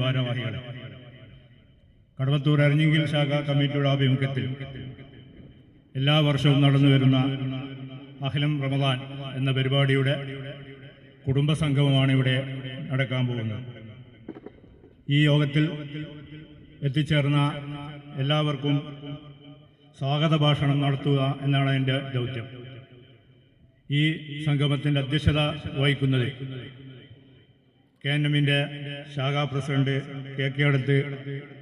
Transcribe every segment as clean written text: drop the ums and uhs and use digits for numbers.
ഭാരവാഹികൾ കടവത്തൂർ അരിഞ്ഞിങ്കിൽ ശാഖാ കമ്മിറ്റിയുടെ ആഭിമുഖ്യത്തിൽ എല്ലാ വർഷവും നടന്നു വരുന്ന അഹ്ലം റമദാൻ എന്ന പരിപാടിയുടെ കുടുംബസംഗമമാണ് ഇവിടെ നടക്കാൻ പോകുന്നത്. ഈ യോഗത്തിൽ എത്തിച്ചേർന്ന എല്ലാവർക്കും സ്വാഗത ഭാഷണം നടത്തുക എന്നാണ് എൻ്റെ ദൗത്യം. ഈ സംഗമത്തിൻ്റെ അധ്യക്ഷത വഹിക്കുന്നത് KNM-ന്റെ ശാഖാ പ്രസിഡന്റ് KK അടുത്ത്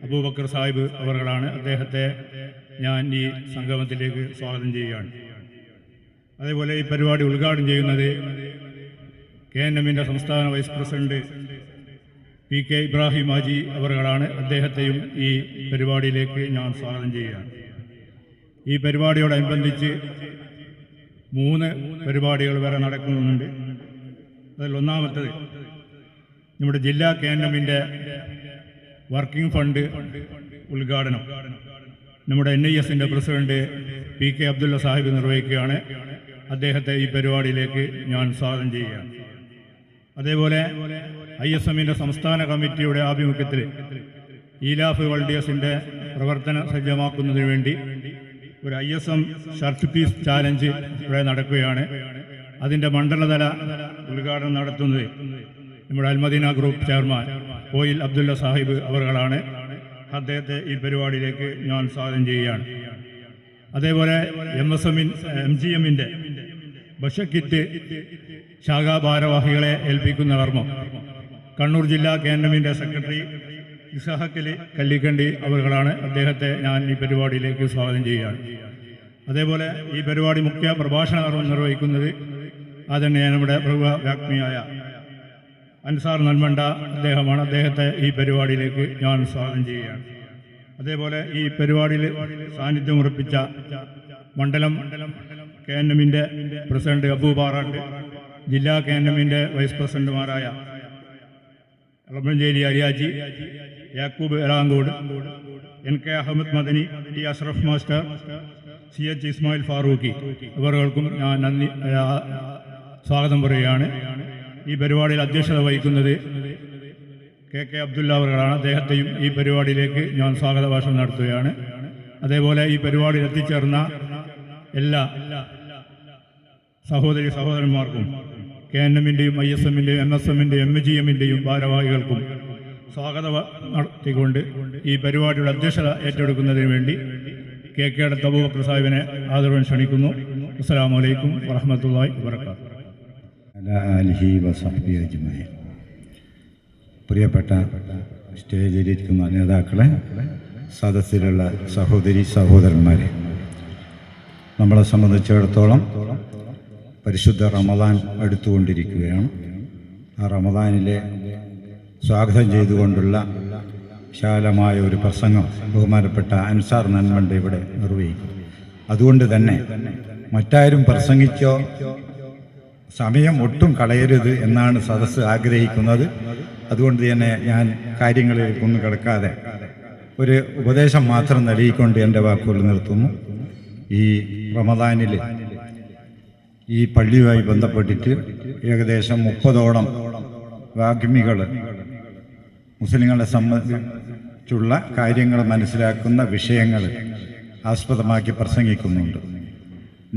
അബൂബക്കർ സാഹിബ് അവர்களാണ്. അദ്ദേഹത്തെ ഞാൻ ഈ സംഗമത്തിലേക്ക് സ്വാഗതം ചെയ്യുകയാണ്. അതേപോലെ ഈ പരിപാടി ഉദ്ഘാടനം ചെയ്യുന്നത് KNM-ന്റെ സംസ്ഥാന vice president PK Ibrahim Haji അവர்களാണ്. അദ്ദേഹത്തെയും ഈ പരിപാടിയിലേക്ക് ഞാൻ സ്വാഗതം ചെയ്യുകയാണ്. ഈ പരിപാടിയോടനുബന്ധിച്ച് 3 പരിപാടികൾ വരെ നടക്കുന്നുണ്ട്. അതിൽ ഒന്നാമത്തത് നമ്മുടെ ജില്ലാ KNM-ന്റെ വർക്കിംഗ് ഫണ്ട് ഉദ്ഘാടനം നമ്മുടെ NIS-ന്റെ പ്രസിഡന്റ് PK അബ്ദുള്ള സാഹിബ് നിർവഹിക്കുകയാണ്. അദ്ദേഹത്തെ ഈ പരിപാടിയിലേക്ക് ഞാൻ സ്വാഗതം ചെയ്യുകയാണ്. അതേപോലെ ISM-ന്റെ സംസ്ഥാന കമ്മിറ്റിയുടെ ആഭിമുഖ്യത്തിൽ ഈലാഫ് വൾഡിയസിൻ്റെ പ്രവർത്തന സജ്ജമാക്കുന്നതിന് വേണ്ടി ഒരു ISM ഷർട്ട് പീസ് ചാലഞ്ച് ഇവിടെ നടക്കുകയാണ്. അതിൻ്റെ മണ്ഡലതല ഉദ്ഘാടനം നടത്തുന്നത് നമ്മുടെ അൽമദീന ഗ്രൂപ്പ് ചെയർമാൻ കോയിൽ അബ്ദുള്ള സാഹിബ് അവர்களാണ്. അദ്ദേഹത്തെ ഈ പരിപാടിയിലേക്ക് ഞാൻ സ്വാഗതം ചെയ്യുകയാണ്. അതേപോലെ MGM-ന്റെ ഭക്ഷ്യക്കിറ്റ് ശാഖാ ഭാരവാഹികളെ ഏൽപ്പിക്കുന്ന കർമ്മം കണ്ണൂർ ജില്ലാ KNM-ന്റെ സെക്രട്ടറി ഇസഹാഖ് കല്ലിക്കണ്ടി അവர்களാണ്. അദ്ദേഹത്തെ ഞാൻ ഈ പരിപാടിയിലേക്ക് സ്വാഗതം ചെയ്യുകയാണ്. അതേപോലെ ഈ പരിപാടി മുഖ്യ പ്രഭാഷണ കർമ്മം നിർവഹിക്കുന്നത് അതുതന്നെയാണ് നമ്മുടെ പ്രമുഖ അൻസാർ നൽമണ്ട അദ്ദേഹമാണ്. അദ്ദേഹത്തെ ഈ പരിപാടിയിലേക്ക് ഞാൻ സ്വാഗതം ചെയ്യുകയാണ്. അതേപോലെ ഈ പരിപാടിയിൽ സാന്നിധ്യം ഉറപ്പിച്ച മണ്ഡലം KNM-ന്റെ പ്രസിഡന്റ് അബൂബാറാട്ട്, ജില്ലാ KNM-ന്റെ വൈസ് പ്രസിഡന്റുമാരായ Rabbancheri Ariyaji, Yakub Elangode, NK Ahmed Madani, T Ashraf master, CH Ismail Farooqi ഇവർക്കും ഞാൻ സ്വാഗതം പറയുകയാണ്. ഈ പരിപാടിയിൽ അധ്യക്ഷത വഹിക്കുന്നത് KK അബ്ദുള്ള അവர்களാണ്. അദ്ദേഹത്തെയും ഈ പരിപാടിയിലേക്ക് ഞാൻ സ്വാഗത ഭാഷണം നടത്തുകയാണ്. അതേപോലെ ഈ പരിപാടിയിൽ എത്തിച്ചേർന്ന എല്ലാ സഹോദരി സഹോദരന്മാർക്കും KNM-ന്റെയും ISM-ന്റെയും MSM-ന്റെയും MGM-ന്റെയും ഭാരവാഹികൾക്കും സ്വാഗതം നടത്തിക്കൊണ്ട് ഈ പരിപാടിയുടെ അധ്യക്ഷത ഏറ്റെടുക്കുന്നതിന് വേണ്ടി KK അടുത്ത അബൂബക്കർ സാഹിബിനെ ആദരവോടെ ക്ഷണിക്കുന്നു. അസ്സലാമു അലൈക്കും വറഹ്മത്തുള്ളാഹി വബറകാതുഹു. പ്രിയപ്പെട്ട സ്റ്റേജിലിരിക്കുന്ന നേതാക്കളെ, സദസ്സിലുള്ള സഹോദരി സഹോദരന്മാരെ, നമ്മളെ സംബന്ധിച്ചിടത്തോളം പരിശുദ്ധ റമദാൻ അടുത്തുകൊണ്ടിരിക്കുകയാണ്. ആ റമദാനിലെ സ്വാഗതം ചെയ്തുകൊണ്ടുള്ള വിശാലമായ ഒരു പ്രസംഗം ബഹുമാനപ്പെട്ട അൻസാർ നന്മണ്ട ഇവിടെ നിർവഹിക്കും. അതുകൊണ്ട് തന്നെ മറ്റാരും പ്രസംഗിച്ചോ സമയം ഒട്ടും കളയരുത് എന്നാണ് സദസ്സ് ആഗ്രഹിക്കുന്നത്. അതുകൊണ്ട് തന്നെ ഞാൻ കാര്യങ്ങളിലേക്കൊന്നും കിടക്കാതെ ഒരു ഉപദേശം മാത്രം നൽകിക്കൊണ്ട് എൻ്റെ വാക്കുകൾ നിർത്തുന്നു. ഈ റമദാനിൽ ഈ പള്ളിയുമായി ബന്ധപ്പെട്ടിട്ട് ഏകദേശം 30ഓളം വാഗ്മികൾ മുസ്ലിങ്ങളെ സംബന്ധിച്ചുള്ള കാര്യങ്ങൾ മനസ്സിലാക്കുന്ന വിഷയങ്ങൾ ആസ്പദമാക്കി പ്രസംഗിക്കുന്നുണ്ട്.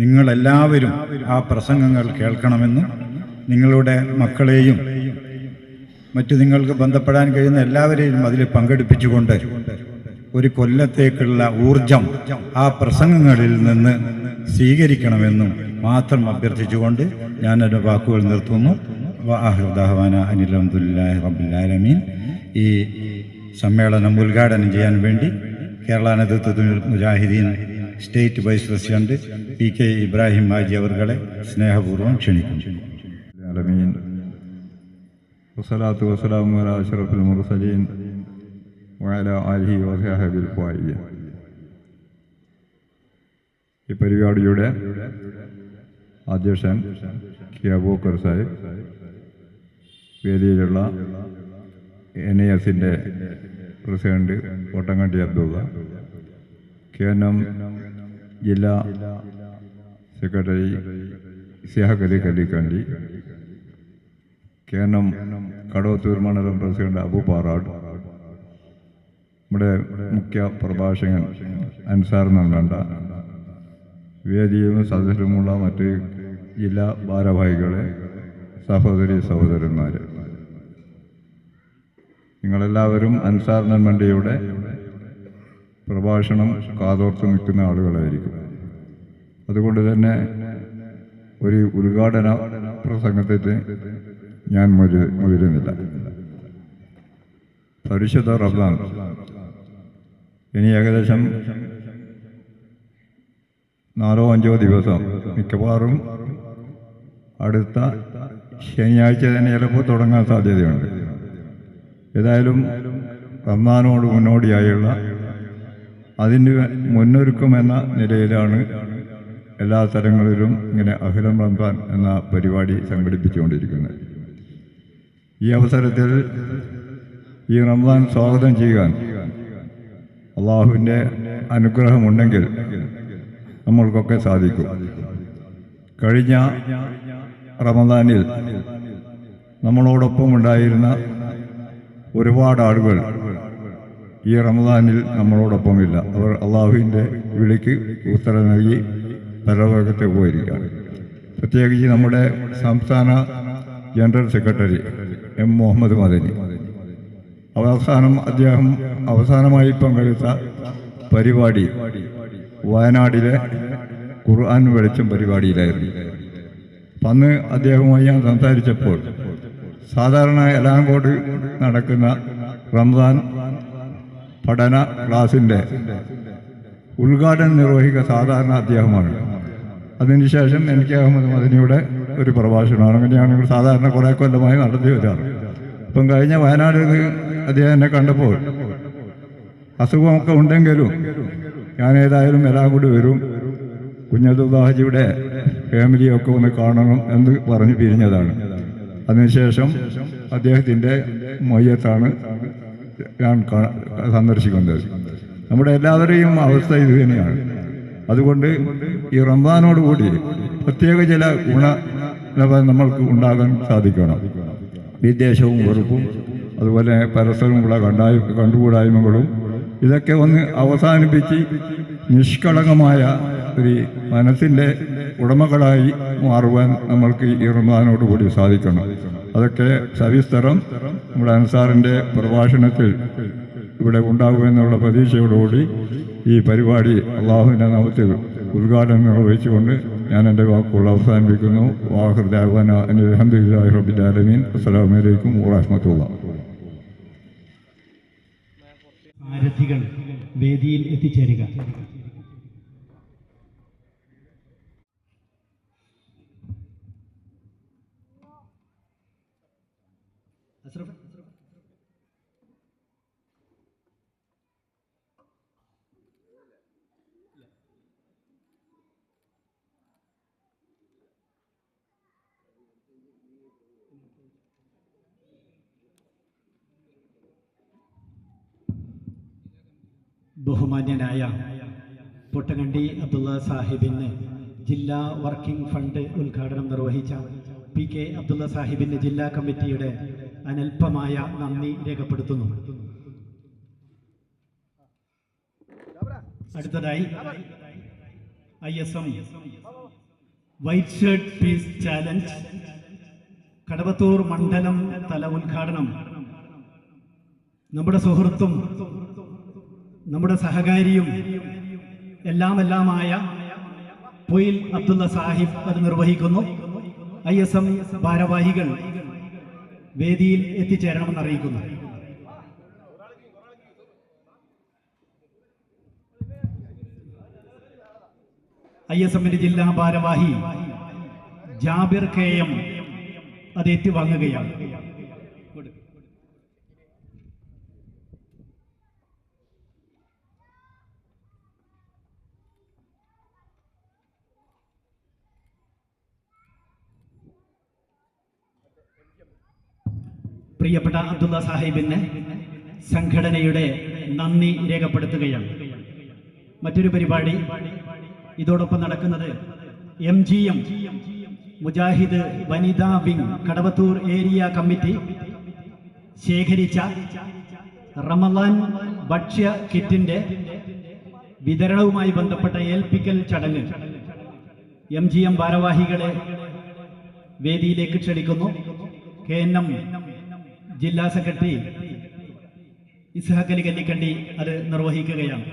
നിങ്ങളെല്ലാവരും ആ പ്രസംഗങ്ങൾ കേൾക്കണമെന്നും നിങ്ങളുടെ മക്കളെയും മറ്റു നിങ്ങൾക്ക് ബന്ധപ്പെടാൻ കഴിയുന്ന എല്ലാവരെയും അതിൽ പങ്കെടുപ്പിച്ചുകൊണ്ട് ഒരു കൊല്ലത്തേക്കുള്ള ഊർജം ആ പ്രസംഗങ്ങളിൽ നിന്ന് സ്വീകരിക്കണമെന്നും മാത്രം അഭ്യർത്ഥിച്ചുകൊണ്ട് ഞാൻ എൻ്റെ വാക്കുകൾ നിർത്തുന്നു. വാഹിറുദാഹ്വാന അനിൽ ഹംദുലില്ലാഹി റബ്ബിൽ ആലമീൻ. ഈ സമ്മേളനം ഉദ്ഘാടനം ചെയ്യാൻ വേണ്ടി കേരള നേതൃത്വത്തിൽ Mujahideen state vice president PK Ibrahim Haji അവർകളെ സ്നേഹപൂർവ്വം ക്ഷണിക്കുന്നു. വസ്സലാത്തു വസ്സലാമു അലാ അഷ്റഫിൽ മുർസലീൻ വഅലാ ആലിഹി വസഹബിൽ ഫായിദീൻ. ഈ പരിപാടിയുടെ അധ്യക്ഷൻ K അബൂബക്കർ സാഹിബ്, വേദിയിലുള്ള NAS-ൻ്റെ പ്രസിഡന്റ് കോട്ടങ്ങണ്ടി അബ്ദുള്ള, KNM ജില്ലാ സെക്രട്ടറി ഇസ്ഹാഖ് അലി കല്ലിക്കണ്ടി, KNM കടവത്തൂർ മണ്ഡലം പ്രസിഡന്റ് അബു പാറാട്, നമ്മുടെ മുഖ്യ പ്രഭാഷകൻ അൻസാർ നന്മണ്ട, വേദിയിലും സദസ്സിലുമുള്ള മറ്റ് ജില്ലാ ഭാരവാഹികളെ, സഹോദരി സഹോദരന്മാർ, നിങ്ങളെല്ലാവരും അൻസാർ നന്മണ്ടയുടെ പ്രഭാഷണം കാതോർത്ത് നിൽക്കുന്ന ആളുകളായിരിക്കും. അതുകൊണ്ട് തന്നെ ഒരു ഉദ്ഘാടന പ്രസംഗത്തിന് ഞാൻ മുതിരുന്നില്ല. പരിശുദ്ധ റമദാൻ ഇനി ഏകദേശം 4-5 ദിവസം, മിക്കവാറും അടുത്ത ശനിയാഴ്ച തന്നെ ചിലപ്പോൾ തുടങ്ങാൻ സാധ്യതയുണ്ട്. ഏതായാലും റമദാനോട് മുന്നോടിയായുള്ള അതിന് മുന്നൊരുക്കം എന്ന നിലയിലാണ് എല്ലാ സ്ഥലങ്ങളിലും ഇങ്ങനെ അഖിലം റംസാൻ എന്ന പരിപാടി സംഘടിപ്പിച്ചുകൊണ്ടിരിക്കുന്നത്. ഈ അവസരത്തിൽ ഈ റമദാൻ സ്വാഗതം ചെയ്യാൻ അള്ളാഹുവിൻ്റെ അനുഗ്രഹമുണ്ടെങ്കിൽ നമ്മൾക്കൊക്കെ സാധിക്കും. കഴിഞ്ഞ റമദാനിൽ നമ്മളോടൊപ്പം ഉണ്ടായിരുന്ന ഒരുപാട് ആളുകൾ ഈ റമദാനിൽ നമ്മളോടൊപ്പമില്ല. അവർ അള്ളാഹുവിൻ്റെ വിളിക്ക് ഉത്തരം നൽകി പരലോകത്തെ പോയിരിക്കുകയാണ്. പ്രത്യേകിച്ച് നമ്മുടെ സംസ്ഥാന general secretary M Muhammad Madani അദ്ദേഹം അവസാനമായി പങ്കെടുത്ത പരിപാടി വയനാടിലെ ഖുർആൻ വെളിച്ചം പരിപാടിയിലായിരുന്നു. അന്ന് അദ്ദേഹവുമായി ഞാൻ സംസാരിച്ചപ്പോൾ സാധാരണ എലാങ്കോട് നടക്കുന്ന റംസാൻ പഠന ക്ലാസിൻ്റെ ഉദ്ഘാടനം നിർവഹിക്കുക സാധാരണ അദ്ദേഹമാണ്. അതിനുശേഷം എനിക്ക് അഹമ്മദ് മദനിയുടെ ഒരു പ്രഭാഷണമാണ്. അങ്ങനെയാണ് സാധാരണ കുറേ കൊല്ലമായി നടത്തി വരാറ്. ഇപ്പം കഴിഞ്ഞ വയനാട് അദ്ദേഹം എന്നെ കണ്ടപ്പോൾ അസുഖമൊക്കെ ഉണ്ടെങ്കിലും ഞാൻ ഏതായാലും എല്ലാം കൂടി വരും, കുഞ്ഞബ്ദുല്ലാഹിയുടെ ഫാമിലിയൊക്കെ ഒന്ന് കാണണം എന്ന് പറഞ്ഞ് പിരിഞ്ഞതാണ്. അതിനുശേഷം അദ്ദേഹത്തിൻ്റെ മയ്യത്താണ് ഞാൻ സന്ദർശിക്കുന്നത്. നമ്മുടെ എല്ലാവരുടെയും അവസ്ഥ ഇത് തന്നെയാണ്. അതുകൊണ്ട് ഈ റംസാനോടുകൂടി പ്രത്യേക ചില നമ്മൾക്ക് ഉണ്ടാകാൻ സാധിക്കണം. വിദ്വേഷവും വെറുപ്പും അതുപോലെ പരസ്പരമുള്ള കണ്ടുകൂടായ്മകളും ഇതൊക്കെ ഒന്ന് അവസാനിപ്പിച്ച് നിഷ്കളങ്കമായ ഒരു മനസ്സിൻ്റെ ഉടമകളായി മാറുവാൻ നമ്മൾക്ക് ഈ റമദാനോടുകൂടി സാധിക്കണം. അതൊക്കെ സവിസ്തരം നമ്മുടെ അൻസാറിൻ്റെ പ്രഭാഷണത്തിൽ ഇവിടെ ഉണ്ടാകുമെന്നുള്ള പ്രതീക്ഷയോടുകൂടി ഈ പരിപാടി അള്ളാഹുവിൻ്റെ നാമത്തിൽ ഉദ്ഘാടനം നിർവഹിച്ചുകൊണ്ട് ഞാൻ എൻ്റെ വാക്കുകൾ അവസാനിപ്പിക്കുന്നു. വാഹിർ ദഅ്വാന അനിൽ ഹംദുലില്ലാഹി റബ്ബിൽ ആലമീൻ. അസ്സലാമു അലൈക്കും വറഹ്മത്തുള്ളാഹി. വേദിയിൽ എത്തിച്ചേരുക. ബഹുമാന്യനായ പൊട്ടകണ്ടി അബ്ദുള്ള സാഹിബിന് ജില്ലാ വർക്കിംഗ് ഫണ്ട് ഉദ്ഘാടനം നിർവഹിച്ച PK അബ്ദുള്ള സാഹിബിന് ജില്ലാ കമ്മിറ്റിയുടെ അനൽപമായ നന്ദി രേഖപ്പെടുത്തുന്നു. അടുത്തതായി ISM white shirt peace challenge Kadavathur മണ്ഡലം തല ഉദ്ഘാടനം നമ്മുടെ സുഹൃത്തും നമ്മുടെ സഹകാരിയും എല്ലാമായ പൊയിൽ അബ്ദുള്ള സാഹിബ് അത് നിർവഹിക്കുന്നു. ISM ഭാരവാഹികൾ വേദിയിൽ എത്തിച്ചേരണമെന്ന് അറിയിക്കുന്നു. ISMന്റെ ജില്ലാ ഭാരവാഹി ജാബിർ KM അത് ഏറ്റുവാങ്ങുകയാണ്. പ്രിയപ്പെട്ട അബ്ദുള്ള സാഹിബിന് സംഘടനയുടെ നന്ദി രേഖപ്പെടുത്തുകയാണ്. മറ്റൊരു പരിപാടി ഇതോടൊപ്പം നടക്കുന്നത് MGM മുജാഹിദ് വനിതാ വിംഗ് കടവത്തൂർ ഏരിയ കമ്മിറ്റി ശേഖരിച്ച റമളാൻ ഭക്ഷ്യ കിറ്റിന്റെ വിതരണവുമായി ബന്ധപ്പെട്ട ഏൽപ്പിക്കൽ ചടങ്ങ് MGM ഭാരവാഹികളെ വേദിയിലേക്ക് ക്ഷണിക്കുന്നു. KNM ജില്ലാ സെക്രട്ടറി ഇസ്ഹാഖ് അലി കല്ലിക്കണ്ടി അത് നിർവഹിക്കുകയാണ്.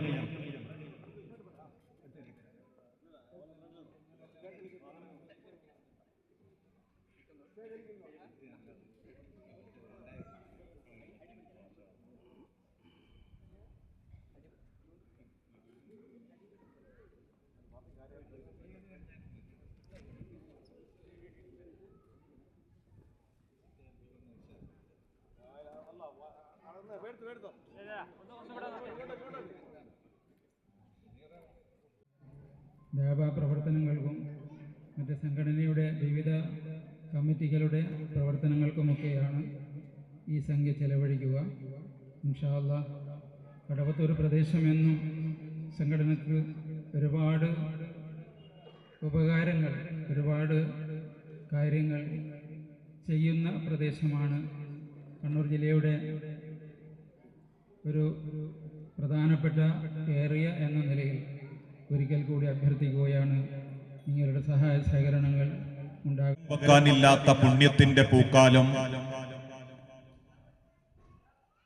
ദാബ പ്രവർത്തനങ്ങൾക്കും മറ്റ് സംഘടനയുടെ വിവിധ കമ്മിറ്റികളുടെ പ്രവർത്തനങ്ങൾക്കുമൊക്കെയാണ് ഈ സംഖ്യ ചെലവഴിക്കുക. ഇൻഷാ അല്ലാഹ് കടവത്തൂർ പ്രദേശമെന്നും സംഘടനയ്ക്ക് ഒരുപാട് ഉപകാരങ്ങൾ, ഒരുപാട് കാര്യങ്ങൾ ചെയ്യുന്ന പ്രദേശമാണ്. കണ്ണൂർ ജില്ലയുടെ ഒരു പ്രധാനപ്പെട്ട ഏരിയ എന്ന നിലയിൽ ഒരിക്കൽ കൂടി അഭ്യർത്ഥിക്കുകയാണ് നിങ്ങളുടെ സഹായ സഹകരണങ്ങൾ ഉണ്ടാകാനില്ലാത്ത പുണ്യത്തിന്റെ പൂക്കാലം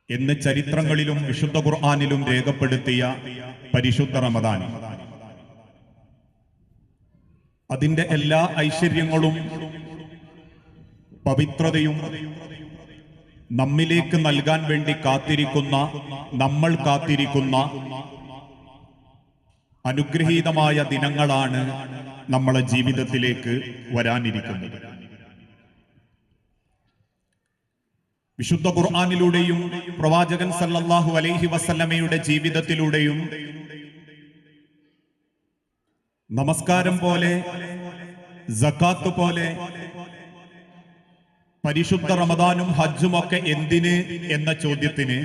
എന്ന് ചരിത്രങ്ങളിലും വിശുദ്ധ ഖുർആനിലും രേഖപ്പെടുത്തിയ പരിശുദ്ധ റമദാൻ, അതിന്റെ എല്ലാ ഐശ്വര്യങ്ങളും പവിത്രതയും നമ്മിലേക്ക് നൽകാൻ വേണ്ടി നമ്മൾ കാത്തിരിക്കുന്ന അനുഗ്രഹീതമായ ദിനങ്ങളാണ് നമ്മളെ ജീവിതത്തിലേക്ക് വരാനിരിക്കുന്നത്. വിശുദ്ധ ഖുർആനിലൂടെയും പ്രവാചകൻ സല്ലല്ലാഹു അലൈഹി വസല്ലമയുടെ ജീവിതത്തിലൂടെയും നമസ്കാരം പോലെ, സക്കാത്ത് പോലെ, പരിശുദ്ധ റമദാനും ഹജ്ജുമൊക്കെ എന്തിന് എന്ന ചോദ്യത്തിന്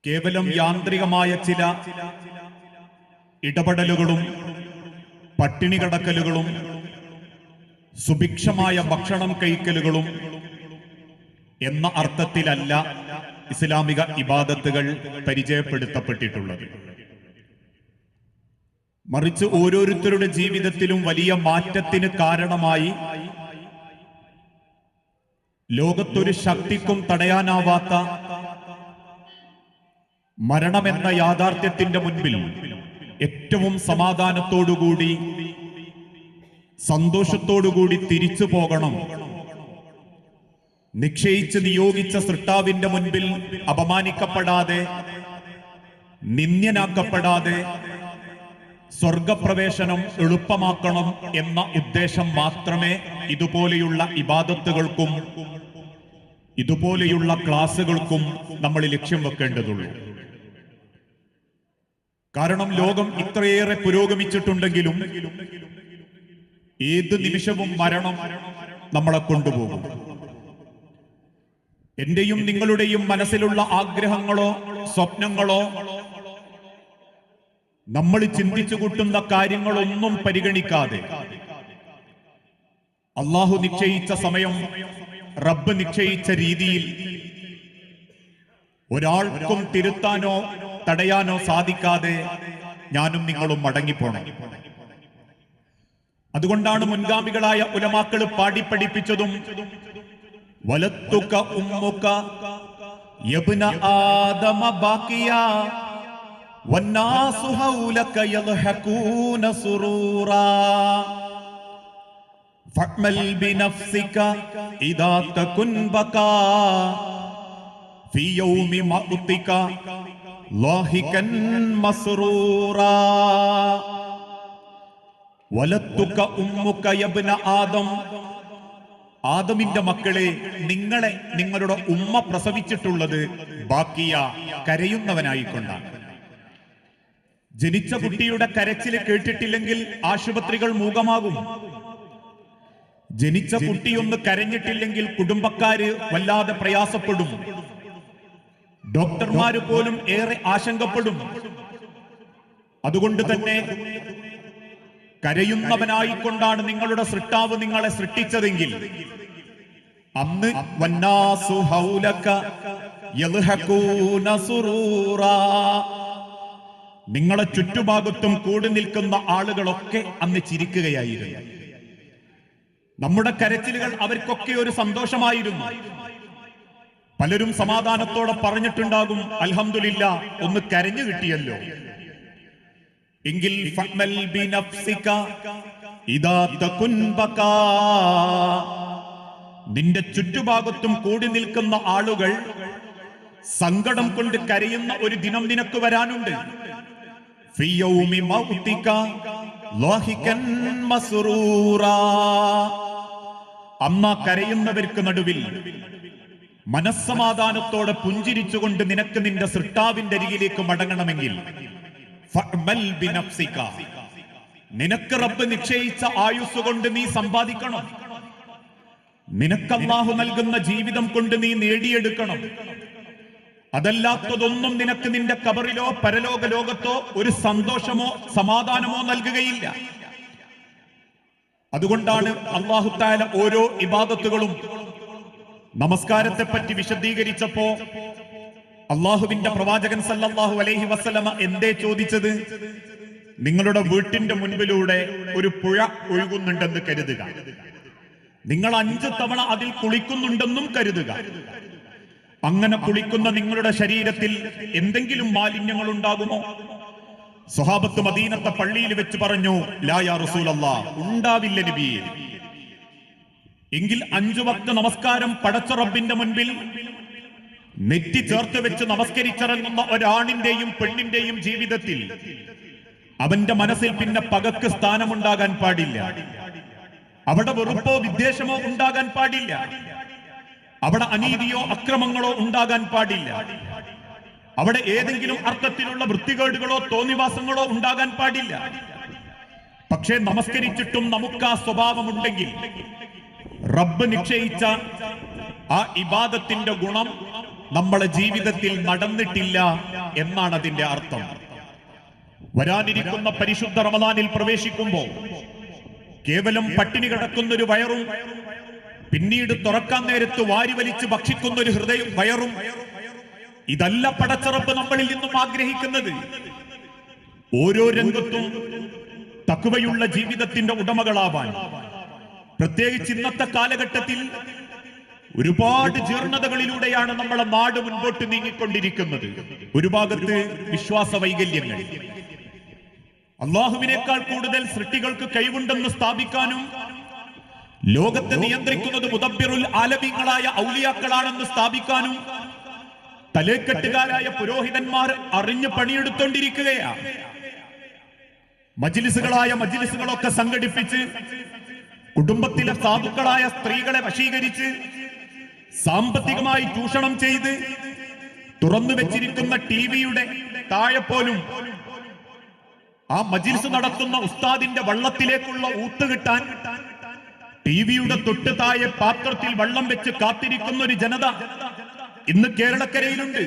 കേവലം യാന്ത്രികമായ ചില ഇടപെടലുകളും പട്ടിണി കടക്കലുകളും സുഭിക്ഷമായ ഭക്ഷണം കഴിക്കലുകളും എന്ന അർത്ഥത്തിലല്ല ഇസ്ലാമിക ഇബാദത്തുകൾ പരിചയപ്പെടുത്തപ്പെട്ടിട്ടുള്ളത്. മറിച്ച് ഓരോരുത്തരുടെ ജീവിതത്തിലും വലിയ മാറ്റത്തിന് കാരണമായി ലോകത്തൊരു ശക്തിക്കും തടയാനാവാത്ത മരണമെന്ന യാഥാർത്ഥ്യത്തിന്റെ മുൻപിൽ ഏറ്റവും സമാധാനത്തോടുകൂടി സന്തോഷത്തോടുകൂടി തിരിച്ചു പോകണം. നിശ്ചയിച്ച് നിയോഗിച്ച സൃഷ്ടാവിന്റെ മുൻപിൽ അപമാനിക്കപ്പെടാതെ നിന്ദ്യനാക്കപ്പെടാതെ സ്വർഗപ്രവേശനം എളുപ്പമാക്കണം എന്ന ഉദ്ദേശം മാത്രമേ ഇതുപോലെയുള്ള ഇബാദത്തുകൾക്കും ഇതുപോലെയുള്ള ക്ലാസുകൾക്കും നമ്മൾ ലക്ഷ്യം വെക്കേണ്ടതുള്ളൂ. കാരണം ലോകം ഇത്രയേറെ പുരോഗമിച്ചിട്ടുണ്ടെങ്കിലും ഏത് നിമിഷവും മരണം നമ്മളെ കൊണ്ടുപോകും. എന്റെയും നിങ്ങളുടെയും മനസ്സിലുള്ള ആഗ്രഹങ്ങളോ സ്വപ്നങ്ങളോ നമ്മൾ ചിന്തിച്ചു കൂട്ടുന്ന കാര്യങ്ങളൊന്നും പരിഗണിക്കാതെ അള്ളാഹു നിശ്ചയിച്ച സമയം, റബ്ബ് നിശ്ചയിച്ച രീതിയിൽ ഒരാൾക്കും തിരുത്താനോ തടയാനോ സാധിക്കാതെ ഞാനും നിങ്ങളും മടങ്ങിപ്പോണം. അതുകൊണ്ടാണ് മുൻഗാമികളായ ഉലമാക്കൾ പാടിപ്പഠിപ്പിച്ചതും വലത്തുക ഉമ്മുക യബ്ന ആദമ ബാക്കിയ വന്നാസു ഹൗലക യൽഹഖൂന സുറൂറാ ഫഅമൽ ബിനഫ്സിക ഇദാ തകുൻ ബകാ ഫീ യൗമി മൗതിക ലാഹികൻ മസ്റൂറാ വലത്തുക ഉമ്മുക യബ്ന ആദം. ആദമിന്റെ മക്കളെ, നിങ്ങളെ നിങ്ങളുടെ ഉമ്മ പ്രസവിച്ചിട്ടുള്ളത് ബാക്കിയ കരയുന്നവനായിക്കൊണ്ടാണ്. ജനിച്ച കുട്ടിയുടെ കരച്ചിൽ കേട്ടിട്ടില്ലെങ്കിൽ ആശുപത്രികൾ മൂകമാകും. ജനിച്ച കുട്ടിയൊന്ന് കരഞ്ഞിട്ടില്ലെങ്കിൽ കുടുംബക്കാര് വല്ലാതെ പ്രയാസപ്പെടും. ഡോക്ടർമാര് പോലും ഏറെ ആശങ്കപ്പെടും. അതുകൊണ്ട് തന്നെ കരയുന്നവനായിക്കൊണ്ടാണ് നിങ്ങളുടെ സൃഷ്ടാവ് നിങ്ങളെ സൃഷ്ടിച്ചതെങ്കിൽ അന്ന് വന്നാസു ഹൗലക യൽഹഖൂന സുറൂറാ, നിങ്ങളെ ചുറ്റുഭാഗത്തും കൂടി നിൽക്കുന്ന ആളുകളൊക്കെ അന്ന് ചിരിക്കുകയായിരുന്നു. നമ്മുടെ കരച്ചിലുകൾ അവർക്കൊക്കെ ഒരു സന്തോഷമായിരുന്നു. പലരും സമാധാനത്തോടെ പറഞ്ഞിട്ടുണ്ടാകും, അൽഹംദുലില്ലാ, ഒന്ന് കരഞ്ഞു കിട്ടിയല്ലോ. എങ്കിൽ ഫഅമൽ ബിനഫ്സിക ഇദാ തകുൻ ബകാ, നിന്റെ ചുറ്റുഭാഗത്തും കൂടി നിൽക്കുന്ന ആളുകൾ സങ്കടം കൊണ്ട് കരയുന്ന ഒരു ദിനം നിനക്ക് വരാനുണ്ട്. ഫീ യൗമി മൗതിക ലാഹികൻ മസ്റൂറാ, അമ്മ കരയുന്നവർക്ക് നടുവിൽ മനസ്സമാധാനത്തോടെ പുഞ്ചിരിച്ചുകൊണ്ട് നിനക്ക് നിന്റെ സൃഷ്ടാവിന്റെ അരികിലേക്ക് മടങ്ങണമെങ്കിൽ ഫഅമൽ ബിനഫ്സിക, നിനക്ക് റബ്ബ് നിശ്ചയിച്ച ആയുസ് കൊണ്ട് നീ സമ്പാദിക്കണം. നിനക്ക് അല്ലാഹു നൽകുന്ന ജീവിതം കൊണ്ട് നീ നേടിയെടുക്കണം. അതല്ലാത്തതൊന്നും നിനക്ക് നിന്റെ ഖബറിലോ പരലോക ലോകത്തോ ഒരു സന്തോഷമോ സമാധാനമോ നൽകുകയില്ല. അതുകൊണ്ടാണ് അല്ലാഹു തആല ഓരോ ഇബാദത്തുകളും നമസ്കാരത്തെ പറ്റി വിശദീകരിച്ചപ്പോ അള്ളാഹുവിന്റെ പ്രവാചകൻ സല്ലല്ലാഹു അലൈഹി വസല്ലമ എന്തേ ചോദിച്ചത്? നിങ്ങളുടെ വീട്ടിന്റെ മുൻപിലൂടെ ഒരു പുഴ ഒഴുകുന്നുണ്ടെന്ന് കരുതുക, നിങ്ങൾ 5 തവണ അതിൽ കുളിക്കുന്നുണ്ടെന്നും കരുതുക. അങ്ങനെ കുളിക്കുന്ന നിങ്ങളുടെ ശരീരത്തിൽ എന്തെങ്കിലും മാലിന്യങ്ങൾ ഉണ്ടാകുമോ? സ്വഹാബത്ത് മദീനത്തെ പള്ളിയിൽ വെച്ച് പറഞ്ഞു, ലാ യാ റസൂലല്ലാഹ്, ഉണ്ടാവില്ല നബിയേ. എങ്കിൽ 5 വക്ത് നമസ്കാരം പടച്ച റബ്ബിന്റെ മുൻപിൽ നെറ്റി ചേർത്ത് വെച്ച് നമസ്കരിച്ചിറങ്ങുന്ന ഒരാണിന്റെയും പെണ്ണിന്റെയും ജീവിതത്തിൽ അവന്റെ മനസ്സിൽ പിന്നെ പകക്ക് സ്ഥാനമുണ്ടാകാൻ പാടില്ല. അവിടെ വെറുപ്പോ വിദ്വേഷമോ ഉണ്ടാകാൻ പാടില്ല. അവിടെ അനീതിയോ അക്രമങ്ങളോ ഉണ്ടാകാൻ പാടില്ല. അവിടെ ഏതെങ്കിലും അർത്ഥത്തിലുള്ള വൃത്തികേടുകളോ തോന്നിവാസങ്ങളോ ഉണ്ടാകാൻ പാടില്ല. പക്ഷേ നമസ്കരിച്ചിട്ടും നമുക്ക് ആ സ്വഭാവമുണ്ടെങ്കിൽ റബ്ബ് നിശ്ചയിച്ച ആ ഇബാദത്തിന്റെ ഗുണം നമ്മളെ ജീവിതത്തിൽ നടന്നിട്ടില്ല എന്നാണ് അതിന്റെ അർത്ഥം. വരാനിരിക്കുന്ന പരിശുദ്ധ റമദാനിൽ പ്രവേശിക്കുമ്പോൾ കേവലം പട്ടിണി കിടക്കുന്നൊരു വയറും പിന്നീട് തുറക്കാൻ നേരത്ത് വാരി വലിച്ച് ഭക്ഷിക്കുന്ന ഒരു ഹൃദയം വയറും ഇതല്ല പടച്ചറപ്പ് നമ്മളിൽ നിന്നും ആഗ്രഹിക്കുന്നത്. ഓരോ രംഗത്തും തഖ്വയുള്ള ജീവിതത്തിന്റെ ഉടമകളാവാൻ, പ്രത്യേകിച്ച് ഇന്നത്തെ കാലഘട്ടത്തിൽ ഒരുപാട് ജീർണതകളിലൂടെയാണ് നമ്മളെ നാട് മുൻപോട്ട് നീങ്ങിക്കൊണ്ടിരിക്കുന്നത്. ഒരു ഭാഗത്ത് വിശ്വാസ വൈകല്യങ്ങൾ, അള്ളാഹുവിനേക്കാൾ കൂടുതൽ സൃഷ്ടികൾക്ക് കഴിവുണ്ടെന്ന് സ്ഥാപിക്കാനും ലോകത്തെ നിയന്ത്രിക്കുന്നത് മുദബ്ബിറുൽ ആലമീങ്ങളായ ഔലിയാക്കളാണെന്ന് സ്ഥാപിക്കാനും തലേക്കെട്ടുകാരായ പുരോഹിതന്മാർ അറിഞ്ഞ് പണിയെടുത്തോണ്ടിരിക്കുകയാണ്. മജ്ലിസുകളൊക്കെ സംഘടിപ്പിച്ച് കുടുംബത്തിലെ സാധുക്കളായ സ്ത്രീകളെ വശീകരിച്ച് സാമ്പത്തികമായി ചൂഷണം ചെയ്ത് തുറന്നു വെച്ചിരിക്കുന്ന ടിവിയുടെ താഴെ പോലും ആ മജ്ലിസ് നടത്തുന്ന ഉസ്താദിന്റെ വള്ളത്തിലേക്കുള്ള ഊത്ത് കിട്ടാൻ ടിവിയുടെ തൊട്ട് താഴെ പാത്രത്തിൽ വെള്ളം വെച്ച് കാത്തിരിക്കുന്ന ഒരു ജനത ഇന്ന് കേരളക്കരയിലുണ്ട്.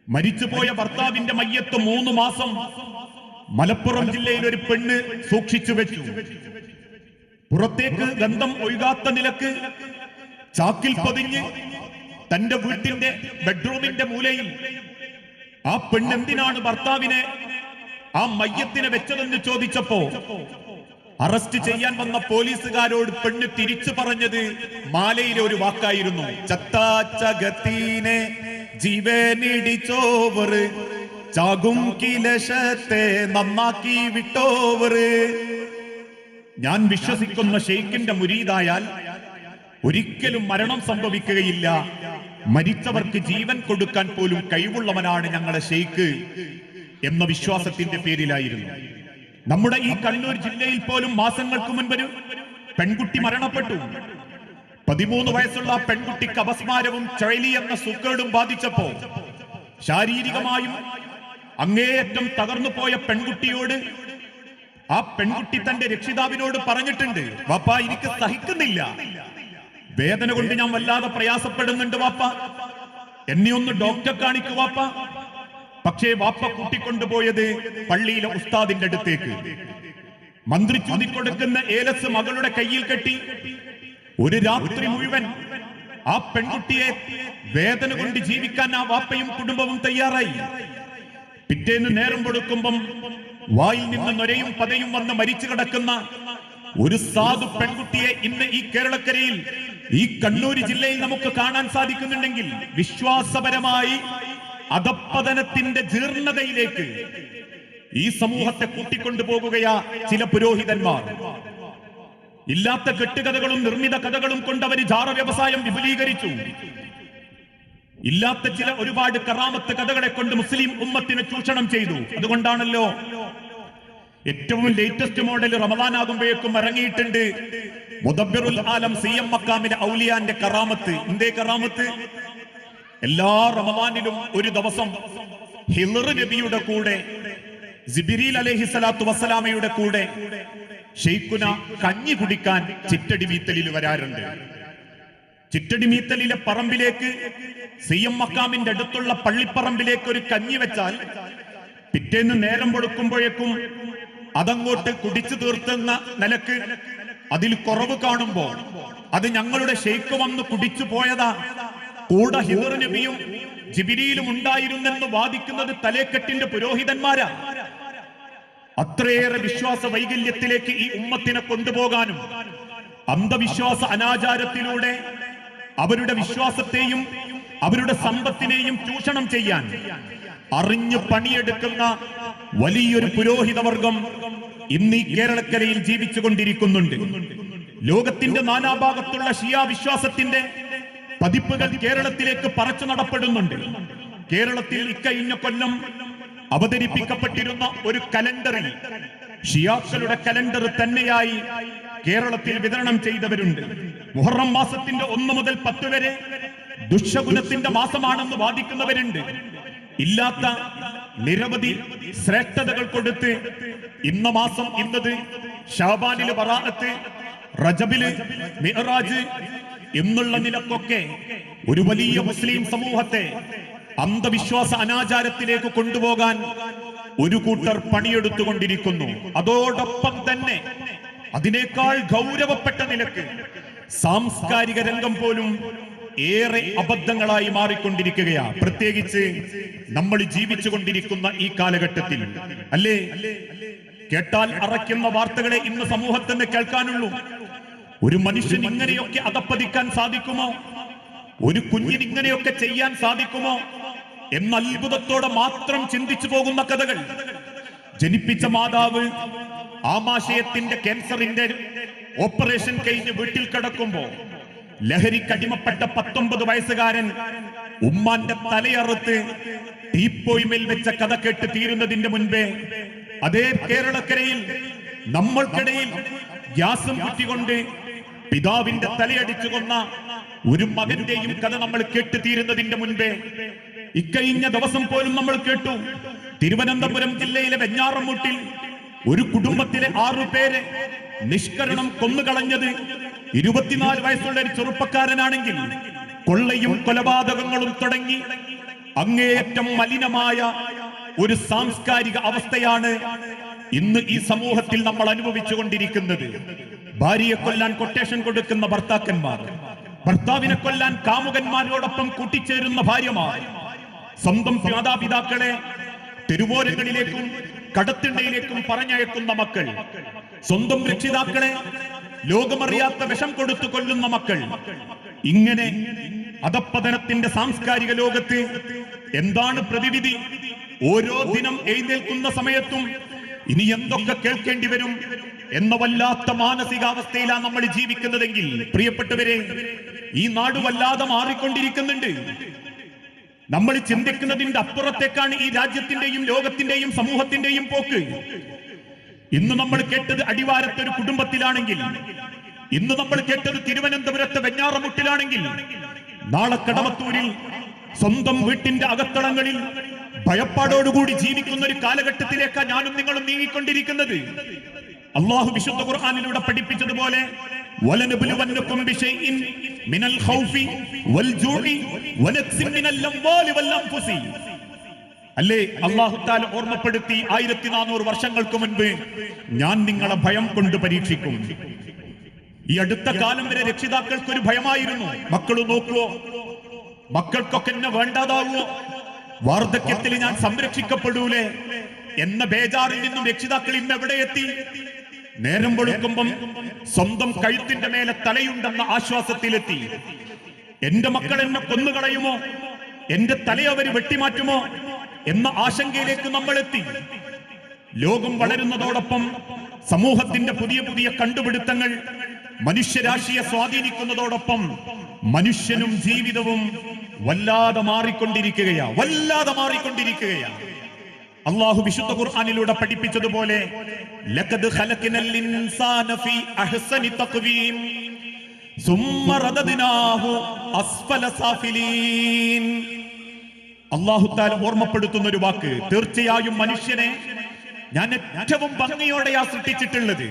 മരിച്ചുപോയ ഭർത്താവിന്റെ മയ്യത്ത് 3 മാസം മലപ്പുറം ജില്ലയിൽ ഒരു പെണ്ണ് സൂക്ഷിച്ചു വെച്ചു. പുറത്തേക്ക് ഗന്ധം ഒഴുകാത്ത നിലക്ക് ചാക്കിൽ പൊതിഞ്ഞ് തന്റെ വീട്ടിന്റെ ബെഡ്റൂമിന്റെ മൂലയിൽ ആ പെണ്ണ് എന്തിനാണ് ഭർത്താവിനെ ആ മയ്യത്തിനെ വെച്ചതെന്ന് ചോദിച്ചപ്പോ അറസ്റ്റ് ചെയ്യാൻ വന്ന പോലീസുകാരോട് പെണ്ണ് തിരിച്ചു പറഞ്ഞത് മാലയിലെ ഒരു വാക്കായിരുന്നു, ചത്താച്ചകത്തീനെ ജീവനിടിച്ചോവർ ചാകും കിലശത്തെ നന്നാക്കി വിട്ടോവർ. ഞാൻ വിശ്വസിക്കുന്ന ഷെയ്ഖിന്റെ മുരീദായാൽ ഒരിക്കലും മരണം സംഭവിക്കുകയില്ല. മരിച്ചവർക്ക് ജീവൻ കൊടുക്കാൻ പോലും കഴിവുള്ളവനാണ് ഞങ്ങളുടെ ഷെയ്ഖ് എന്ന വിശ്വാസത്തിന്റെ പേരിലായിരുന്നു. നമ്മുടെ ഈ കണ്ണൂർ ജില്ലയിൽ പോലും മാസങ്ങൾക്ക് മുൻപ് ഒരു പെൺകുട്ടി മരണപ്പെട്ടു. 13 വയസ്സുള്ള പെൺകുട്ടിക്ക് അപസ്മാരവും ചുഴലി എന്ന സുക്കേടും ബാധിച്ചപ്പോ ശാരീരികമായും അങ്ങേയറ്റം തകർന്നു പോയ പെൺകുട്ടിയോട് ആ പെൺകുട്ടി തന്റെ രക്ഷിതാവിനോട് പറഞ്ഞിട്ടുണ്ട്, വാപ്പാ എനിക്ക് സഹിക്കുന്നില്ല, വേദന കൊണ്ട് ഞാൻ വല്ലാതെ പ്രയാസപ്പെടുന്നുണ്ട് വാപ്പ, എന്നെ ഒന്ന് ഡോക്ടറെ കാണിക്കു വാപ്പ. പക്ഷേ വാപ്പ കൂട്ടിക്കൊണ്ടുപോയത് പള്ളിയിലെ ഉസ്താദിന്റെ അടുത്തേക്ക്. മന്ത്രി ചൂതിക്കൊടുക്കുന്ന ഏലസ് മകളുടെ കയ്യിൽ കെട്ടി ഒരു രാത്രി മുഴുവൻ ആ പെൺകുട്ടിയെ വേദന കൊണ്ട് ജീവിക്കാൻ ആ വാപ്പയും കുടുംബവും തയ്യാറായി. പിറ്റേന്ന് നേരം കൊടുക്കുമ്പം വായിൽ നിന്ന് നൊരയും പതയും വന്ന് മരിച്ചു കിടക്കുന്ന ഒരു സാധു പെൺകുട്ടിയെ ഇന്ന് ഈ കേരളക്കരയിൽ, ഈ കണ്ണൂർ ജില്ലയിൽ നമുക്ക് കാണാൻ സാധിക്കുന്നുണ്ടെങ്കിൽ വിശ്വാസപരമായി അധപ്പതനത്തിന്റെ ജീർണതയിലേക്ക് ഈ സമൂഹത്തെ കൂട്ടിക്കൊണ്ടുപോകുകയാ ചില പുരോഹിതന്മാർ. ഇല്ലാത്ത കെട്ടുകഥകളും നിർമ്മിത കഥകളും കൊണ്ട് അവർ ജാറ വ്യവസായം വിപുലീകരിച്ചു. ഇല്ലാത്ത ചില ഒരുപാട് കറാമത്ത് കഥകളെ കൊണ്ട് മുസ്ലിം ഉമ്മത്തിനെ ചൂഷണം ചെയ്തു. അതുകൊണ്ടാണല്ലോ ഏറ്റവും ലേറ്റസ്റ്റ് മോഡൽ റമദാനാകുമ്പോഴേക്കും ഇറങ്ങിയിട്ടുണ്ട് മുദബ്ബിറുൽ ആലം CM മക്കാമിലെ ഔലിയാന്റെ കറാമത്ത്. എന്തേ കറാമത്ത്? എല്ലാ റമദാനിലും ഒരു ദിവസം ഹിളർ നബിയുടെ കൂടെ ജിബ്രീൽ അലൈഹിസ്സലാത്തു വസ്സലാമയുടെ കൂടെ ഷെയ്ഖുന കഞ്ഞി കുടിക്കാൻ ചിറ്റടി മീത്തലിൽ വരാറുണ്ട്. ചിറ്റടി മീത്തലിലെ പറമ്പിലേക്ക് CM മക്കാമിന്റെ അടുത്തുള്ള പള്ളിപ്പറമ്പിലേക്ക് ഒരു കഞ്ഞി വെച്ചാൽ പിറ്റേന്ന് നേരം കൊടുക്കുമ്പോഴേക്കും അതങ്ങോട്ട് കുടിച്ചു തീർത്തുന്ന നിലക്ക് അതിൽ കുറവ് കാണുമ്പോ അത് ഞങ്ങളുടെ ഷെയ്ഖ് വന്ന് കുടിച്ചു പോയതാ, കൂടെ ഹിദർ നബിയും ജിബ്രീലും ഉണ്ടായിരുന്നെന്ന് വാദിക്കുന്നത് തലേക്കെട്ടിന്റെ പുരോഹിതന്മാരാ. അത്രയേറെ വിശ്വാസ വൈകല്യത്തിലേക്ക് ഈ ഉമ്മത്തിനെ കൊണ്ടുപോകാനും അന്ധവിശ്വാസ അനാചാരത്തിലൂടെ അവരുടെ വിശ്വാസത്തെയും അവരുടെ സമ്പത്തിനെയും ചൂഷണം ചെയ്യാൻ അറിഞ്ഞു പണിയെടുക്കുന്ന വലിയൊരു പുരോഹിത വർഗം ഇന്ന് ഈ കേരളക്കരയിൽ ജീവിച്ചു കൊണ്ടിരിക്കുന്നുണ്ട്. ലോകത്തിന്റെ നാനാഭാഗത്തുള്ള ഷിയ വിശ്വാസത്തിന്റെ പതിപ്പുകൾ കേരളത്തിലേക്ക് പറച്ചു നടപ്പെടുന്നുണ്ട്. കേരളത്തിൽ ഇക്കഴിഞ്ഞ കൊല്ലം അവതരിപ്പിക്കപ്പെട്ടിരുന്ന ഒരു കലണ്ടറിൽ ഷിയാക്കളുടെ കലണ്ടർ തന്നെയായി കേരളത്തിൽ വിതരണം ചെയ്തവരുണ്ട്. മുഹറം മാസത്തിന്റെ 1 മുതൽ 10 വരെ ദുഷ്യഗുണത്തിന്റെ മാസമാണെന്ന് വാദിക്കുന്നവരുണ്ട്. ഇല്ലാത്ത നിരവധി ശ്രേഷ്ഠതകൾ കൊടുത്ത് ഇന്ന മാസം ഇന്നത്, ഷാബാനില് ബറാഅത്ത്, റജബില് മിഅ്റാജ് എന്നുള്ള നിലക്കൊക്കെ ഒരു വലിയ മുസ്ലിം സമൂഹത്തെ അന്ധവിശ്വാസ അനാചാരത്തിലേക്ക് കൊണ്ടുപോകാൻ ഒരു കൂട്ടർ പണിയെടുത്തുകൊണ്ടിരിക്കുന്നു. അതോടൊപ്പം തന്നെ അതിനേക്കാൾ ഗൗരവപ്പെട്ട നിലക്ക് സാംസ്കാരിക രംഗം പോലും ഏറെ അബദ്ധങ്ങളായി മാറിക്കൊണ്ടിരിക്കുകയാണ്. പ്രത്യേകിച്ച് നമ്മൾ ജീവിച്ചു കൊണ്ടിരിക്കുന്ന ഈ കാലഘട്ടത്തിൽ അല്ലേ, കേട്ടാൽ അറയ്ക്കുന്ന വാർത്തകളെ ഇന്ന് സമൂഹത്തിന് കേൾക്കാനുള്ളൂ. ഒരു മനുഷ്യൻ ഇങ്ങനെയൊക്കെ അധപ്പതിക്കാൻ സാധിക്കുമോ? ഒരു കുഞ്ഞിന് ഇങ്ങനെയൊക്കെ ചെയ്യാൻ സാധിക്കുമോ എന്ന അത്ഭുതത്തോടെ മാത്രം ചിന്തിച്ചു പോകുന്ന കഥകൾ. ജനിപ്പിച്ച മാതാവ് ആമാശയത്തിന്റെ ക്യാൻസറിന്റെ ഓപ്പറേഷൻ കഴിഞ്ഞ് വീട്ടിൽ കിടക്കുമ്പോ ലഹരിക്കടിമപ്പെട്ട 19 വയസ്സുകാരൻ ഉമ്മാന്റെ തലയറുത്ത് തീപ്പോയ്മേൽ വെച്ച കഥ കേട്ട് തീരുന്നതിന്റെ മുൻപേ അതേ കേരളക്കരയിൽ നമ്മൾക്കിടയിൽ ഗ്യാസും കുറ്റിക്കൊണ്ട് പിതാവിന്റെ തലയടിച്ചു കൊന്ന ഒരു മകന്റെയും കഥ നമ്മൾ കേട്ട് തീരുന്നതിന്റെ മുൻപേ ഇക്കഴിഞ്ഞ ദിവസം പോലും നമ്മൾ കേട്ടു തിരുവനന്തപുരം ജില്ലയിലെ വെഞ്ഞാറമൂട്ടിൽ ഒരു കുടുംബത്തിലെ 6 പേരെ നിഷ്കരണം കൊന്നുകളഞ്ഞത് 24 വയസ്സുള്ള ഒരു ചെറുപ്പക്കാരനാണെങ്കിൽ കൊള്ളയും കൊലപാതകങ്ങളും തുടങ്ങി അങ്ങേയറ്റം മലിനമായ ഒരു സാംസ്കാരിക അവസ്ഥയാണ് ഇന്ന് ഈ സമൂഹത്തിൽ നമ്മൾ അനുഭവിച്ചുകൊണ്ടിരിക്കുന്നത്. ഭാര്യയെ കൊല്ലാൻ കൊട്ടേഷൻ കൊടുക്കുന്ന ഭർത്താക്കന്മാർ, ഭർത്താവിനെ കൊല്ലാൻ കാമുകന്മാരോടൊപ്പം കൂട്ടിച്ചേരുന്ന ഭാര്യമാർ, സ്വന്തം മാതാപിതാക്കളെ തെരുവോരങ്ങളിലേക്കും കടത്തിണ്ടയിലേക്കും പറഞ്ഞയക്കുന്ന മക്കൾ, സ്വന്തം രക്ഷിതാക്കളെ ലോകമറിയാത്ത വിഷം കൊടുത്തു കൊല്ലുന്ന മക്കൾ. ഇങ്ങനെ അധപ്പതനത്തിന്റെ സാംസ്കാരിക ലോകത്ത് എന്താണ് പ്രതിവിധി? ഓരോ ദിനം എഴുന്നേൽക്കുന്ന സമയത്തും ഇനി എന്തൊക്കെ കേൾക്കേണ്ടി വരും എന്ന വല്ലാത്ത മാനസികാവസ്ഥയിലാണ് നമ്മൾ ജീവിക്കുന്നതെങ്കിൽ പ്രിയപ്പെട്ടവരെ, ഈ നാട് വല്ലാതെ മാറിക്കൊണ്ടിരിക്കുന്നുണ്ട്. നമ്മൾ ചിന്തിക്കുന്നതിന്റെ അപ്പുറത്തേക്കാണ് ഈ രാജ്യത്തിന്റെയും ലോകത്തിന്റെയും സമൂഹത്തിന്റെയും പോക്ക്. ഇന്ന് നമ്മൾ കേട്ടത് അടിവാരത്തെ ഒരു കുടുംബത്തിലാണെങ്കിൽ, ഇന്ന് നമ്മൾ കേട്ടത് തിരുവനന്തപുരത്തെ വെഞ്ഞാറമുട്ടിലാണെങ്കിൽ, നാളെ കടവത്തൂരിൽ സ്വന്തം വീട്ടിന്റെ അകത്തളങ്ങളിൽ ഭയപ്പാടോടുകൂടി ജീവിക്കുന്ന ഒരു കാലഘട്ടത്തിലേക്കാണ് ഞാനും നിങ്ങളും നീങ്ങിക്കൊണ്ടിരിക്കുന്നത്. അള്ളാഹു വിശുദ്ധ ഖുർആനിലൂടെ പഠിപ്പിച്ചതുപോലെ വലനബ്ലുവന്നകും ബിശൈഇൻ മിനൽ ഖൗഫി വൽ ജൂഇ വനക്സിൻ മിനൽ അംവാലി വൽ അൻഫുസി. അല്ലേ അല്ലാഹു തആല ഓർമ്മപ്പെടുത്തി 1400 വർഷങ്ങൾക്ക് മുൻപ് ഞാൻ നിങ്ങളെ ഭയം കൊണ്ട് പരീക്ഷിക്കും. ഈ അടുത്ത കാലം വരെ രക്ഷിതാക്കൾക്ക് ഒരു ഭയമായിരുന്നു, മക്കൾ നോക്കുവോ, മക്കൾക്കൊക്കെ എന്നെ വേണ്ടാതാവോ, വാർദ്ധക്യത്തിൽ ഞാൻ സംരക്ഷിക്കപ്പെടൂലേ എന്ന ബേജാറിൽ നിന്നും രക്ഷിതാക്കൾ ഇന്ന് എവിടെ എത്തി? നേരം വെളുക്കുമ്പം സ്വന്തം കഴുത്തിന്റെ മേലെ തലയുണ്ടെന്ന ആശ്വാസത്തിലെത്തി. എന്റെ മക്കൾ എന്നെ കൊന്നുകളയുമോ, എന്റെ തലയവര് വെട്ടിമാറ്റുമോ എന്ന ആശങ്കയിലേക്ക് നമ്മൾ എത്തി. ലോകം വളരുന്നതോടൊപ്പം സമൂഹത്തിന്റെ പുതിയ പുതിയ കണ്ടുപിടുത്തങ്ങൾ മനുഷ്യരാശിയെ സ്വാധീനിക്കുന്നതോടൊപ്പം മനുഷ്യനും ജീവിതവും വല്ലാതെ മാറിക്കൊണ്ടിരിക്കുകയാണ്. അല്ലാഹു വിശുദ്ധ ഖുർആനിലൂടെ പഠിപ്പിച്ചതുപോലെ ലഖദ് ഖലഖനൽ ഇൻസാന ഫീ അഹ്സനി തഖ്വീം സുമ്മ റദദ്നാഹു അസ്ഫല സാഫിലീൻ. അല്ലാഹു തആല ഓർമ്മപ്പെടുത്തുന്ന ഒരു വാക്ക്, തീർച്ചയായും മനുഷ്യനെ ഞാൻ ഏറ്റവും ഭംഗിയോടെയാ സൃഷ്ടിച്ചിട്ടുള്ളത്.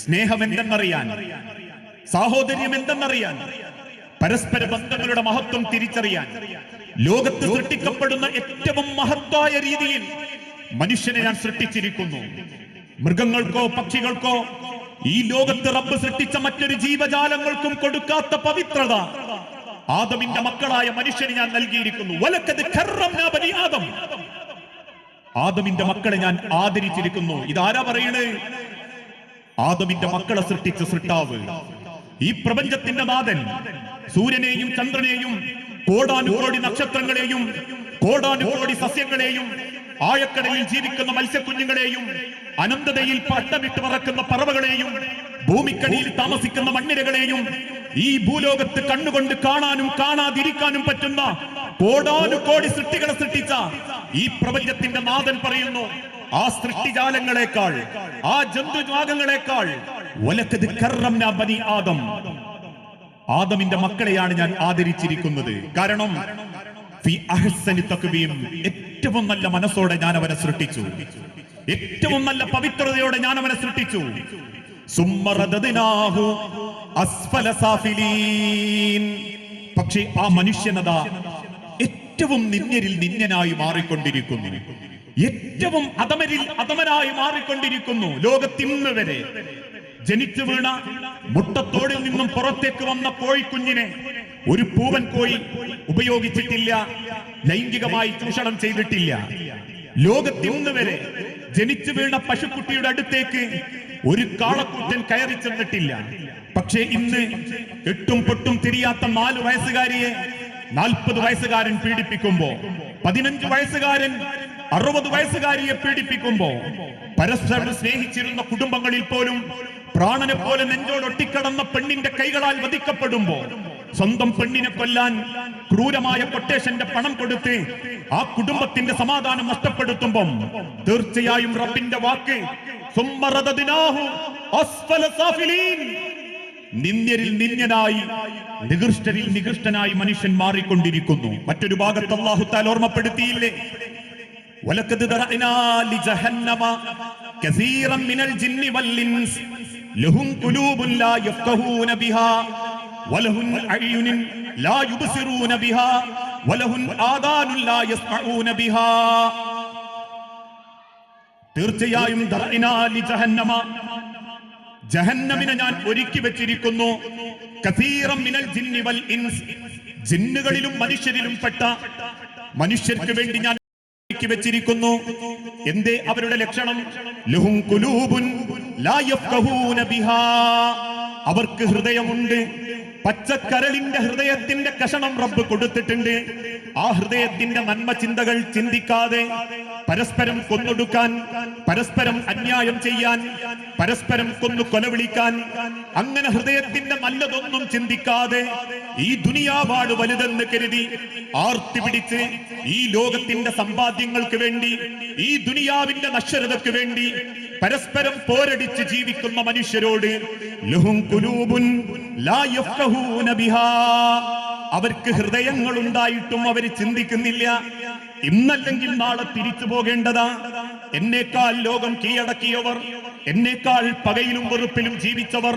സ്നേഹം എന്തെന്നറിയാൻ, സാഹോദര്യം എന്തെന്നറിയാൻ, പരസ്പര ബന്ധങ്ങളുടെ മഹത്വം തിരിച്ചറിയാൻ, ലോകത്ത് സൃഷ്ടിക്കപ്പെടുന്ന ഏറ്റവും മഹത്തായ രീതിയിൽ മനുഷ്യനെ ഞാൻ സൃഷ്ടിച്ചിരിക്കുന്നു. മൃഗങ്ങൾക്കോ പക്ഷികൾക്കോ ഈ ലോകത്ത് റബ്ബ് സൃഷ്ടിച്ച മറ്റൊരു ജീവജാലങ്ങൾക്കും കൊടുക്കാത്ത പവിത്രത ആദമിന്റെ മക്കളായ മനുഷ്യന് ഞാൻ നൽകിയിരിക്കുന്നു. വലഖദ് കറംനാ ബനി ആദം. ആദമിന്റെ മക്കളെ ഞാൻ ആദരിച്ചിരിക്കുന്നു. ഇതാരാ പറയണേ? ആദമിന്റെ മക്കളെ സൃഷ്ടിച്ച സൃഷ്ടാവ്, ഈ പ്രപഞ്ചത്തിന്റെ നാഥൻ, സൂര്യനെയും ചന്ദ്രനെയും കോടാനുകോടി നക്ഷത്രങ്ങളെയും കോടാനുകോടി സസ്യങ്ങളെയും ആഴക്കടലിൽ ജീവിക്കുന്ന മത്സ്യക്കുഞ്ഞുങ്ങളെയും അനന്തതയിൽ പട്ടമിട്ട് പറക്കുന്ന പറവകളെയും ഭൂമിക്കടിയിൽ താമസിക്കുന്ന മണ്ണിരകളെയും ഈ ഭൂലോകത്ത് കണ്ണുകൊണ്ട് കാണാനും കാണാതിരിക്കാനും പറ്റുന്ന കോടാനുകോടി സൃഷ്ടികളെ സൃഷ്ടിച്ച ഈ പ്രപഞ്ചത്തിന്റെ നാഥൻ പറയുന്നു, ആ സൃഷ്ടിജാലങ്ങളെക്കാൾ, ആ ജന്തുജാലങ്ങളെക്കാൾ വലഖദ് കറംനാ ബനി ആദം, ആദമിന്റെ മക്കളെയാണ് ഞാൻ ആദരിച്ചിരിക്കുന്നത്. കാരണം ഫീ അഹ്സനി തഖ്വീം, ഏറ്റവും നല്ല മനസ്സോടെ ഞാൻ അവനെ സൃഷ്ടിച്ചു, ഏറ്റവും നല്ല പവിത്രതയോടെ ഞാൻ അവനെ സൃഷ്ടിച്ചു. സുമ്മ റദദ്നാഹു അസ്ഫല സാഫിലീൻ. പക്ഷേ ആ മനുഷ്യനതാ ഏറ്റവും നിന്ദ്യരിൽ നിന്ദ്യനായി മാറിക്കൊണ്ടിരിക്കുന്നു, ഏറ്റവും അധമരിൽ അധമനായി മാറിക്കൊണ്ടിരിക്കുന്നു. ലോകത്തിന്ന് വരെ ജനിച്ചു വീണ മുട്ടത്തോടിൽ നിന്നും പുറത്തേക്ക് വന്ന കോഴിക്കുഞ്ഞിനെ ഒരു പൂവൻ കോഴി ഉപയോഗിച്ചിട്ടില്ല, ലൈംഗികമായി ചൂഷണം ചെയ്തിട്ടില്ല. ലോകത്തിന്ന് വരെ ജനിച്ചു വീണ പശുക്കുട്ടിയുടെ അടുത്തേക്ക് ഒരു കാളക്കുറ്റൻ കയറി ചെന്നിട്ടില്ല. പക്ഷേ ഇന്ന് എട്ടും പൊട്ടും തിരിയാത്ത 4 വയസ്സുകാരിയെ 40 വയസ്സുകാരൻ പീഡിപ്പിക്കുമ്പോ, 15 വയസ്സുകാരൻ 60 വയസ്സുകാരിയെ പീഡിപ്പിക്കുമ്പോ പരസ്പരം സ്നേഹിച്ചിരുന്ന കുടുംബങ്ങളിൽ പോലും പ്രാണനെ പോലെ നെഞ്ചോടൊട്ടിക്കടന്ന പെണ്ണിന്റെ കൈകളാൽ വധിക്കപ്പെടുമ്പോ സ്വന്തം പെണ്ണിനെ കൊല്ലാൻ ക്രൂരമായ കൊട്ടേഷന്റെ പണം കൊടുത്ത് ആ കുടുംബത്തിന്റെ സമാധാനം നഷ്ടപ്പെടുത്തുമ്പം തീർച്ചയായും റബ്ബിന്റെ വാക്ക് നിന്ദ്യരിൽ നിന്ദ്യനായി നികൃഷ്ടരിൽ നികൃഷ്ടനായി മനുഷ്യൻ മാറിക്കൊണ്ടിരിക്കുന്നു. മറ്റൊരു ഭാഗത്ത് അല്ലാഹു തആല ഓർമ്മപ്പെടുത്തിയില്ലേ, വലഖദ് ദറഅനാ ലിജഹന്നമ കസീറൻ മിനൽ ജിന്നി വൽ ഇൻസ് ലഹും ഖുലൂബുൻ ലാ യഫ്ഖഹൂന ബിഹാ വലഹും അയ്യുനുൻ ലാ യുബ്സിറൂന ബിഹാ വലഹും ആദാനുൻ ലാ യസ്മഊന ബിഹാ. തീർച്ചയായും ദറഅനാ ലിജഹന്നമ, ജഹന്നമിനെ ഞാൻ ഒരുക്കി വെച്ചിരിക്കുന്നു, കസീറൻ മിനൽ ജിന്നി വൽ ഇൻസ്, ജിന്നുകളിലും മനുഷ്യരിലും പെട്ട മനുഷ്യർക്ക് വേണ്ടി ഞാൻ വെച്ചിരിക്കുന്നു. എന്തേ അവരുടെ ലക്ഷണം? ലഹും ഖുലൂബുൻ ലാ യഫ്ഖഹൂന ബിഹാ, അവർക്ക് ഹൃദയമുണ്ട്, പച്ചക്കരളിന്റെ ഹൃദയത്തിന്റെ കഷണം റബ്ബ് കൊടുത്തിട്ടുണ്ട്. ആ ഹൃദയത്തിന്റെ നന്മ ചിന്തകൾ ചിന്തിക്കാതെ പരസ്പരം കൊന്നൊടുക്കാൻ, പരസ്പരം അന്യായം ചെയ്യാൻ, പരസ്പരം കൊന്നു കൊലവിളിക്കാൻ, അങ്ങനെ ഹൃദയത്തിന്റെ നല്ലതൊന്നും ചിന്തിക്കാതെ ഈ ദുനിയാവാട് വലുതെന്ന് കരുതി ആർത്തി പിടിച്ച് ഈ ലോകത്തിന്റെ സമ്പാദ്യങ്ങൾക്ക് വേണ്ടി, ഈ ദുനിയാവിന്റെ നശ്വരതയ്ക്ക് വേണ്ടി പരസ്പരം പോരടിച്ച് ജീവിക്കുന്ന മനുഷ്യരോട് ലഹും ഖുലൂബുൻ ലാ യഫ്ഖഹൂന ബിഹാ, അവർക്ക് ഹൃദയങ്ങൾ ഉണ്ടായിട്ടും അവർ ചിന്തിക്കുന്നില്ല. ഇന്നല്ലെങ്കിൽ നാളെ തിരിച്ചു പോകേണ്ടതാ. എന്നേക്കാൾ ലോകം കീഴടക്കിയവർ, എന്നേക്കാൾ പകയിലും വെറുപ്പിലും ജീവിച്ചവർ,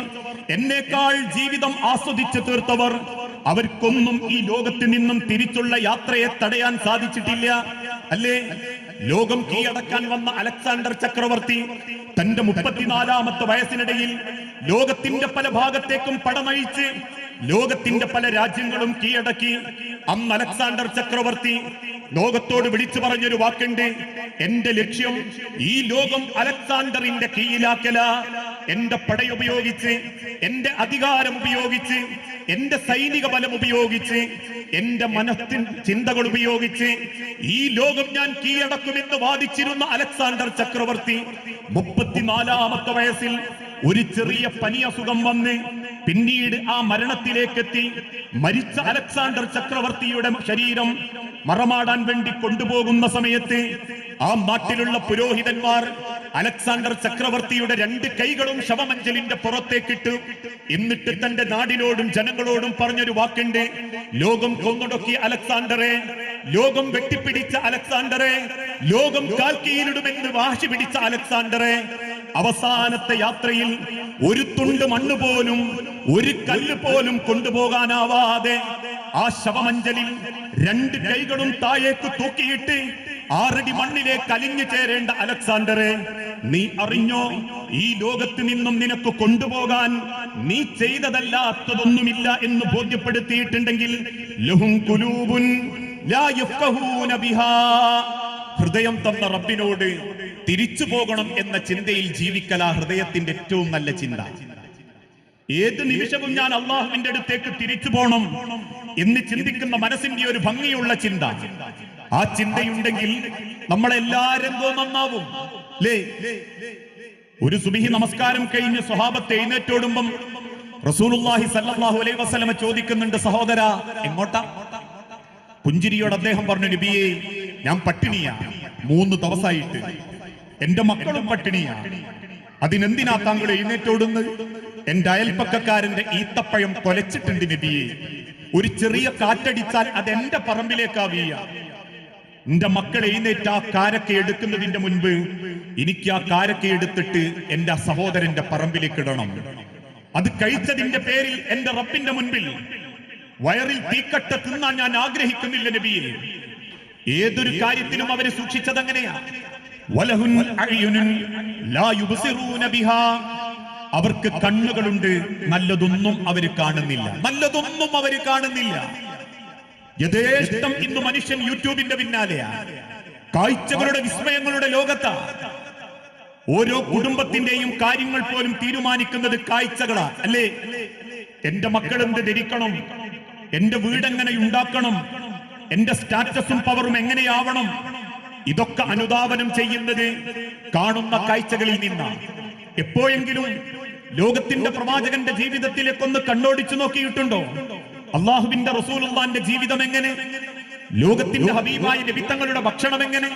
എന്നേക്കാൾ ജീവിതം ആസ്വദിച്ചു തീർത്തവർ, അവർക്കൊന്നും ഈ ലോകത്ത് നിന്നും തിരിച്ചുള്ള യാത്രയെ തടയാൻ സാധിച്ചിട്ടില്ല. അല്ലേ? ലോകം കീഴടക്കാൻ വന്ന അലക്സാണ്ടർ ചക്രവർത്തി തന്റെ 34-ാമത്തെ വയസ്സിനിടയിൽ ലോകത്തിന്റെ പല ഭാഗത്തേക്കും പടനയിച്ച് ലോകത്തിന്റെ പല രാജ്യങ്ങളും കീഴടക്കി. അന്ന് അലക്സാണ്ടർ ചക്രവർത്തി ലോകത്തോട് വിളിച്ചു പറഞ്ഞൊരു വാക്കുണ്ട്, എന്റെ ലക്ഷ്യം ഈ ലോകം അലക്സാണ്ടറിന്റെ കീഴിലാക്കല. എന്റെ പടയുപയോഗിച്ച്, എന്റെ അധികാരം ഉപയോഗിച്ച്, എന്റെ സൈനിക ബലം ഉപയോഗിച്ച്, എന്റെ മനസ്സിൻ ചിന്തകൾ ഉപയോഗിച്ച് ഈ ലോകം ഞാൻ കീഴടക്കുമെന്ന് വാദിച്ചിരുന്ന അലക്സാണ്ടർ ചക്രവർത്തി 34-ാമത്തെ വയസ്സിൽ ഒരു ചെറിയ പനി അസുഖം വന്ന് പിന്നീട് ആ മരണത്തിലേക്കെത്തി. മരിച്ച അലക്സാണ്ടർ ചക്രവർത്തിയുടെ ശരീരം മറമാടാൻ വേണ്ടി കൊണ്ടുപോകുന്ന സമയത്ത് ആ നാട്ടിലുള്ള പുരോഹിതന്മാർ അലക്സാണ്ടർ ചക്രവർത്തിയുടെ 2 കൈകളും ശവമഞ്ചലിന്റെ പുറത്തേക്കിട്ടു. എന്നിട്ട് തന്റെ നാടിനോടും ജനങ്ങളോടും പറഞ്ഞൊരു വാക്കുണ്ട്, ലോകം കൊന്നൊടുക്കിയ അലക്സാണ്ടറെ, ലോകം വെട്ടിപ്പിടിച്ച അലക്സാണ്ടറെ, ലോകം കാൽക്കീഴിലിടുമെന്ന് വാശി പിടിച്ച അലക്സാണ്ടറെ, അവസാനത്തെ യാത്രയിൽ ഒരു തുണ്ട് മണ്ണ് പോലും, ഒരു കല്ല് പോലും കൊണ്ടുപോകാനാവാതെ ആ ശവമഞ്ചലിൽ 2 കൈകളും താഴേക്ക് തൂക്കിയിട്ട് 6 അടി മണ്ണിലേക്ക് അലിഞ്ഞു ചേരേണ്ട അലക്സാണ്ടറെ, നീ അറിഞ്ഞോ, ഈ ലോകത്ത് നിന്നും നിനക്ക് കൊണ്ടുപോകാൻ നീ ചെയ്തതല്ലാത്തതൊന്നുമില്ല എന്ന് ബോധ്യപ്പെടുത്തിയിട്ടുണ്ടെങ്കിൽ ലഹും ഖുലൂബുൻ ലാ യഫ്ഖഹൂന ബിഹാ, ഹൃദയം തന്ന റബ്ബിനോട് തിരിച്ചു പോകണം എന്ന ചിന്തയിൽ ജീവിക്കലാ ഹൃദയത്തിന്റെ ഏറ്റവും നല്ല ചിന്ത. ഏത് നിമിഷവും ഞാൻ അള്ളാഹുവിന്റെ അടുത്തേക്ക് തിരിച്ചു പോകണം എന്ന് ചിന്തിക്കുന്ന മനസ്സിന്റെ ഒരു ഭംഗിയുള്ള ചിന്ത. ആ ചിന്തയുണ്ടെങ്കിൽ നമ്മളെല്ലാ രംഗവും നന്നാവും. ലേ, ഒരു സുബഹി നമസ്കാരം കഴിഞ്ഞ് സ്വഹാബത്ത് എഴുന്നേറ്റോടുമ്പം റസൂലുള്ളാഹി സ്വല്ലല്ലാഹു അലൈഹി വസല്ലമ ചോദിക്കുന്നുണ്ട്, സഹോദരാ എങ്ങോട്ടാ? പുഞ്ചിരിയോട് അദ്ദേഹം പറഞ്ഞു, നബിയേ ഞാൻ പട്ടിണിയാ, 3 ദിവസമായിട്ട് എന്റെ മക്കളും പട്ടിണിയാ, അതിനെന്തിനാ താങ്കൾ എഴുന്നേറ്റോടുന്നത്? എന്റെ അയൽപ്പക്കക്കാരന്റെ ഈത്തപ്പഴം കൊലച്ചിട്ടുണ്ട് നബിയെ, ഒരു ചെറിയ കാറ്റടിച്ചാൽ അത് എന്റെ പറമ്പിലേക്കാ വീഴ. എന്റെ മക്കൾ എഴുന്നേറ്റ് ആ കാരക്ക എടുക്കുന്നതിന്റെ മുൻപ് എനിക്ക് ആ കാരക്ക എടുത്തിട്ട് എന്റെ സഹോദരന്റെ പറമ്പിലേക്ക് ഇടണം. അത് കഴിച്ചതിന്റെ പേരിൽ എന്റെ റബ്ബിന്റെ മുൻപിൽ വയറിൽ തീക്കട്ട തിന്നാൻ ഞാൻ ആഗ്രഹിക്കുന്നില്ല നബിയെ. ഏതൊരു കാര്യത്തിലും അവരെ സൂക്ഷിച്ചത് അങ്ങനെയാ. വലഹുൻ അയ്യുനുൻ ലാ യുബ്സിറൂന ബിഹാ, അവർക്ക് കണ്ണുകളുണ്ട്, നല്ലതൊന്നും അവർ കാണുന്നില്ല, നല്ലതൊന്നും അവർ കാണുന്നില്ല. യഥേഷ്ടം ഇന്ന് മനുഷ്യൻ യൂട്യൂബിന്റെ പിന്നാലെയാ, കാഴ്ചകളുടെ വിസ്മയങ്ങളുടെ ലോകത്താ. ഓരോ കുടുംബത്തിന്റെയും കാര്യങ്ങൾ പോലും തീരുമാനിക്കുന്നത് കാഴ്ചകളാ, അല്ലേ? എന്റെ മക്കൾ എന്ത് ധരിക്കണം, എന്റെ വീട് എങ്ങനെ ഉണ്ടാക്കണം, എന്റെ സ്റ്റാറ്റസും പവറും എങ്ങനെയാവണം, ഇതൊക്കെ അനുധാവനം ചെയ്യുന്നത് കാണുന്ന കാഴ്ചകളിൽ നിന്നാണ്. എപ്പോഴെങ്കിലും ലോകത്തിന്റെ പ്രവാചകന്റെ ജീവിതത്തിലേക്കൊന്ന് കണ്ണോടിച്ചു നോക്കിയിട്ടുണ്ടോ? അള്ളാഹുവിന്റെ റസൂലുള്ളാന്റെ ജീവിതം എങ്ങനെ? ലോകത്തിന്റെ ഹബീബായ നബിത്തങ്ങളുടെ ഭക്ഷണം എങ്ങനെ?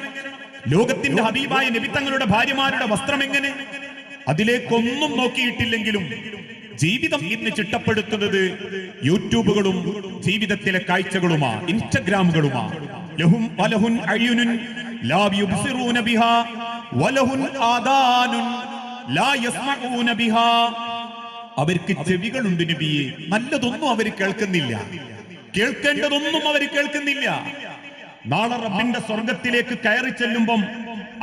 ലോകത്തിന്റെ ഹബീബായ നബിത്തങ്ങളുടെ ഭാര്യമാരുടെ വസ്ത്രം എങ്ങനെ? അതിലേക്കൊന്നും നോക്കിയിട്ടില്ലെങ്കിലും ജീവിതം ഇന്ന് ചിട്ടപ്പെടുത്തുന്നത് യൂട്യൂബുകളും ജീവിതത്തിലെ കാഴ്ചകളുമാ, ഇൻസ്റ്റഗ്രാമുകളുമാ. ലഹും വലഹുൻ അയ്യുനുൻ ലാ യുബ്സിറൂന ബിഹാ വലഹുൻ ആദാനുൻ ലാ യസ്മഊന ബിഹാ. അവർക്ക് ചെവികളുണ്ട് നബിയെ, നല്ലതൊന്നും അവർ കേൾക്കുന്നില്ല, കേൾക്കേണ്ടതൊന്നും അവർ കേൾക്കുന്നില്ല. നാളെ റബ്ബിന്റെ സ്വർഗത്തിലേക്ക് കയറി ചെല്ലുമ്പം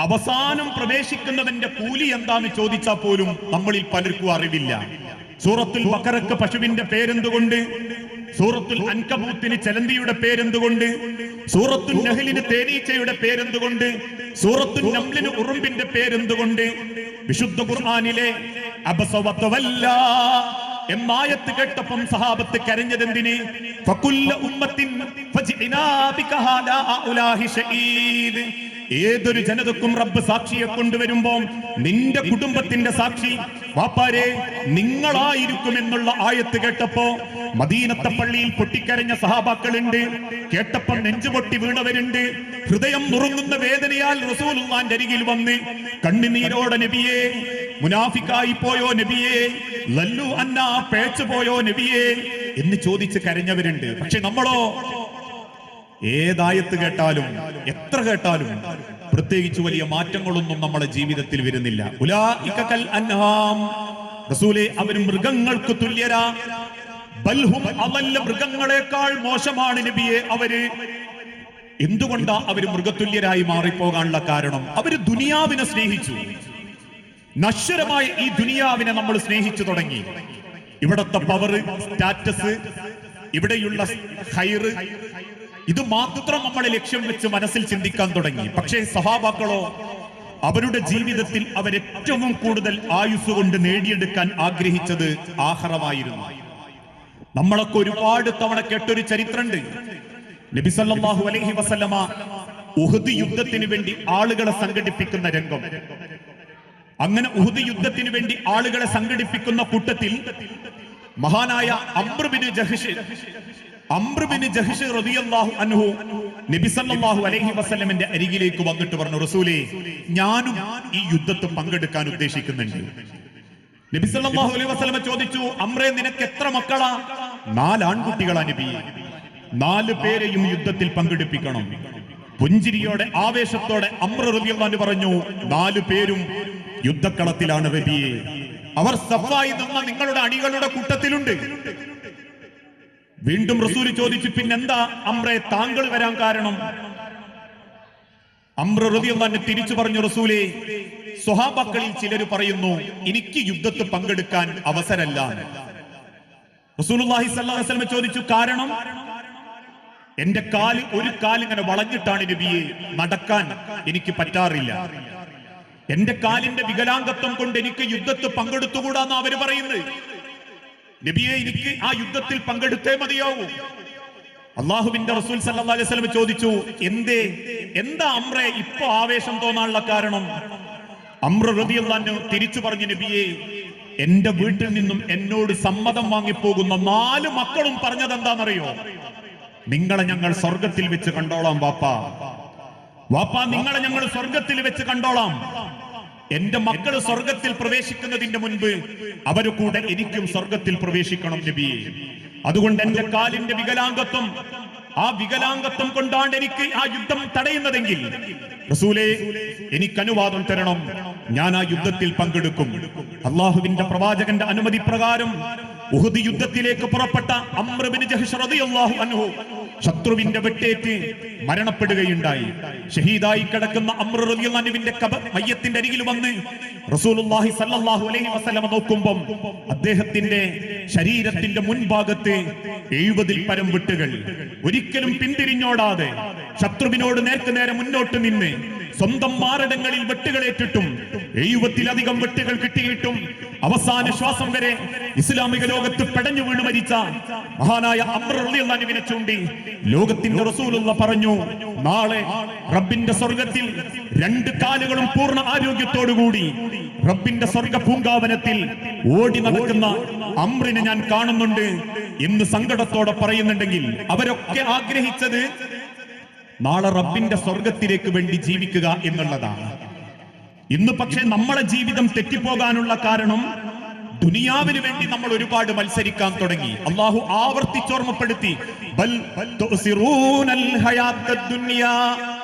അവസാനം പ്രവേശിക്കുന്നവന്റെ കൂലി എന്താന്ന് ചോദിച്ചാൽ പോലും നമ്മളിൽ പലർക്കും അറിവില്ല. സൂറത്തുൽ ബഖറക്ക് പശുവിന്റെ പേരെന്തുകൊണ്ട്? സൂറത്തുൽ അൻകബൂത്തിന് ചെലന്തിയുടെ പേരെന്തുകൊണ്ട്? സൂറത്തുൽ നഹ്ലിന് തേനീച്ചയുടെ പേരെന്തുകൊണ്ട്? സൂറത്തുൽ നംലിന് ഉറുമ്പിന്റെ പേരെന്തുകൊണ്ട്? വിശുദ്ധ ഖുർആനിലെ അബസ വതവല്ല എന്നായത്ത് കേട്ടപ്പം സഹാബത്ത് കരഞ്ഞതെന്തിന്? ഫകുല്ല ഉമ്മത്തിൻ ഫജ്ഇനാ ബിക ഹാദാ ഉലാഹി ഷഹീദ്. ഏതൊരു ജനതക്കും റബ്ബ് സാക്ഷിയെ കൊണ്ടുവരുമ്പോൾ നിന്റെ കുടുംബത്തിന്റെ സാക്ഷി വാപ്പാരെ നിങ്ങളായിരിക്കുമെന്നുള്ള ആയത്ത് കേട്ടപ്പോ മദീനത്തെ പള്ളിയിൽ പൊട്ടിക്കരഞ്ഞ സഹാബാക്കളുണ്ട്, കേട്ടപ്പം നെഞ്ചുപൊട്ടി വീണവരുണ്ട്, ഹൃദയം നുറുങ്ങുന്ന വേദനയാൽ റസൂലുള്ളാന്റെ അരികിൽ വന്ന് കണ്ണുനീരോടെ നബിയെ മുനാഫിക്കായി പോയോ നബിയെ, ലല്ലു അന്നാ പേച്ചു പോയോ നബിയെ എന്ന് ചോദിച്ച് കരഞ്ഞവരുണ്ട്. പക്ഷെ നമ്മളോ ഏതായത്ത് കേട്ടാലും എത്ര കേട്ടാലും പ്രത്യേകിച്ച് വലിയ മാറ്റങ്ങളൊന്നും നമ്മുടെ ജീവിതത്തിൽ വരുന്നില്ല. ഉലൈക കൽ അൻഹാം, റസൂലേ അവർ മൃഗങ്ങൾക്ക് തുല്യരാ. ബൽഹും അളല്ല, മൃഗങ്ങളെക്കാൾ മോശമാണ് നബിയെ അവര്. എന്തുകൊണ്ടാ അവര് മൃഗതുല്യരായി മാറിപ്പോകാനുള്ള കാരണം? അവര് ദുനിയാവിനെ സ്നേഹിച്ചു. നശ്വരമായ ഈ ദുനിയാവിനെ നമ്മൾ സ്നേഹിച്ചു തുടങ്ങി. ഇവിടത്തെ പവർ, സ്റ്റാറ്റസ്, ഇവിടെയുള്ള ഹൈറ്, ഇത് മാത്രം നമ്മളെ ലക്ഷ്യം വെച്ച് മനസ്സിൽ ചിന്തിക്കാൻ തുടങ്ങി. പക്ഷേ സഹാബാക്കളോ അവരുടെ ജീവിതത്തിൽ അവരേറ്റവും കൂടുതൽ ആയുസ് കൊണ്ട് നേടിയെടുക്കാൻ ആഗ്രഹിച്ചത് ആഖിറമായിരുന്നു. നമ്മളൊക്കെ ഒരുപാട് തവണ കേട്ടൊരു ചരിത്രമുണ്ട്. നബി സല്ലല്ലാഹു അലൈഹി വസല്ലമ ഉഹദ് യുദ്ധത്തിന് വേണ്ടി ആളുകളെ സംഘടിപ്പിക്കുന്ന രംഗം. അങ്ങനെ ഉഹദ് യുദ്ധത്തിന് വേണ്ടി ആളുകളെ സംഘടിപ്പിക്കുന്ന കൂട്ടത്തിൽ മഹാനായ അംർ ബിൻ ജഹ്ഷ് റളിയല്ലാഹു അൻഹു നബി സല്ലല്ലാഹു അലൈഹി വസല്ലമിന്റെ അരികിലേക്ക് വന്നിട്ട് പറഞ്ഞു, റസൂലേ ഞാനും ഈ യുദ്ധത്തിൽ പങ്കെടുക്കാൻ ഉദ്ദേശിക്കുന്നുണ്ട്. നബി സല്ലല്ലാഹു അലൈഹി വസല്ലമ ചോദിച്ചു, അംറേ നിനക്ക് എത്ര മക്കളാ? 4 ആൺകുട്ടികളാ നബിയെ. 4 പേരെയും യുദ്ധത്തിൽ പങ്കെടുപ്പിക്കണം. പുഞ്ചിരിയോടെ ആവേശത്തോടെ അംർ റളിയല്ലാഹു അൻഹു പറഞ്ഞു, 4 പേരും യുദ്ധക്കളത്തിലാണ് നബിയെ. അവർ സഫായി നിന്ന നിങ്ങളുടെ അണികളുടെ കൂട്ടത്തിലുണ്ട്. വീണ്ടും റസൂൽ ചോദിച്ചു, പിന്നെന്താ അംറേ താങ്കൾ വരാൻ കാരണം? അംർ റളിയല്ലാഹു അൻഹു തിരിച്ചു പറഞ്ഞു, റസൂലേ സ്വഹാബാക്കളിൽ ചിലർ പറയുന്നു എനിക്ക് യുദ്ധത്തിൽ പങ്കെടുക്കാൻ അവസരമല്ല. റസൂലുള്ളാഹി സ്വല്ലല്ലാഹു അലൈഹി വസല്ലം ചോദിച്ചു, കാരണം? എന്റെ ഒരു കാലിങ്ങനെ വളഞ്ഞിട്ടാണ് നബിയെ, നടക്കാൻ എനിക്ക് പറ്റാറില്ല. എന്റെ കാലിന്റെ വികലാംഗത്വം കൊണ്ട് എനിക്ക് യുദ്ധത്തിൽ പങ്കെടുത്തുകൂടാന്ന് അവര് പറയുന്നത്. നബിയെ എനിക്ക് ആ യുദ്ധത്തിൽ പങ്കെടുത്തേ മതിയാവൂ. അള്ളാഹുവിന്റെ റസൂൽ സല്ലല്ലാഹു അലൈഹി വസല്ലം ചോദിച്ചു, എന്താ അംറേ ഇപ്പൊ ആവേശം തോന്നാനുള്ള കാരണം? അംർ റളിയല്ലാഹു അൻഹു തിരിച്ചു പറഞ്ഞു, നബിയെ എന്റെ വീട്ടിൽ നിന്നും എന്നോട് സമ്മതം വാങ്ങിപ്പോകുന്ന 4 മക്കളും പറഞ്ഞത് എന്താണെന്നറിയോ? നിങ്ങളെ ഞങ്ങൾ സ്വർഗത്തിൽ വെച്ച് കണ്ടോളാം വാപ്പാ, നിങ്ങളെ ഞങ്ങൾ സ്വർഗത്തിൽ വെച്ച് കണ്ടോളാം. എന്റെ മക്കൾ സ്വർഗത്തിൽ പ്രവേശിക്കുന്നതിന്റെ മുൻപ് അവര് കൂടെ എനിക്കും സ്വർഗത്തിൽ പ്രവേശിക്കണം നബിയെ. അതുകൊണ്ട് എന്റെ കാലിന്റെ വികലാംഗത്വം, ആ വികലാംഗത്വം കൊണ്ടാണ് എനിക്ക് ആ യുദ്ധം തടയുന്നതെങ്കിൽ റസൂലേ എനിക്ക് അനുവാദം തരണം, ഞാൻ ആ യുദ്ധത്തിൽ പങ്കെടുക്കും. അള്ളാഹുവിന്റെ പ്രവാചകന്റെ അനുമതി പ്രകാരം ഉഹദ് യുദ്ധത്തിലേക്ക് പുറപ്പെട്ട അംർ ബിൻ ജഹ്ഷ് റളിയല്ലാഹു അൻഹു ശത്രുവിന്റെ വെട്ടേറ്റ് മരണപ്പെടുകയുണ്ടായി. ഷഹീദായി കിടക്കുന്ന അംർ റളിയല്ലാഹു അൻഹുവിന്റെ മയ്യത്തിന്റെ അരികിൽ വന്ന് റസൂലുള്ളാഹി സ്വല്ലല്ലാഹു അലൈഹി വസല്ലം നോക്കുമ്പോൾ അദ്ദേഹത്തിന്റെ ശരീരത്തിന്റെ മുൻഭാഗത്ത് 70-ൽ പരം വെട്ടുകൾ. ഒരിക്കലും പിന്തിരിഞ്ഞോടാതെ ശത്രുവിനോട് നേർക്കുനേരെ മുന്നോട്ട് നിന്ന് സ്വന്തം മാരടങ്ങളിൽ വെട്ടുകളേറ്റിട്ടും 70-ലധികം വെട്ടുകൾ കിട്ടിയിട്ടും അവസാന ശ്വാസം വരെ ഇസ്ലാമിക ലോകത്ത് പെടഞ്ഞു വീണു മരിച്ച മഹാനായ അംർ റളിയല്ലാഹു അൻഹുവിനെ ചൂണ്ടി ലോകത്തിന്റെ റസൂലുള്ള പറഞ്ഞു, നാളെ റബ്ബിന്റെ സ്വർഗത്തിൽ 2 കാലുകളും പൂർണ്ണ ആരോഗ്യത്തോടുകൂടി റബ്ബിന്റെ സ്വർഗ പൂങ്കാവനത്തിൽ ഓടി നടക്കുന്ന അമ്രിനെ ഞാൻ കാണുന്നുണ്ട് എന്ന് സങ്കടത്തോടെ പറയുന്നുണ്ടെങ്കിൽ അവരൊക്കെ ആഗ്രഹിച്ചത് നാളെ റബ്ബിന്റെ സ്വർഗത്തിലേക്ക് വേണ്ടി ജീവിക്കുക എന്നുള്ളതാണ്. ഇന്ന് പക്ഷേ നമ്മളെ ജീവിതം തെറ്റിപ്പോകാനുള്ള കാരണം ദുനിയാവിന് വേണ്ടി നമ്മൾ ഒരുപാട് മത്സരിക്കാൻ തുടങ്ങി. അള്ളാഹു ആവർത്തിച്ചോർമ്മപ്പെടുത്തി, ബൽ തുസിറൂനൽ ഹയാത്തദ് ദുനിയാ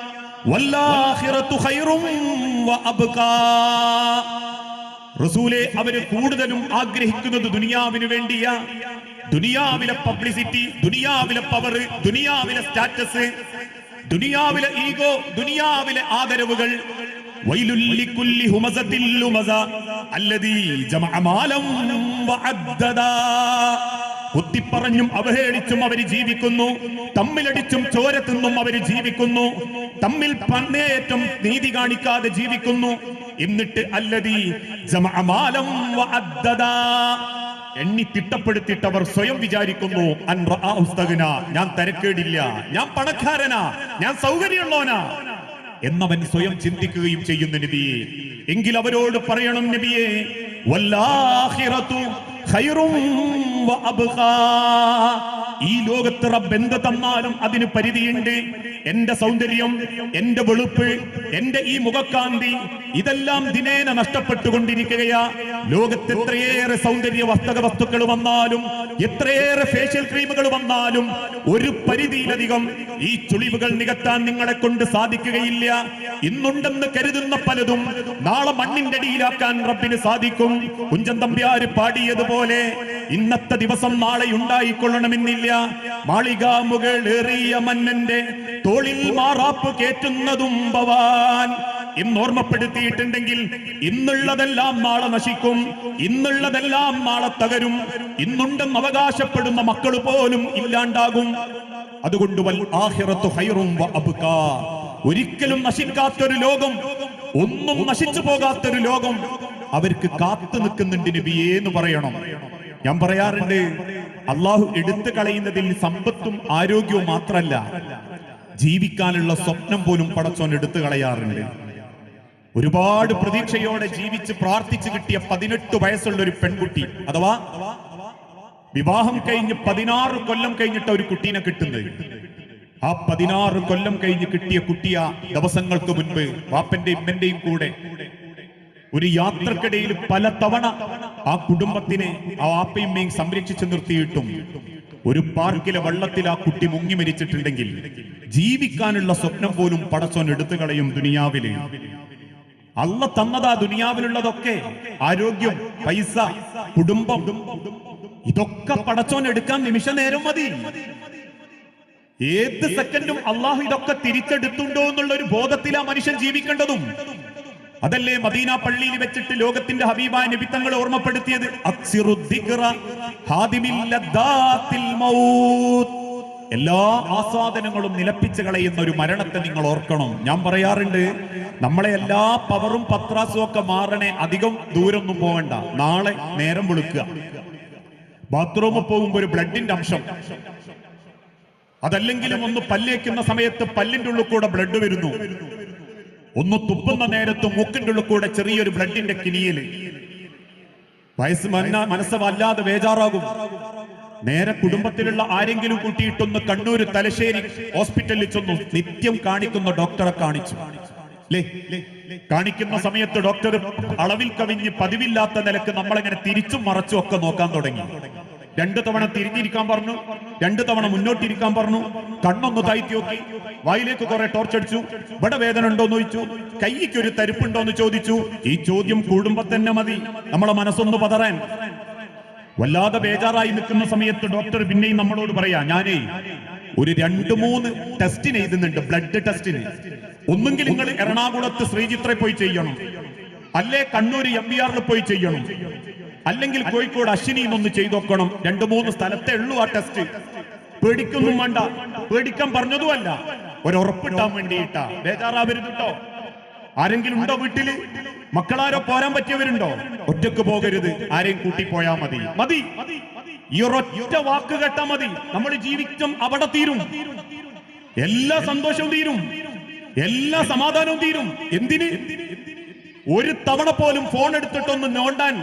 വല്ലാഖിറതു ഖൈറും വഅബ്കാ. റസൂലേ, അവര് കൂടുതലും ആഗ്രഹിക്കുന്നത് ദുനിയാവിന് വേണ്ടിയാ. ദുനിയാവിലെ പബ്ലിസിറ്റി, ദുനിയാവിലെ പവർ, ദുനിയാവിലെ സ്റ്റാറ്റസ്, ദുനിയാവിലെ ഈഗോ, ദുനിയാവിലെ ആദരവുകൾ. വൈലുൽ ലികുല്ലി ഹുമസത്തിൽ ലുമസ അല്ലദീ ജമഅ മാലം വഅദ്ദദാ. കുത്തിപ്പറഞ്ഞും അവഹേളിച്ചും അവര് ജീവിക്കുന്നു, തമ്മിലടിച്ചും ചോര തിന്നും അവര് ജീവിക്കുന്നു, തമ്മിൽ പന്നേറ്റം നീതി കാണിക്കാതെ ജീവിക്കുന്നു. എന്നിട്ട് അല്ലദീ ജമഅ മാലം വഅദ്ദദാ, എണ്ണി തിട്ടപ്പെടുത്തിയിട്ട് അവർ സ്വയം വിചാരിക്കുന്നു, അൻ റആഹു ഇസ്തഗ്നാ, ഞാൻ തരക്കേടില്ല, ഞാൻ പണക്കാരനാ, ഞാൻ സൗകര്യമുള്ളവനാ എന്നവൻ സ്വയം ചിന്തിക്കുകയും ചെയ്യുന്നു നബിയെ. എങ്കിൽ അവരോട് പറയണം നബിയെ, വല്ലാഖിറതു ഖൈറും വഅബ്ഖാ. ഈ ലോകത്ത് റബ്ബ് എന്ത് തന്നാലും അതിന് പരിധിയുണ്ട്. എന്റെ സൗന്ദര്യം, എന്റെ വെളുപ്പ്, എന്റെ ഈ മുഖക്കാന്തി, ഇതെല്ലാം ദിനേന നഷ്ടപ്പെട്ടുകൊണ്ടിരിക്കുകയാ. ലോകത്ത് എത്രയേറെ സൗന്ദര്യ വസ്തുക്കൾ വന്നാലും, എത്രയേറെ ഫേഷ്യൽ ക്രീമുകൾ വന്നാലും ഒരു പരിധിയിലധികം ഈ ചുളിവുകൾ നികത്താൻ നിങ്ങളെ കൊണ്ട് സാധിക്കുകയില്ല. ഇന്നുണ്ടെന്ന് കരുതുന്ന പലതും നാളെ മണ്ണിന്റെ അടിയിലാക്കാൻ റബ്ബിന് സാധിക്കും. കുഞ്ചൻ തമ്പ്യാര് പാടിയതുപോലെ ഇന്നത്തെ ദിവസം നാളെ ഉണ്ടായിക്കൊള്ളണമെന്നില്ല. മാളിക മുകളേറിയ മന്നന്റെ തോളിൽ മാറാപ്പ് കേറ്റുന്നതും ഭവാൻ എന്നോർമ്മപ്പെടുത്തിയിട്ടുണ്ടെങ്കിൽ ഇന്നുള്ളതെല്ലാം നാളെ നശിക്കും, ഇന്നുള്ളതെല്ലാം നാളെ തകരും. ഇന്നുണ്ടെന്ന് അവകാശപ്പെടുന്ന മക്കൾ പോലും ഇല്ലാണ്ടാകും. അതുകൊണ്ട് വൽ ആഖിറത്തു ഖൈറും വഅബ്കാ, ഒരിക്കലും നശിക്കാത്തൊരു ലോകം, ഒന്നും നശിച്ചു പോകാത്തൊരു ലോകം അവർക്ക് കാത്തു നിൽക്കുന്നുണ്ട് നബിയേ എന്ന് പറയണം. ഞാൻ പറയാറുണ്ട്, അള്ളാഹു എടുത്തു കളയുന്നതിൽ സമ്പത്തും ആരോഗ്യവും മാത്രമല്ല, ജീവിക്കാനുള്ള സ്വപ്നം പോലും പടച്ചോൻ എടുത്തു കളയാറുണ്ട്. ഒരുപാട് പ്രതീക്ഷയോടെ ജീവിച്ച് പ്രാർത്ഥിച്ചു കിട്ടിയ 18 വയസ്സുള്ള ഒരു പെൺകുട്ടി, അഥവാ വിവാഹം കഴിഞ്ഞ് 16 കൊല്ലം കഴിഞ്ഞിട്ട് ഒരു കുട്ടീനെ കിട്ടുന്നത്. ആ 16 കൊല്ലം കഴിഞ്ഞ് കിട്ടിയ കുട്ടിയ ദിവസങ്ങൾക്ക് മുൻപ് വാപ്പന്റെയും ഉമ്മന്റെയും കൂടെ ഒരു യാത്രക്കിടയിൽ പല തവണ ആ കുടുംബത്തിനെ ആ വാപ്പയും സംരക്ഷിച്ചു നിർത്തിയിട്ടും ഒരു പാർക്കിലെ വെള്ളത്തിൽ ആ കുട്ടി മുങ്ങി മരിച്ചിട്ടുണ്ടെങ്കിൽ ജീവിക്കാനുള്ള സ്വപ്നം പോലും പടച്ചോൻ എടുത്തു കളയും ദുനിയാവില്. അള്ള തന്നതാ ദുനിയാവിലുള്ളതൊക്കെ, ആരോഗ്യം, പൈസ, കുടുംബം, ഇതൊക്കെ പടച്ചോൻ എടുക്കാൻ നിമിഷ നേരം മതി. ഏത് സെക്കൻഡും അള്ളാഹു ഇതൊക്കെ തിരിച്ചെടുത്തുണ്ടോ എന്നുള്ള ഒരു ബോധത്തിലാ മനുഷ്യൻ ജീവിക്കേണ്ടതും. അതല്ലേ മദീന പള്ളിയിൽ വെച്ചിട്ട് ലോകത്തിന്റെ ഹബീബായ നബി തങ്ങൾ ഓർമ്മപ്പെടുത്തിയത്, എല്ലാ ആസ്വാദനങ്ങളും നിലപ്പിച്ച് കളയുന്ന ഒരു മരണത്തെ നിങ്ങൾ ഓർക്കണം. ഞാൻ പറയാറുണ്ട്, നമ്മളെ എല്ലാ പവറും പത്രാസും ഒക്കെ മാറണേ, അധികം ദൂരൊന്നും പോകണ്ട. നാളെ നേരം വെളുക്കുക, ബാത്റൂമിൽ പോകുമ്പോ ഒരു ബ്ലഡിന്റെ അംശം, അതല്ലെങ്കിലും ഒന്ന് പല്ലേക്കുന്ന സമയത്ത് പല്ലിന്റെ ഉള്ളിൽ കൂടെ ബ്ലഡ് വരുന്നു, ഒന്ന് തുപ്പുന്ന നേരത്ത് മൂക്കിന്റെ ഉള്ളിൽ കൂടെ ചെറിയൊരു ബ്ലഡിന്റെ കിനിയല്, മനസ്സ് വല്ലാതെ ബേജാറാകും. നേരെ കുടുംബത്തിലുള്ള ആരെങ്കിലും കൂട്ടിയിട്ടൊന്ന് കണ്ണൂർ തലശ്ശേരി ഹോസ്പിറ്റലിൽ ചെന്നു നിത്യം കാണിക്കുന്ന ഡോക്ടറെ കാണിച്ചു. കാണിക്കുന്ന സമയത്ത് ഡോക്ടർ അളവിൽ കവിഞ്ഞ് പതിവില്ലാത്ത നിലക്ക് നമ്മളെങ്ങനെ തിരിച്ചും മറച്ചും ഒക്കെ നോക്കാൻ തുടങ്ങി. 2 തവണ തിരിഞ്ഞിരിക്കാൻ പറഞ്ഞു, 2 തവണ മുന്നോട്ടിരിക്കാൻ പറഞ്ഞു, കണ്ണൊന്ന് താഴ്ത്തി നോക്കി, വായിലേക്ക് കുറെ ടോർച്ചടിച്ചു, ഇവിടെ വേദന ഉണ്ടോന്ന് ചോദിച്ചു, കൈക്ക് ഒരു തരിപ്പുണ്ടോന്ന് ചോദിച്ചു. ഈ ചോദ്യം കൂടുമ്പോ തന്നെ മതി നമ്മളെ മനസ്സൊന്ന് പതറാൻ. വല്ലാതെ ബേജാറായി നിൽക്കുന്ന സമയത്ത് ഡോക്ടർ പിന്നെയും നമ്മളോട് പറയാ, ഞാനേ ഒരു 2-3 ടെസ്റ്റിന് എഴുതുന്നുണ്ട്, ബ്ലഡ് ടെസ്റ്റിന്. ഒന്നുകിൽ നിങ്ങൾ എറണാകുളത്ത് ശ്രീചിത്രയിൽ പോയി ചെയ്യണം, അല്ലേ കണ്ണൂർ MBR പോയി ചെയ്യണം, അല്ലെങ്കിൽ കോഴിക്കോട് അശ്വിനിന്നൊന്ന് ചെയ്തോക്കണം. 2-3 സ്ഥലത്തേ ഉള്ളൂ ആ ടെസ്റ്റ്. പേടിക്കൊന്നും വേണ്ട, പേടിക്കാൻ പറഞ്ഞതുമല്ല, ഒരുറപ്പിട്ടാൻ വേണ്ടിയിട്ടാ. ബേജാറാവരുത് കേട്ടോ. ആരെങ്കിലും ഉണ്ടോ വീട്ടില്? മക്കളാരോ പോരാൻ പറ്റിയവരുണ്ടോ? ഒറ്റക്ക് പോകരുത്, ആരെയും കൂട്ടി പോയാ മതി. മതി, ഈ ഒരൊറ്റ വാക്ക് കേട്ടാ മതി, നമ്മൾ ജീവിക്കും അവിടെ തീരും. എല്ലാ സന്തോഷവും തീരും, എല്ലാ സമാധാനവും തീരും. എന്തിന്? ഒരു തവണ പോലും ഫോൺ എടുത്തിട്ടൊന്ന് നോണ്ടാൻ,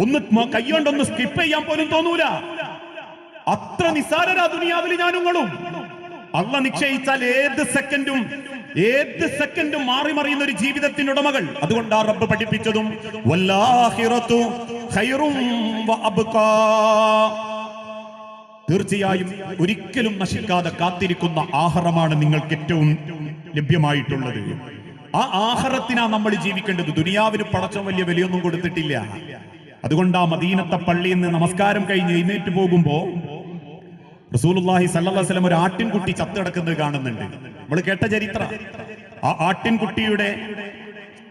ഒന്ന് കൈകൊണ്ടൊന്ന് സ്കിപ്പ് ചെയ്യാൻ പോലും തോന്നൂല. അത്ര നിസ്സാരരാ ദുനിയാവിൽ ഞാനുങ്ങളും. അള്ള നിശ്ചയിച്ചാൽ ഏത് സെക്കൻഡും മാറി മറിയുന്ന ഒരു ജീവിതത്തിന്റെ ഉടമകൾ. അതുകൊണ്ടാ റബ്ബ് പഠിപ്പിച്ചതും വല്ലാഹിറത്തു ഖൈറും വഅബ്ഖാ, തീർച്ചയായും ഒരിക്കലും നശിക്കാതെ കാത്തിരിക്കുന്ന ആഹാരമാണ് നിങ്ങൾക്ക് ഏറ്റവും ലഭ്യമായിട്ടുള്ളത്. ആ ആഹാരത്തിനാ നമ്മൾ ജീവിക്കേണ്ടത്. ദുനിയാവിന് പടച്ചോൻ വലിയ വിലയൊന്നും കൊടുത്തിട്ടില്ല. അതുകൊണ്ട് ആ മദീനത്തെ പള്ളിയിൽ നിന്ന് നമസ്കാരം കഴിഞ്ഞ് എഴുന്നേറ്റ് പോകുമ്പോ റസൂലുള്ളാഹി സ്വല്ലല്ലാഹു അലൈഹി വസല്ലം ഒരു ആട്ടിൻകുട്ടി ചത്തെടുക്കുന്നത് കാണുന്നുണ്ട്. നമ്മൾ കേട്ട ചരിത്രം. ആ ആട്ടിൻകുട്ടിയുടെ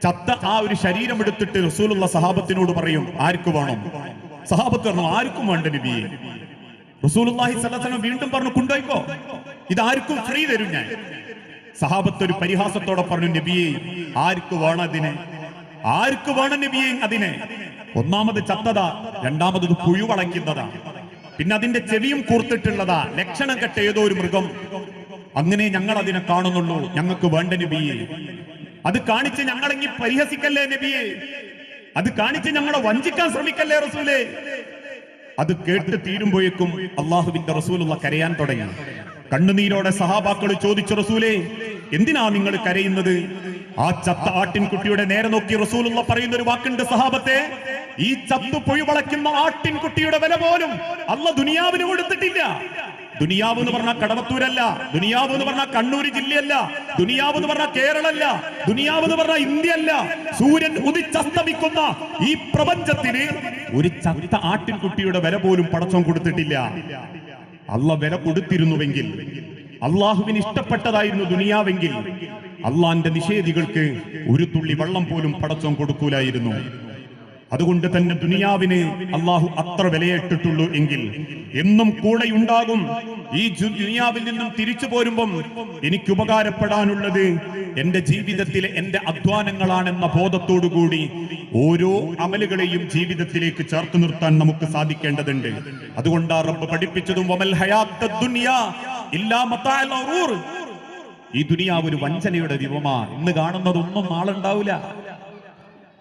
ചത്ത ആ ഒരു ശരീരം എടുത്തിട്ട് റസൂലുള്ള സഹാബത്തിനോട് പറയും, ആർക്ക് വേണം? സഹാബത്ത് പറഞ്ഞു, ആർക്കും വേണ്ട നബിയെ. റസൂലുള്ളാഹി സ്വല്ലല്ലാഹു അലൈഹി വസല്ലം വീണ്ടും പറഞ്ഞു, കൊണ്ടുപോയിക്കോ, ഇതാർക്കും ഫ്രീ തരും ഞാൻ. സഹാബത്ത് ഒരു പരിഹാസത്തോടെ പറഞ്ഞു, നബിയെ ആർക്ക് വേണം അതിനെ? ആർക്ക് വേണം നബിയെ അതിനെ? ഒന്നാമത് ചത്തതാ, രണ്ടാമത് പുഴു വളയ്ക്കുന്നതാ, പിന്നെ അതിന്റെ ചെവിയും കൂർത്തിട്ടുള്ളതാ, ലക്ഷണം കെട്ട ഏതോ ഒരു മൃഗം. അങ്ങനെ ഞങ്ങൾ അതിനെ കാണുന്നുള്ളൂ, ഞങ്ങൾക്ക് വേണ്ട നബിയെ. അത് കാണിച്ച് ഞങ്ങളെങ്കിൽ പരിഹസിക്കല്ലേ നബിയെ, അത് കാണിച്ച് ഞങ്ങളെ വഞ്ചിക്കാൻ ശ്രമിക്കല്ലേ റസൂലേ. അത് കേട്ട് തീരുമ്പോഴേക്കും അള്ളാഹുവിന്റെ റസൂലുള്ള കരയാൻ തുടങ്ങി. കണ്ണുനീരോടെ സഹാബാക്കൾ ചോദിച്ചു, റസൂലേ എന്തിനാ നിങ്ങൾ കരയുന്നത്? ആ ചത്ത ആട്ടിൻകുട്ടിയുടെ നേരെ നോക്കി റസൂലുള്ള പറയുന്ന ഒരു വാക്കുണ്ട്, സഹാബത്തെ, ഈ ചത്തു പൊഴിവളയ്ക്കുന്ന ആട്ടിൻകുട്ടിയുടെ വില പോലും അല്ല ദുനിയാവിന് കൊടുത്തിട്ടില്ല. ദുനിയാവ് എന്ന് പറഞ്ഞാൽ കടവത്തൂരല്ല, ദുനിയാവ് എന്ന് പറഞ്ഞാൽ കണ്ണൂർ ജില്ലയല്ല, ദുനിയാവ് എന്ന് പറഞ്ഞാൽ കേരളല്ല, ദുനിയാവ് എന്ന് പറഞ്ഞാൽ ഇന്ത്യ അല്ല. സൂര്യൻ ഉദിച്ചസ്തമിക്കുന്ന ഈ പ്രപഞ്ചത്തിന് ഒരു ചത്ത ആട്ടിൻകുട്ടിയുടെ വില പോലും പടച്ചോൻ കൊടുത്തിട്ടില്ല. അള്ള വില കൊടുത്തിരുന്നുവെങ്കിൽ, അള്ളാഹുവിന് ഇഷ്ടപ്പെട്ടതായിരുന്നു ദുനിയാവെങ്കിൽ, അള്ളാന്റെ നിഷേധികൾക്ക് ഒരു തുള്ളി വെള്ളം പോലും പടച്ചോൻ കൊടുക്കൂലായിരുന്നു. അതുകൊണ്ട് തന്നെ ദുനിയാവിന് അള്ളാഹു അത്ര വിലയിട്ടിട്ടുള്ളൂ എങ്കിൽ എന്നും കൂടെയുണ്ടാകും. ഈ ദുനിയാവിൽ നിന്നും തിരിച്ചു പോരുമ്പം എനിക്ക് ഉപകാരപ്പെടാനുള്ളത് എന്റെ ജീവിതത്തിലെ എന്റെ അധ്വാനങ്ങളാണെന്ന ബോധത്തോടുകൂടി ഓരോ അമലുകളെയും ജീവിതത്തിലേക്ക് ചേർത്ത് നിർത്താൻ നമുക്ക് സാധിക്കേണ്ടതുണ്ട്. അതുകൊണ്ടാ റബ്ബ് പഠിപ്പിച്ചതും വമൽ ഹയാത്തദ് ദുനിയാ ഇല്ലാ മതാഉൽ ഗുറൂർ. ഈ ദുനിയാവ് ഒരു വഞ്ചനയുടെ ദിവമാ. ഇന്ന് കാണുന്നതൊന്നും നാളെ ഉണ്ടാവില്ല,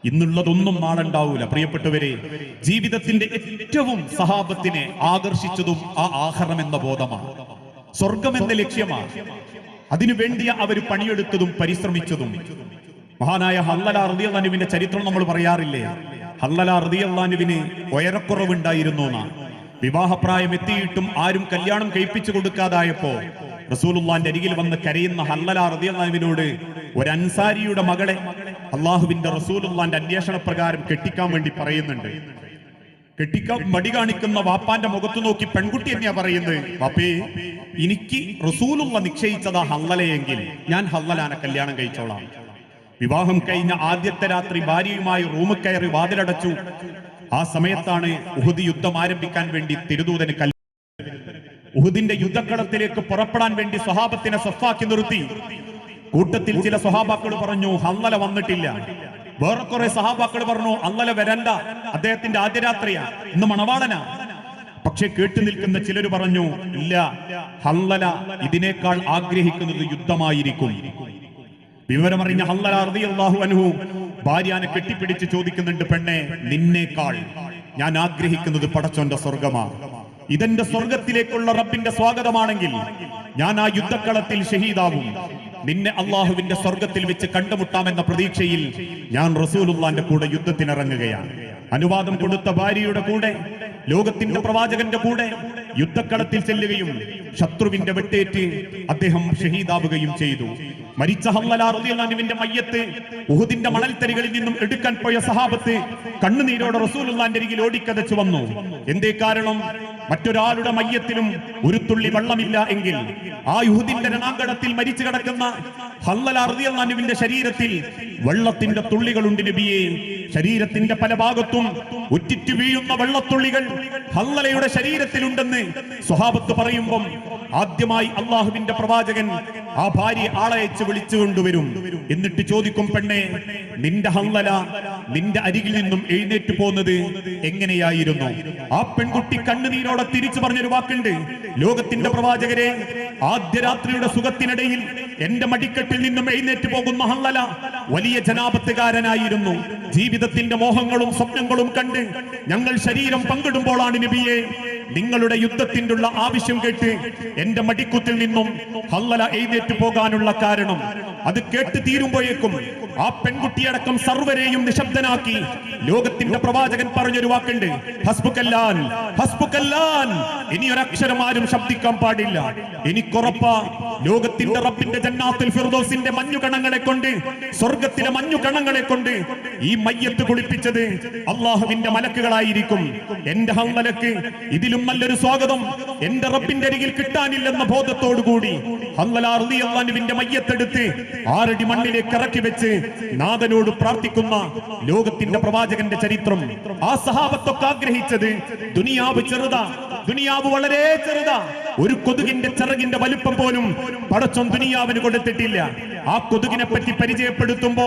ഇന്നുള്ളതൊന്നും നാളെ ഉണ്ടാവൂല. പ്രിയപ്പെട്ടവരെ, ജീവിതത്തിന്റെ ഏറ്റവും സഹാബത്തിനെ ആകർഷിച്ചതും ആ ആഖിറം എന്ന ബോധമാണ്, സ്വർഗം എന്ന ലക്ഷ്യമാണ്. അതിനുവേണ്ടി അവർ പണിയെടുത്തതും പരിശ്രമിച്ചതും. മഹാനായ ഹല്ലല റളിയല്ലാഹു അൻഹുവിന്റെ ചരിത്രം നമ്മൾ പറയാറില്ലേ? ഹല്ലല റളിയല്ലാഹു അൻഹുവിന് ഉയരക്കുറവുണ്ടായിരുന്നു എന്നാ. വിവാഹപ്രായം എത്തിയിട്ടും ആരും കല്യാണം കഴിപ്പിച്ചു കൊടുക്കാതായപ്പോ റസൂലുള്ളാഹിന്റെ അരികിൽ വന്ന് കരയുന്ന ഹല്ലല റളിയല്ലാഹു അൻഹുവിനോട് ഒരു അൻസാരിയുടെ മകളെ അള്ളാഹുവിന്റെ റസൂലുള്ളാഹിന്റെ അന്വേഷണ പ്രകാരം കെട്ടിക്കാൻ വേണ്ടി പറയുന്നുണ്ട്. കെട്ടിക്കാൻ മടി കാണിക്കുന്ന വാപ്പാന്റെ മുഖത്ത് നോക്കി പെൺകുട്ടി തന്നെയാ പറയുന്നത്, വാപ്പേ, എനിക്ക് റസൂലുള്ള നിശ്ചയിച്ചതാ ഹല്ലലയെങ്കിൽ ഞാൻ ഹല്ലലാനെ കല്യാണം കഴിച്ചോളാം. വിവാഹം കഴിഞ്ഞ ആദ്യത്തെ രാത്രി ഭാര്യയുമായി റൂമിൽ കയറി വാതിലടച്ചു. ആ സമയത്താണ് ഉഹുദ് യുദ്ധം ആരംഭിക്കാൻ വേണ്ടി തിരുദൂതന് ഉഹുദിന്റെ യുദ്ധക്കളത്തിലേക്ക് പുറപ്പെടാൻ വേണ്ടി സ്വഹാബത്തിനെ സഫാക്കി നിർത്തി. കൂട്ടത്തിൽ ചില സ്വഹാബാക്കൾ പറഞ്ഞു, ഹല്ലല വന്നിട്ടില്ല. വേറെ കുറെ സഹാബാക്കൾ പറഞ്ഞു, ഹല്ലല വരണ്ട, അദ്ദേഹത്തിന്റെ ആദ്യ രാത്രിയാ, ഇന്ന് മണവാളനാ. പക്ഷെ കേട്ടു നിൽക്കുന്ന ചിലർ പറഞ്ഞു, ഇല്ല, ഹല്ലല ഇതിനേക്കാൾ ആഗ്രഹിക്കുന്നത് യുദ്ധമായിരിക്കും. വിവരമറിഞ്ഞ ഹല്ലല റളിയല്ലാഹു അൻഹു ഭാര്യനെ കെട്ടിപ്പിടിച്ച് ചോദിക്കുന്നുണ്ട്, പെണ്ണെ, നിന്നേക്കാൾ ഞാൻ ആഗ്രഹിക്കുന്നത് പടച്ചോന്റെ സ്വർഗമാണ്. ഇതെന്റെ സ്വർഗത്തിലേക്കുള്ള റബ്ബിന്റെ സ്വാഗതമാണെങ്കിൽ ഞാൻ ആ യുദ്ധക്കളത്തിൽ ഷഹീദാവും. നിന്നെ അള്ളാഹുവിന്റെ സ്വർഗത്തിൽ വെച്ച് കണ്ടുമുട്ടാമെന്ന പ്രതീക്ഷയിൽ ഞാൻ റസൂലുള്ളാഹിന്റെ കൂടെ യുദ്ധത്തിനിറങ്ങുകയാണ്. അനുവാദം കൊടുത്ത ഭാര്യയുടെ കൂടെ, ലോകത്തിന്റെ പ്രവാചകന്റെ കൂടെ യുദ്ധക്കളത്തിൽ ചെല്ലുകയും ശത്രുവിന്റെ വെട്ടേറ്റ് അദ്ദേഹം ഷഹീദാവുകയും ചെയ്തു. മരിച്ച ഹല്ലല റളിയല്ലാഹു അൻഹുവിന്റെ മയ്യത്ത് ഉഹുദിന്റെ മണൽത്തരികളിൽ നിന്നും എടുക്കാൻ പോയ സഹാബത്ത് കണ്ണുനീരോടെ റസൂലുള്ളാഹിന്റെ അരികിൽ ഓടിക്കതച്ചു വന്നു. എന്തേ കാരണം? മറ്റൊരാളുടെ മയ്യത്തിലും ഒരു തുള്ളി വെള്ളമില്ല എങ്കിൽ ആ യുഹുദിന്റെ രണാങ്കണത്തിൽ മരിച്ചു കിടക്കുന്ന ഹല്ലല റളിയല്ലാഹു അൻഹുവിന്റെ ശരീരത്തിൽ വെള്ളത്തിന്റെ തുള്ളികളുണ്ട് നബിയെ. ശരീരത്തിന്റെ പല ഭാഗത്തും ഉറ്റിറ്റു വീഴുന്ന വെള്ളത്തുള്ളികൾ ഹല്ലലയുടെ ശരീരത്തിലുണ്ടെന്ന് സ്വഹാബത്ത് പറയുമ്പം ആദ്യമായി അള്ളാഹുവിന്റെ പ്രവാചകൻ ആ ഭാര്യ ആളയച്ച് വിളിച്ചു കൊണ്ടുവരും. എന്നിട്ട് ചോദിക്കും, പെണ്ണെ, നിന്റെ ഹൻലല നിന്റെ അരികിൽ നിന്നും എഴുന്നേറ്റ് പോകുന്നത് എങ്ങനെയായിരുന്നു? ആ പെൺകുട്ടി കണ്ണുനീരോടെ തിരിച്ചു പറഞ്ഞൊരു വാക്കുണ്ട്, ലോകത്തിന്റെ പ്രവാചകരെ, ആദ്യ രാത്രിയുടെ സുഖത്തിനിടയിൽ എന്റെ മടിക്കെട്ടിൽ നിന്നും എഴുന്നേറ്റ് പോകുന്ന ഹൻലല വലിയ ജനാപത്തുകാരനായിരുന്നു. ജീവിതത്തിന്റെ മോഹങ്ങളും സ്വപ്നങ്ങളും കണ്ട് ഞങ്ങൾ ശരീരം പങ്കിടുമ്പോഴാണ് നബിയെ നിങ്ങളുടെ യുദ്ധത്തിന്റെ ആവശ്യം കേട്ട് എന്റെ മടിക്കുത്തിൽ നിന്നും ഹൻലല എഴുന്നേറ്റ് പോകാനുള്ള കാരണം. അത് കേട്ട് തീരുമ്പോഴേക്കും ആ പെൺകുട്ടിയടക്കം സർവരെയും നിശബ്ദനാക്കി ലോകത്തിന്റെ പ്രവാചകൻ പറഞ്ഞൊരു വാക്കുണ്ട്, ഹസ്ബുക്കല്ലാൻ, ഹസ്ബുക്കല്ലാൻ. ഇനി ഒരക്ഷരം ആരും ശബ്ദിക്കാൻ പാടില്ല. എനിക്കുറപ്പാ ലോകത്തിന്റെ റബ്ബിന്റെ ജന്നാത്തുൽ ഫിർദൗസിന്റെ മഞ്ഞുകണങ്ങളെ കൊണ്ട്, സ്വർഗത്തിലെ മഞ്ഞുകണങ്ങളെ കൊണ്ട് ഈ മയ്യത്ത് കുളിപ്പിച്ചത് അള്ളാഹുവിന്റെ മലക്കുകളായിരിക്കും. എന്റെ ഹൻലലക്ക് ഇതിലും നല്ലൊരു സ്വാഗതം എന്റെ റബ്ബിന്റെ അരികിൽ കിട്ടാനില്ലെന്ന ബോധത്തോടുകൂടി ഹൻലല റളിയല്ലാഹു അൻഹുവിന്റെ മയ്യത്തെടുത്ത് 6 അടി മണ്ണിലേക്ക് ഇറക്കി വെച്ച് നാഥനോട് പ്രാർത്ഥിക്കുന്ന ലോകത്തിന്റെ പ്രവാചകന്റെ ചരിത്രം. ആ സഹാബത്തൊക്കെ ആഗ്രഹിച്ചത് ദുനിയാവ് ചെറുതാ, ദുനിയാവ് വളരെ ചെറുതാ. ഒരു കൊതുകിന്റെ ചിറകിന്റെ വലുപ്പം പോലും പടച്ചോൻ ദുനിയാവിന് കൊടുത്തിട്ടില്ല. ആ കൊതുകിനെ പറ്റി പരിചയപ്പെടുത്തുമ്പോ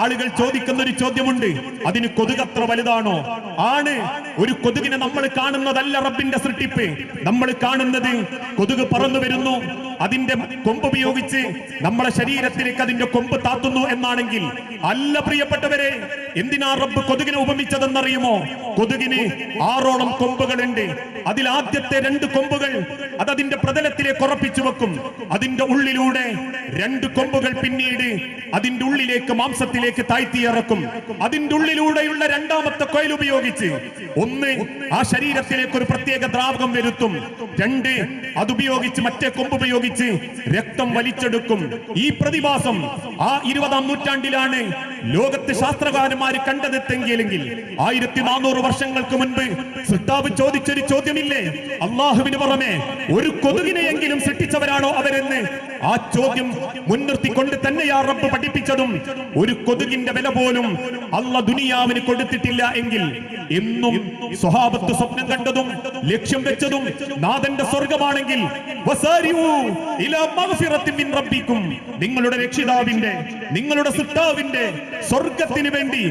ആളുകൾ ചോദിക്കുന്ന ഒരു ചോദ്യമുണ്ട്, അതിന് കൊതുക് അത്ര വലുതാണോ? ആണ്. ഒരു കൊതുകിനെ നമ്മൾ കാണുന്നതല്ല റബ്ബിന്റെ സൃഷ്ടിപ്പ്. നമ്മൾ കാണുന്നത് കൊതുക് പറന്നു വരുന്നു, അതിന്റെ കൊമ്പ് ഉപയോഗിച്ച് നമ്മളെ ശരീരത്തിലേക്ക് അതിന്റെ കൊമ്പ് താത്തുന്നു എന്നാണെങ്കിൽ അല്ല പ്രിയപ്പെട്ടവരെ. എന്തിനാ റബ്ബ് കൊതുകിനെ ഉപമിച്ചതെന്നറിയുമോ? കൊതുകിന് 6ഓളം കൊമ്പുകളുണ്ട്. അതിൽ ആദ്യത്തെ 2 കൊമ്പുകൾ അതിന്റെ പ്രതലത്തിലേക്ക് ഉറപ്പിച്ചു വെക്കും. അതിന്റെ ഉള്ളിലൂടെ 2 കൊമ്പുകൾ പിന്നീട് അതിന്റെ ഉള്ളിലേക്ക് മാംസത്തിലേക്ക് താഴ്ത്തിയിറക്കും. അതിന്റെ ഉള്ളിലൂടെയുള്ള 2ാമത്തെ കോയിൽ ഉപയോഗിച്ച് 1 ആ ശരീരത്തിലേക്ക് ഒരു പ്രത്യേക ദ്രാവകം വരുത്തും, 2 അതുപയോഗിച്ച് മറ്റേ കൊമ്പ് ഉപയോഗിച്ച് രക്തം വലിച്ചെടുക്കും. ഈ പ്രതിഭാസം ആ 20-ാം നൂറ്റാണ്ടിലാണ് ലോകത്ത് ശാസ്ത്രകാരന്മാര് കണ്ടെടുത്തെങ്കിലെങ്കിൽ 1400 വർഷങ്ങൾക്ക് മുൻപ് സൃഷ്ടാവ് ചോദിച്ചൊരു ചോദ്യമില്ലേ, അള്ളാഹുവിന് പുറമെ ഒരു കൊതുകിനെയെങ്കിലും സൃഷ്ടിച്ചവരാണോ അവരെന്ന്? ആ ചോദ്യം മുൻനിർത്തിക്കൊണ്ട് തന്നെയാ റബ്ബ് പഠിപ്പിച്ചതും. ഒരു കൊതുകിന്റെ വില പോലും അല്ലാഹ് ദുനിയാവിന് കൊടുത്തിട്ടില്ല എങ്കിൽ എന്നും സ്വഹാബത്ത് സ്വപ്നം കണ്ടതും ലക്ഷ്യം വെച്ചതും നാഥന്റെ സ്വർഗമാണെങ്കിൽ നിങ്ങളുടെ രക്ഷിതാവിന്റെ, നിങ്ങളുടെ സൃഷ്ടാവിന്റെ സ്വർഗത്തിന് വേണ്ടി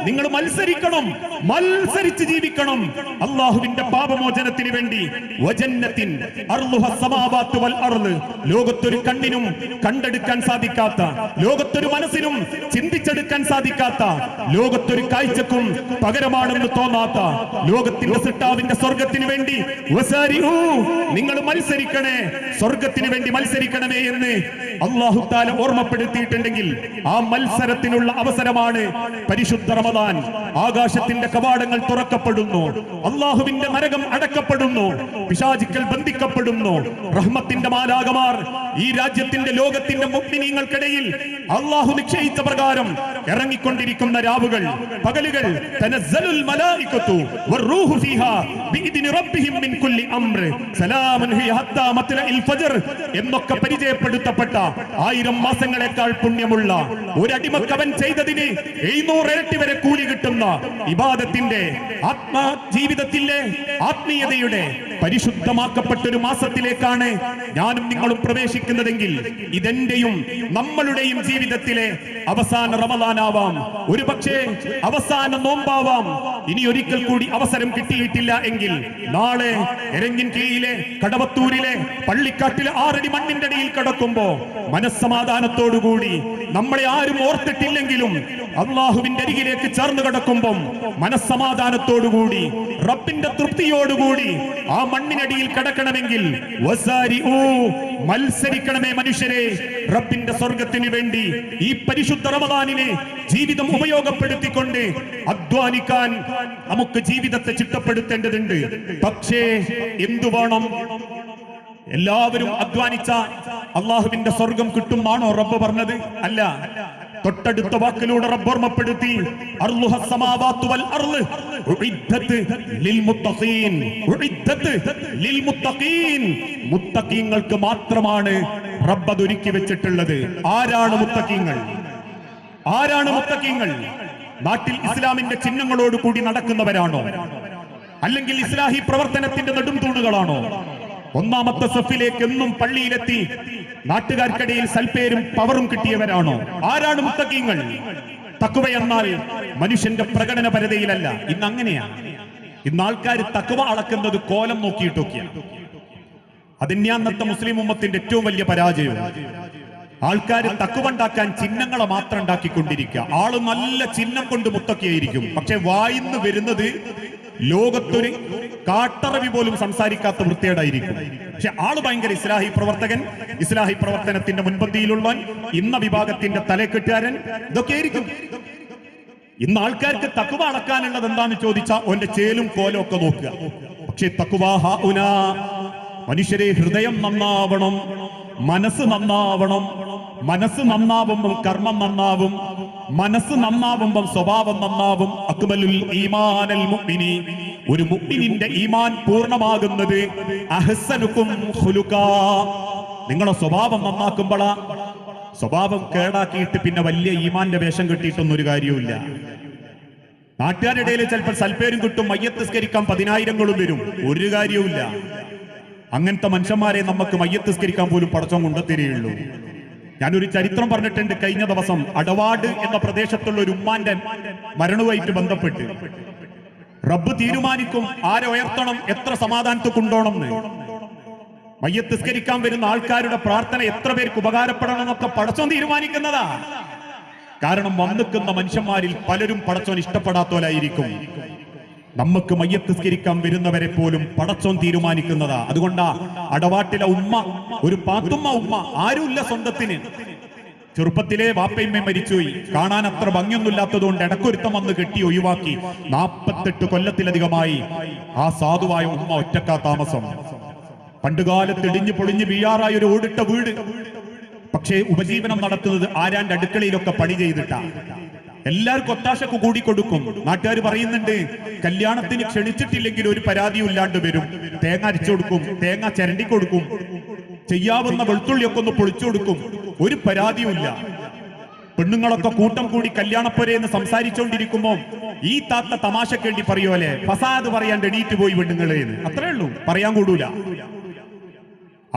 നിങ്ങൾ മത്സരിക്കണം, മത്സരിച്ച് ജീവിക്കണം. അള്ളാഹുവിന്റെ പാപമോചനത്തിന് വേണ്ടി ലോകത്തൊരു കണ്ണിനും കണ്ടെടുക്കാൻ സാധിക്കാത്ത, ലോകത്തൊരു മനസ്സിനും ചിന്തിച്ചെടുക്കാൻ സാധിക്കാത്ത, ലോകത്തൊരു കാഴ്ചക്കും പകരമാണെന്ന് തോന്നാത്ത ലോകത്തിന്റെ സൃഷ്ടാവിന്റെ സ്വർഗത്തിന് വേണ്ടി നിങ്ങൾ മത്സരിക്കണേ, സ്വർഗത്തിന് വേണ്ടി മത്സരിക്കണമേ എന്ന് അല്ലാഹു തആല ഓർമ്മപ്പെടുത്തിയിട്ടുണ്ടെങ്കിൽ ആ മത്സരത്തിനുള്ള അവസരമാണ് പരിശുദ്ധ റമദാൻ. ആകാശത്തിന്റെ കവാടങ്ങൾ തുറക്കപ്പെടുന്നു, അല്ലാഹുവിന്റെ നരകം അടക്കപ്പെടുന്നു, പിശാചുക്കൾ ബന്ധിക്കപ്പെടുന്നു, റഹ്മത്തിന്റെ മാലാഖമാർ ഈ രാജ്യത്തിന്റെ ലോകത്തിന്റെ മുഅ്മിനീങ്ങൾക്കിടയിൽ അല്ലാഹു നിശ്ചയിച്ച പ്രകാരം ഇറങ്ങിക്കൊണ്ടിരിക്കുന്ന രാവുകൾ, പകലുകൾ, തനസ്സലുൽ മലായികത്തു വറൂഹു ഫീഹാ ബിഇദ്നി റബ്ബിഹിം മിൻ കുല്ലി അംർ സലാമുൻ ഹിയ ഹത്താ മത്ലഇൽ ഫജ്ർ എന്നൊക്കെ പരിചയപ്പെടുത്തപ്പെട്ട 1000 മാസങ്ങളെക്കാൾ പുണ്യമുള്ള ഒരു അടിമക്കവൻ ചെയ്തതിന് 700 ഇരട്ടി വരെ കൂലി കിട്ടുന്ന ഇബാദത്തിന്റെ ജീവിതത്തിലെ ആത്മീയതയുടെ പരിശുദ്ധമാക്കപ്പെട്ട ഒരു മാസത്തിലേക്കാണ് ഞാനും നിങ്ങളും പ്രവേശിക്കുന്നതെങ്കിൽ ഇതെന്റെയും നമ്മളുടെയും ജീവിതത്തിലെ അവസാന റമദാനാവാം, ഒരു പക്ഷേ അവസാന നോമ്പാവാം. ഇനി ഒരിക്കൽ കൂടി അവസരം കിട്ടിയിട്ടില്ല എങ്കിൽ നാളെ എരഞ്ഞിൻകീഴിലെ കടവത്തൂരിലെ പള്ളിക്കാട്ടിലെ 6 അടി മണ്ണിന്റെ അടിയിൽ കിടക്കുമ്പോ മനസ്സമാധാനത്തോടുകൂടി നമ്മളെ ആരും ഓർത്തിട്ടില്ലെങ്കിലും അള്ളാഹുവിന്റെ അരികിലേക്ക് ചേർന്ന് കിടക്കുമ്പം മനസ്സമാധാനത്തോടുകൂടി റബ്ബിന്റെ തൃപ്തിയോടുകൂടി ആ മണ്ണിനടിയിൽ കിടക്കണമെങ്കിൽ മത്സരിക്കണമേ മനുഷ്യരെ, റബ്ബിന്റെ സ്വർഗത്തിന് വേണ്ടി ഈ പരിശുദ്ധ റമദാനിനെ ജീവിതം ഉപയോഗപ്പെടുത്തിക്കൊണ്ട് അധ്വാനിക്കാൻ നമുക്ക് ജീവിതത്തെ ചിട്ടപ്പെടുത്തേണ്ടതുണ്ട്. പക്ഷേ എന്തു വേണം? എല്ലാവരും അധ്വാനിച്ച അള്ളാഹുവിന്റെ സ്വർഗം കിട്ടുമാണോ റബ്ബ് പറഞ്ഞത്? അല്ല. തൊട്ടടുത്ത വാക്കിലൂടെ റബ്ബ് ഓർമ്മപ്പെടുത്തി, മുത്തഖീങ്ങൾക്ക് മാത്രമാണ് റബ്ബ് അതൊരുക്കി വെച്ചിട്ടുള്ളത്. ആരാണ് മുത്തഖീങ്ങൾ? ആരാണ് മുത്തഖീങ്ങൾ? നാട്ടിൽ ഇസ്ലാമിന്റെ ചിഹ്നങ്ങളോട് കൂടി നടക്കുന്നവരാണോ? അല്ലെങ്കിൽ ഇസ്ലാഹി പ്രവർത്തനത്തിന്റെ നെടുംതൂണുകളാണോ? ഒന്നാമത്തെ സഫിലേക്ക് എന്നും പള്ളിയിലെത്തി നാട്ടുകാർക്കിടയിൽ സൽപ്പേരും പവറും കിട്ടിയവരാണോ? ആരാണ് മുത്തഖീങ്ങൾ? തഖ്വ എന്നാൽ മനുഷ്യന്റെ പ്രകടനപരതയിലല്ല. ഇന്ന് അങ്ങനെയാണ്. ഇന്ന് ആൾക്കാർ തഖ്വ അളക്കുന്നത് കോലം നോക്കിയിട്ടൊക്കെയാണ്. അതിന് അന്നത്തെ മുസ്ലിം ഉമ്മത്തിന്റെ ഏറ്റവും വലിയ പരാജയം. ആൾക്കാർ തഖ്വ ഉണ്ടാക്കാൻ ചിഹ്നങ്ങളെ മാത്രം ഉണ്ടാക്കിക്കൊണ്ടിരിക്കുക. ആള് നല്ല ചിഹ്നം കൊണ്ട് മുത്തക്കിയായിരിക്കും, പക്ഷെ വായിന്ന് വരുന്നത് ലോകത്തൊരു കാട്ടറവി പോലും സംസാരിക്കാത്ത വൃത്തികേടായിരിക്കും. പക്ഷെ ആള് ഭയങ്കര ഇസ്ലാഹി പ്രവർത്തകൻ, ഇസ്ലാഹി പ്രവർത്തനത്തിന്റെ മുൻപന്തിയിലുള്ളവൻ, ഇന്ന വിഭാഗത്തിന്റെ തലക്കെട്ടുകാരൻ, ഇതൊക്കെ ആയിരിക്കും. ഇന്ന് ആൾക്കാർക്ക് തഖ്വ അളക്കാനുള്ളത് എന്താന്ന് ചോദിച്ചാൽ ഓന്റെ ചേലും കോലും ഒക്കെ നോക്കുക. പക്ഷെ തഖ്വ ഹഉനാ, മനുഷ്യരെ ഹൃദയം നന്നാവണം, മനസ്സ് നന്നാവണം. മനസ്സ് നന്നാവുമ്പം കർമ്മം നന്നാവും, മനസ്സ് നന്നാവുമ്പം സ്വഭാവം നന്നാവും. അക്മലുൽ ഈമാനൽ മുഅ്മിനി, ഒരു മുഅ്മിനിന്റെ ഈമാൻ പൂർണ്ണമാകുന്നത് അഹ്സനുക്കും ഖുലുഖാ, നിങ്ങളുടെ സ്വഭാവം നന്നാക്കുമ്പോഴാ. സ്വഭാവം കേടാക്കിയിട്ട് പിന്നെ വലിയ ഈമാന്റെ വേഷം കെട്ടിയിട്ടൊന്നും ഒരു കാര്യവുമില്ല. നാട്ടുകാരുടെ ഇടയിൽ ചിലപ്പോൾ സൽപ്പേരും കിട്ടും, മയ്യത്ത് നിസ്കരിക്കാൻ 10,000 വരും, ഒരു കാര്യവുമില്ല. അങ്ങനത്തെ മനുഷ്യന്മാരെ നമുക്ക് മയ്യത്ത് നിസ്കരിക്കാൻ പോലും പടച്ചോൻ കൊണ്ടുത്തരികയുള്ളൂ. ഞാനൊരു ചരിത്രം പറഞ്ഞിട്ടുണ്ട് കഴിഞ്ഞ ദിവസം. അടവാട് എന്ന പ്രദേശത്തുള്ള ഒരു ഉമ്മാന്റെ മരണവുമായിട്ട് ബന്ധപ്പെട്ട് റബ്ബ് തീരുമാനിക്കും ആരെ ഉയർത്തണം, എത്ര സമാധാനത്തിൽ കൊണ്ടോണം എന്ന്. മയ്യത്ത് നിസ്കരിക്കാൻ വരുന്ന ആൾക്കാരുടെ പ്രാർത്ഥന എത്ര പേർക്ക് ഉപകാരപ്പെടണം എന്നൊക്കെ പടച്ചോൻ തീരുമാനിക്കുന്നതാ. കാരണം വന്നിക്കുന്ന മനുഷ്യന്മാരിൽ പലരും പടച്ചോൻ ഇഷ്ടപ്പെടാത്തവരായിരിക്കും. നമുക്ക് മയ്യത്ത് നിസ്കരിക്കാൻ വരുന്നവരെ പോലും പടച്ചോൻ തീരുമാനിക്കുന്നതാ. അതുകൊണ്ടാ അടവാട്ടിലെ ഉമ്മ, ഒരു പാത്തുമ്മ ഉമ്മ, ആരുമില്ല സ്വന്തത്തിന്. ചെറുപ്പത്തിലെ വാപ്പയമ്മ മരിച്ചുപോയി, കാണാൻ അത്ര ഭംഗിയൊന്നുമില്ലാത്തതുകൊണ്ട് ഇടക്കൊരുത്തം വന്ന് കെട്ടി ഒഴിവാക്കി. 48 കൊല്ലത്തിലധികമായി ആ സാധുവായ ഉമ്മ ഒറ്റക്കാ താമസം. പണ്ടുകാലത്ത് ഇടിഞ്ഞു പൊളിഞ്ഞ് വീഴാറായ ഒരു ഓടിട്ട വീട്. പക്ഷേ ഉപജീവനം നടത്തുന്നത് ആരാന്റെ അടുക്കളയിലൊക്കെ പണി ചെയ്തിട്ടാ. എല്ലാവർക്കും ഒത്താശക്ക് കൂടി കൊടുക്കും. നാട്ടുകാർ പറയുന്നുണ്ട്, കല്യാണത്തിന് ക്ഷണിച്ചിട്ടില്ലെങ്കിൽ ഒരു പരാതിയും ഇല്ലാണ്ട് വരും. തേങ്ങ അരിച്ചു കൊടുക്കും, തേങ്ങ ചിരണ്ടി കൊടുക്കും, ചെയ്യാവുന്ന വെളുത്തുള്ളിയൊക്കെ ഒന്ന് പൊളിച്ചു കൊടുക്കും, ഒരു പരാതിയുമില്ല. പെണ്ണുങ്ങളൊക്കെ കൂട്ടം കൂടി കല്യാണപ്പുരയെന്ന് സംസാരിച്ചുകൊണ്ടിരിക്കുമ്പോ ഈ താത്ത തമാശക്ക് വേണ്ടി പറയുമല്ലേ, ഫസാദ് പറയാണ്ട് എണീറ്റ് പോയി പെണ്ണുങ്ങളെന്ന്. അത്രേ ഉള്ളൂ, പറയാൻ കൂടൂല.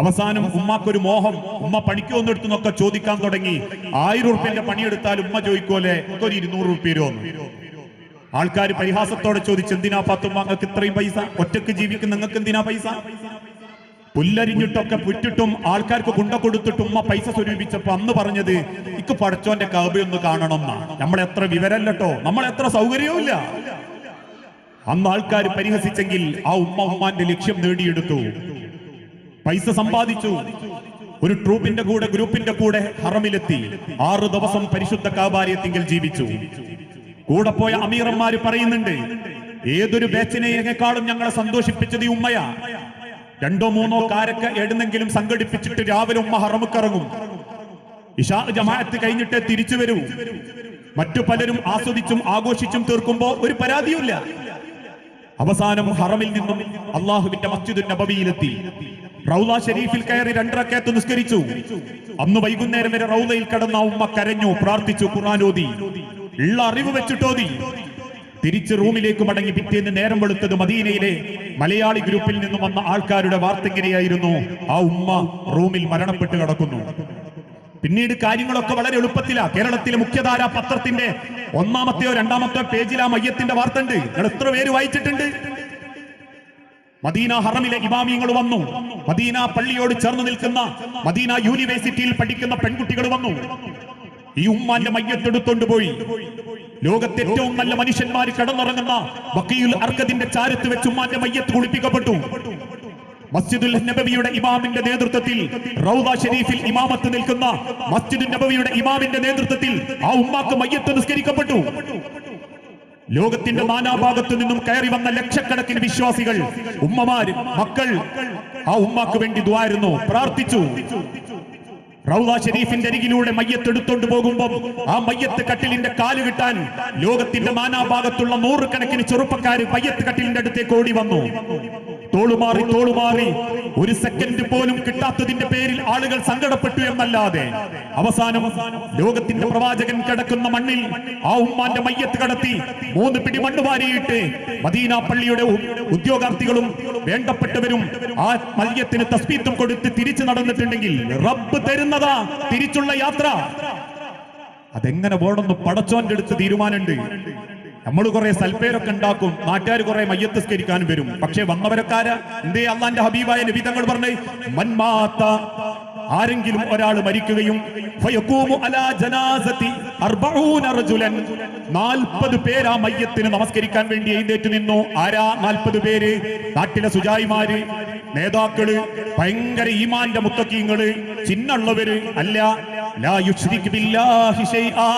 അവസാനം ഉമ്മാക്കൊരു മോഹം, ഉമ്മ പണിക്ക് വന്നെടുത്തുന്നൊക്കെ ചോദിക്കാൻ തുടങ്ങി. 1000 ഉറുപ്പ്യന്റെ പണിയെടുത്താൽ ഉമ്മ ചോദിക്കുമല്ലേ ഒരു 200 ഉറുപ്പ്യ തരുമോ? ആൾക്കാർ പരിഹാസത്തോടെ ചോദിച്ചു, എന്തിനാ പാത്തുമ്മ നിങ്ങൾക്ക് ഇത്രയും പൈസ? ഒറ്റക്ക് ജീവിക്കുന്ന നിങ്ങൾക്ക് എന്തിനാ പൈസ? പുല്ലരിഞ്ഞിട്ടൊക്കെ പുറ്റിട്ടും ആൾക്കാർക്ക് കുണ്ട കൊടുത്തിട്ടും ഉമ്മ പൈസ സ്വരൂപിച്ചപ്പോ അന്ന് പറഞ്ഞത്, ഇക്ക് പടച്ചോന്റെ കഅബയൊന്ന് കാണണം എന്നാ. നമ്മളെത്ര വിവരല്ലട്ടോ, നമ്മളെത്ര സൗകര്യവും ഇല്ല. അന്ന് ആൾക്കാർ പരിഹസിച്ചെങ്കിൽ ആ ഉമ്മാന്റെ ലക്ഷ്യം നേടിയെടുത്തു, പൈസ സമ്പാദിച്ചു. ഒരു ട്രൂപ്പിന്റെ കൂടെ, ഗ്രൂപ്പിന്റെ കൂടെ ഹറമിലെത്തി. 6 ദിവസം പരിശുദ്ധ കഅബാലയത്തിൽ ജീവിച്ചു. കൂടെ പോയ അമീറന്മാര് പറയുന്നുണ്ട്, ഏതൊരു ബാച്ചിനെക്കാളും ഞങ്ങളെ സന്തോഷിപ്പിച്ചത് ഈ ഉമ്മയാ. 2-3 കാരൊക്കെ എഴുന്നെങ്കിലും സംഘടിപ്പിച്ചിട്ട് രാവിലെ ഉമ്മ ഹറമുക്കിറങ്ങും. ഇശാ ജമാഅത്ത് കഴിഞ്ഞിട്ട് തിരിച്ചു വരൂ. മറ്റു പലരും ആസ്വദിച്ചും ആഘോഷിച്ചും തീർക്കുമ്പോ ഒരു പരാതിയുമില്ല. അവസാനം ഹറമിൽ നിന്നും അള്ളാഹുവിന്റെ മസ്ജിദുൻ നബവിയിലെത്തി. റൗള ഷരീഫിൽ കയറി 2 റക്അത്ത് നിസ്കരിച്ചു. അന്ന് വൈകുന്നേരം വരെ റൗളയിൽ കിടന്ന ഉമ്മ കരഞ്ഞു, പ്രാർത്ഥിച്ചു, ഖുർആൻ ഓതി, ഉള്ള അറിവ് വെച്ചിട്ടോതി. തിരിച്ച് റൂമിലേക്ക് മടങ്ങി. പിറ്റേന്ന് നേരം വെളുത്തത് മദീനയിലെ മലയാളി ഗ്രൂപ്പിൽ നിന്നും വന്ന ആൾക്കാരുടെ വാർത്ത ഇങ്ങനെയായിരുന്നു, ആ ഉമ്മ റൂമിൽ മരണപ്പെട്ട് കിടക്കുന്നു. പിന്നീട് കാര്യങ്ങളൊക്കെ വളരെ എളുപ്പത്തിലാ. കേരളത്തിലെ മുഖ്യധാരാ പത്രത്തിന്റെ 1-മത്തെയോ 2-മത്തെയോ പേജിൽ ആ മയ്യത്തിന്റെ വാർത്ത ഉണ്ട്. നിങ്ങൾ എത്ര പേര് വായിച്ചിട്ടുണ്ട്? മദീന ഹറമിലെ ഇമാമിയങ്ങൾ വന്നു. മദീന പള്ളിയോട് ചേർന്ന് നിൽക്കുന്ന മദീന യൂണിവേഴ്സിറ്റിയിൽ പഠിക്കുന്ന പെൺകുട്ടികൾ വന്നു. ഈ ഉമ്മാന്റെ മയ്യത്തെടുത്തോണ്ട് പോയി. ലോകത്തെ ഏറ്റവും നല്ല മനുഷ്യന്മാർ കടന്നുറങ്ങുന്ന ബഖീഉൽ അർഖദിന്റെ ചാരത്ത് വെച്ച് ഉമ്മാന്റെ മയ്യത്ത് കുളിപ്പിക്കപ്പെട്ടു. മസ്ജിദുൽ നബവിയുടെ ഇമാമിന്റെ നേതൃത്വത്തിൽ, റൗദ ഷരീഫിൽ ഇമാമത്ത് നിൽക്കുന്ന മസ്ജിദുൽ നബവിയുടെ ഇമാമിന്റെ നേതൃത്വത്തിൽ ആ ഉമ്മാക്ക് മയ്യത്ത് നിസ്കരിക്കപ്പെട്ടു. ലോകത്തിന്റെ നാനാഭാഗത്തു നിന്നും കയറി വന്ന ലക്ഷക്കണക്കിന് വിശ്വാസികൾ, ഉമ്മമാര്, മക്കൾ ആ ഉമ്മാക്ക് വേണ്ടി ദുആയിരുന്നു, പ്രാർത്ഥിച്ചു. റൗള ഷരീഫിന്റെ അരികിലൂടെ മയ്യത്ത് എടുത്തോണ്ട് പോകുമ്പോൾ ആ മയ്യത്ത് കട്ടിലിന്റെ കാല് കിട്ടാൻ ലോകത്തിന്റെ നാനാഭാഗത്തുള്ള 100 കണക്കിന് ചെറുപ്പക്കാര് മയ്യത്ത് കട്ടിലിന്റെ അടുത്തേക്ക് ഓടി വന്നു. തോളുമാറി ഒരു സെക്കൻഡ് പോലും കിട്ടാത്തതിന്റെ പേരിൽ ആളുകൾ സങ്കടപ്പെട്ടു എന്നല്ലാതെ അവസാനം ലോകത്തിന്റെ പ്രവാചകൻ കിടക്കുന്ന മണ്ണിൽ ആ ഉമ്മാന്റെ മയ്യത്ത് കടത്തി 3 പിടി മണ്ണ് വാരിയിട്ട് മദീന പള്ളിയുടെ ഉദ്യോഗാർത്ഥികളും വേണ്ടപ്പെട്ടവരും ആ മയ്യത്തിന് തസ്ബീത്തും കൊടുത്ത് തിരിച്ചു നടന്നിട്ടുണ്ടെങ്കിൽ റബ്ബ് തരുന്നതാ തിരിച്ചുള്ള യാത്ര. അതെങ്ങനെ വേണമെന്ന് പടച്ചോന്റെ അടുത്ത് തീരുമാനമുണ്ട്. നമ്മൾ കുറെ സൽപ്പേരൊക്കെ ഉണ്ടാക്കും, നാട്ടുകാർ കുറെ മയ്യത്ത് സ്കരിക്കാനും വരും. പക്ഷെ വന്നവരക്കാര് എന്തേ അള്ളാന്റെ ഹബീബായ നബി തങ്ങൾ പറഞ്ഞേ, മൻമാത്ത ആരെങ്കിലും ഒരാൾ മരിക്കുകയും 40 പേര് ആ മയ്യത്തിന് നമസ്കരിക്കാൻ വേണ്ടി എഴുന്നേറ്റ് നിന്നു. ആരാ 40 പേര്? നാട്ടിലെ സുജായിമാര്, നേതാക്കള്, ഭയങ്കര ഈമാന്റെ മുത്തക്കീങ്ങള്, ചിന്നുള്ളവര് അല്ല. ലാ യുശ്രിക് ബില്ലാഹി ശൈആ,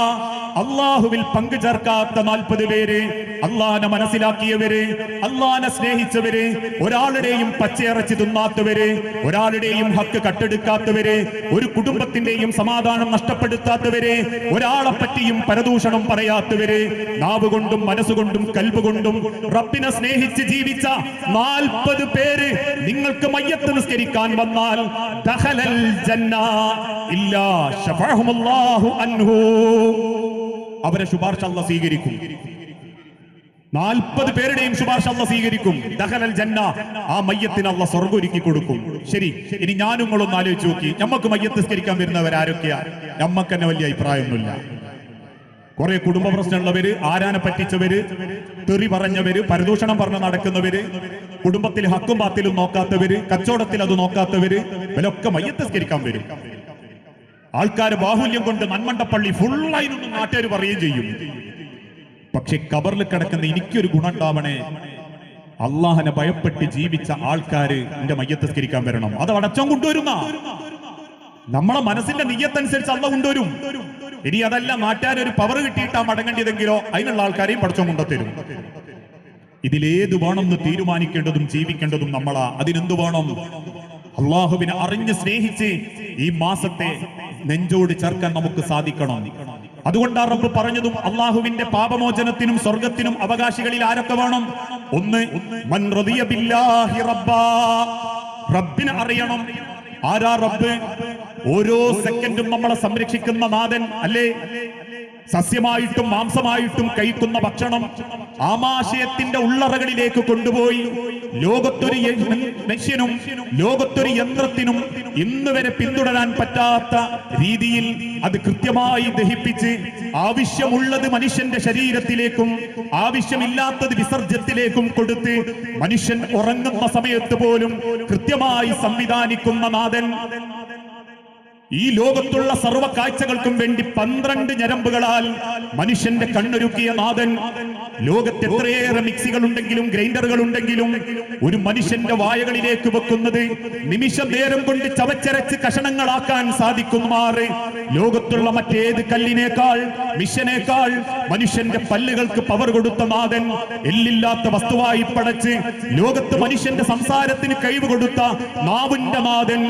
അള്ളാഹുവിൽ പങ്കു ചേർക്കാത്ത 40 പേര്, അള്ളാനെ മനസ്സിലാക്കിയവര്, അള്ളാനെ സ്നേഹിച്ചവര്, ഒരാളുടെയും പച്ചയിറച്ചി തിന്നാത്തവര്, ഒരാളുടെയും ഹക്ക് കട്ടെടുക്കാത്തവര്, ഒരു കുടുംബത്തിന്റെയും സമാധാനം നഷ്ടപ്പെടുത്താത്തവര്, ഒരാളെ പറ്റിയും പരദൂഷണം പറയാത്തവര്, നാവ് കൊണ്ടും മനസ്സുകൊണ്ടും കൽബ് കൊണ്ടും റബ്ബിനെ സ്നേഹിച്ച് ജീവിച്ച 40 പേര് നിങ്ങൾക്ക് മയ്യത്ത് നിസ്കരിക്കാൻ വന്നാൽ ദഖലൽ ജന്ന ഇല്ലാ ശഫഅഹുല്ലാഹു അൻഹു, അവരെ ശുപാർശ അല്ലാഹു സ്വീകരിക്കും. 40 പേരുടെയും ശുപാർശ അല്ലാഹു സ്വീകരിക്കും. ദഖലൽ ജന്ന, ആ മയ്യത്തിന് അല്ലാഹു സ്വർഗ്ഗം ഒരുക്കി കൊടുക്കും. ശരി, ഇനി ഞാനും നിങ്ങളൊന്ന് ആലോചിച്ച് നോക്കി, നമുക്ക് മയ്യത്ത് നിസ്കരിക്കാൻ വരുന്നവരാരൊക്കെയാ? നമുക്ക് തന്നെ വലിയ അഭിപ്രായമൊന്നുമില്ല. കുറെ കുടുംബ പ്രശ്നമുള്ളവര്, ആരാനെ പറ്റിച്ചവര്, തെറി പറഞ്ഞവര്, പരദൂഷണം പറഞ്ഞ് നടക്കുന്നവര്, കുടുംബത്തിൽ ഹക്കും ബാത്തിലും നോക്കാത്തവര്, കച്ചവടത്തിൽ അത് നോക്കാത്തവര്, ഇവരൊക്കെ മയ്യത്ത് നിസ്കരിക്കാൻ വരും. ആൾക്കാര് ബാഹുല്യം കൊണ്ട് നന്മണ്ടപ്പള്ളി ഫുള്ളായിരുന്നു നാട്ടുകാർ പറയുകയും ചെയ്യും. പക്ഷെ കബറിൽ കിടക്കുന്ന എനിക്കൊരു ഗുണം ഉണ്ടാവണേ, അള്ളാഹനെ ഭയപ്പെട്ട് ജീവിച്ച ആൾക്കാര് എന്റെ മയ്യത്ത് നിസ്കരിക്കാൻ വരണം. അത് അടച്ചം കൊണ്ടുവരുന്ന നമ്മളെ മനസ്സിന്റെ നിയ്യത്തനുസരിച്ച് അള്ളാഹ് കൊണ്ടുവരും. ഇനി അതല്ല നാട്ടുകാരൊരു പവർ കിട്ടിയിട്ടാ മടങ്ങേണ്ടതെങ്കിലോ അതിനുള്ള ആൾക്കാരെയും പടച്ചം കൊണ്ടുത്തരും. ഇതിലേത് വേണമെന്ന് തീരുമാനിക്കേണ്ടതും ജീവിക്കേണ്ടതും നമ്മളാ. അതിനെന്ത് വേണം? അള്ളാഹുവിനെ അറിഞ്ഞ് സ്നേഹിച്ച് ഈ മാസത്തെ നെഞ്ചോട് ചേർക്കാൻ നമുക്ക് സാധിക്കണം. അതുകൊണ്ടാണ് റബ്ബ് പറഞ്ഞതും അള്ളാഹുവിന്റെ പാപമോചനത്തിനും സ്വർഗത്തിനും അവകാശികളിൽ ആരൊക്കെ വേണം? ഒന്ന്, മൻ റദിയ ബില്ലാഹി റബ്ബാ, റബ്ബിനെ അറിയണം. ആരാ റബ്ബ്? ഓരോ സെക്കൻഡും നമ്മളെ സംരക്ഷിക്കുന്ന നാഥൻ അല്ലേ? സസ്യമായിട്ടും മാംസമായിട്ടും കഴിക്കുന്ന ഭക്ഷണം ആമാശയത്തിന്റെ ഉള്ളറകളിലേക്ക് കൊണ്ടുപോയി ലോകത്തൊരു മനുഷ്യനും ലോകത്തൊരു യന്ത്രത്തിനും ഇന്ന് വരെ പിന്തുടരാൻ പറ്റാത്ത രീതിയിൽ അത് കൃത്യമായി ദഹിപ്പിച്ച് ആവശ്യമുള്ളത് മനുഷ്യന്റെ ശരീരത്തിലേക്കും ആവശ്യമില്ലാത്തത് വിസർജ്യത്തിലേക്കും കൊടുത്ത് മനുഷ്യൻ ഉറങ്ങുന്ന സമയത്ത് പോലും കൃത്യമായി സംവിധാനിക്കുന്ന നാഥൻ, ഈ ലോകത്തുള്ള സർവ്വ കാഴ്ചകൾക്കും വേണ്ടി 12 ഞരമ്പുകളാൽ മനുഷ്യന്റെ കണ്ണൊരുക്കിയ നാഥൻ, ലോകത്ത് എത്രയേറെ മിക്സികൾ ഉണ്ടെങ്കിലും ഗ്രൈൻഡറുകൾ ഉണ്ടെങ്കിലും ഒരു മനുഷ്യന്റെ വായകളിലേക്ക് വെക്കുന്നത് നിമിഷ നേരം കൊണ്ട് ചവച്ചരച്ച് കഷണങ്ങളാക്കാൻ സാധിക്കുമാറ് ലോകത്തുള്ള മറ്റേത് കല്ലിനേക്കാൾ മിഷനേക്കാൾ മനുഷ്യന്റെ പല്ലുകൾക്ക് പവർ കൊടുത്ത നാഥൻ, എല്ലില്ലാത്ത വസ്തുവായി പടച്ച് ലോകത്ത് മനുഷ്യന്റെ സംസാരത്തിന് കഴിവ് കൊടുത്ത നാവിന്റെ നാഥൻ,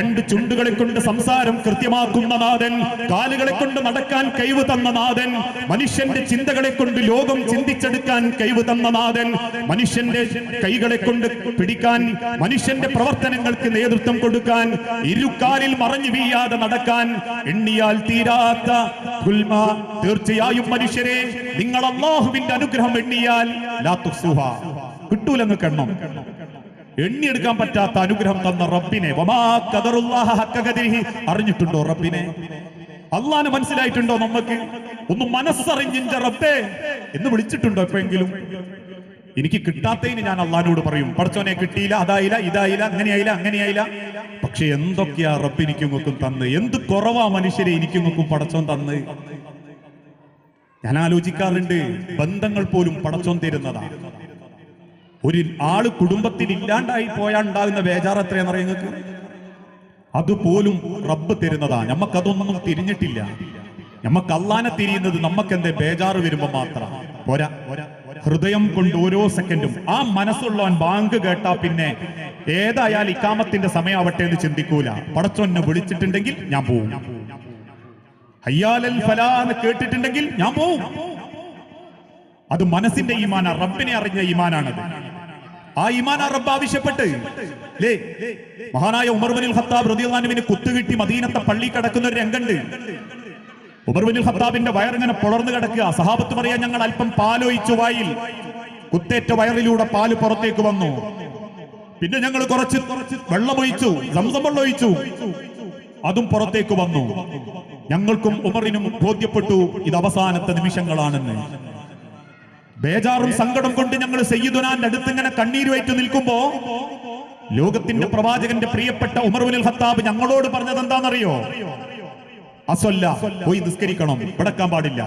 2 ചുണ്ടുകളെ കൊണ്ട് സംസാരം കൃത്യമാക്കുന്ന നാഥൻ, കാലുകളെ കൊണ്ട് നടക്കാൻ കഴിവ് തന്ന നാഥൻ, മനുഷ്യന്റെ ചിന്തകളെ കൊണ്ട് ലോകം ചിന്തിച്ചെടുക്കാൻ കഴിവ് തന്ന നാഥൻ, മനുഷ്യന്റെ കൈകളെ കൊണ്ട് പിടിക്കാൻ, മനുഷ്യന്റെ പ്രവർത്തനങ്ങൾക്ക് നേതൃത്വം കൊടുക്കാൻ, ഇരുകാലിൽ മറഞ്ഞു വീഴാതെ നടക്കാൻ എണ്ണിയാൽ തീരാത്ത ഗുൽമ. തീർച്ചയായും മനുഷ്യരെ, നിങ്ങൾ അല്ലാഹുവിന്റെ അനുഗ്രഹം എണ്ണിയാൽ ലാ തുഹ്സുഹാ, കിട്ടൂലെന്ന് കണ്ണം എണ്ണിയെടുക്കാൻ പറ്റാത്ത അനുഗ്രഹം തന്ന റബ്ബിനെ അറിഞ്ഞിട്ടുണ്ടോ? റബ്ബിനെ അള്ളാനെ മനസ്സിലായിട്ടുണ്ടോ? നമുക്ക് ഒന്ന് മനസ്സറിഞ്ഞിന്റെ റബ്ബേ എന്ന് വിളിച്ചിട്ടുണ്ടോ എപ്പോഴെങ്കിലും? എനിക്ക് കിട്ടാത്തതിന് ഞാൻ അള്ളാനോട് പറയും, പടച്ചോനെ കിട്ടിയില്ല, അതായില്ല, ഇതായില്ല, അങ്ങനെയായില്ല. പക്ഷെ എന്തൊക്കെയാ റബ്ബ് എനിക്കും നോക്കും തന്ന്, എന്ത് കുറവാ മനുഷ്യരെ എനിക്കും നോക്കും പടച്ചോൻ തന്ന്. ഞാൻ ആലോചിക്കാറുണ്ട്, ബന്ധങ്ങൾ പോലും പടച്ചോൻ തരുന്നതാ. ഒരു ആള് കുടുംബത്തിൽ ഇല്ലാണ്ടായി പോയാൽ ഉണ്ടാകുന്ന ബേജാർ എത്രയാണെന്നറിയാം നിങ്ങൾക്ക്? അതുപോലും റബ്ബ് തരുന്നതാ. നമുക്കതൊന്നും തിരിഞ്ഞിട്ടില്ല. നമുക്ക് അള്ളാനെ തിരിയുന്നത് നമുക്കെന്തേ ബേജാറ് വരുമ്പോ മാത്രം പോരാ. ഹൃദയം കൊണ്ട് ഓരോ സെക്കൻഡും ആ മനസ്സുള്ളവൻ ബാങ്ക് കേട്ടാ പിന്നെ ഏതായാലും ഇക്കാമത്തിന്റെ സമയമാവട്ടെ എന്ന് ചിന്തിക്കൂല. പടച്ചോനെ വിളിച്ചിട്ടുണ്ടെങ്കിൽ ഞാൻ പോവും, ഹയ്യാലൽ ഫലാ എന്ന് കേട്ടിട്ടുണ്ടെങ്കിൽ ഞാൻ പോവും. അത് മനസ്സിന്റെ ഈമാനാ, റബ്ബിനെ അറിഞ്ഞ ഈമാനാണത്. ആ ഈമാൻ ആ റബ്ബ് ആവശ്യപ്പെട്ട് ലേ മഹാനായ ഉമർ ബിൻ ഖത്താബ് റളിയല്ലാഹു അൻഹുവിന് കുത്തുകിട്ടി മദീനത്തെ പള്ളി കിടക്കുന്ന ഒരു രംഗണ്ട്. ഉമർ ബിൻ ഖത്താബിന്റെ വയറിങ്ങനെ പൊളർന്നു കിടക്കുക. സഹാബത്ത് പറയാൻ ഞങ്ങൾ അല്പം പാലൊഴിച്ചു വായിൽ, കുത്തേറ്റ വയറിലൂടെ പാല് പുറത്തേക്ക് വന്നു. പിന്നെ ഞങ്ങൾ കുറച്ച് വെള്ളമൊഴിച്ചു, സംസം വെള്ളം ഒഴിച്ചു, അതും പുറത്തേക്ക് വന്നു. ഞങ്ങൾക്കും ഉമറിനും ബോധ്യപ്പെട്ടു ഇത് അവസാനത്തെ നിമിഷങ്ങളാണെന്ന്. ബേജാറും സങ്കടം കൊണ്ട് ഞങ്ങൾ സയ്യിദുനാന്റെ അടുത്ത് ഇങ്ങനെ കണ്ണീരുമായിട്ട് നിൽക്കുമ്പോ ലോകത്തിന്റെ പ്രവാചകന്റെ പ്രിയപ്പെട്ട ഉമർ ബിൻ ഖത്താബ് ഞങ്ങളോട് പറഞ്ഞത് എന്താണെന്നറിയോ? അസ്വല്ല, പോയി നിസ്കരിക്കണം, കിടക്കാൻ പാടില്ല,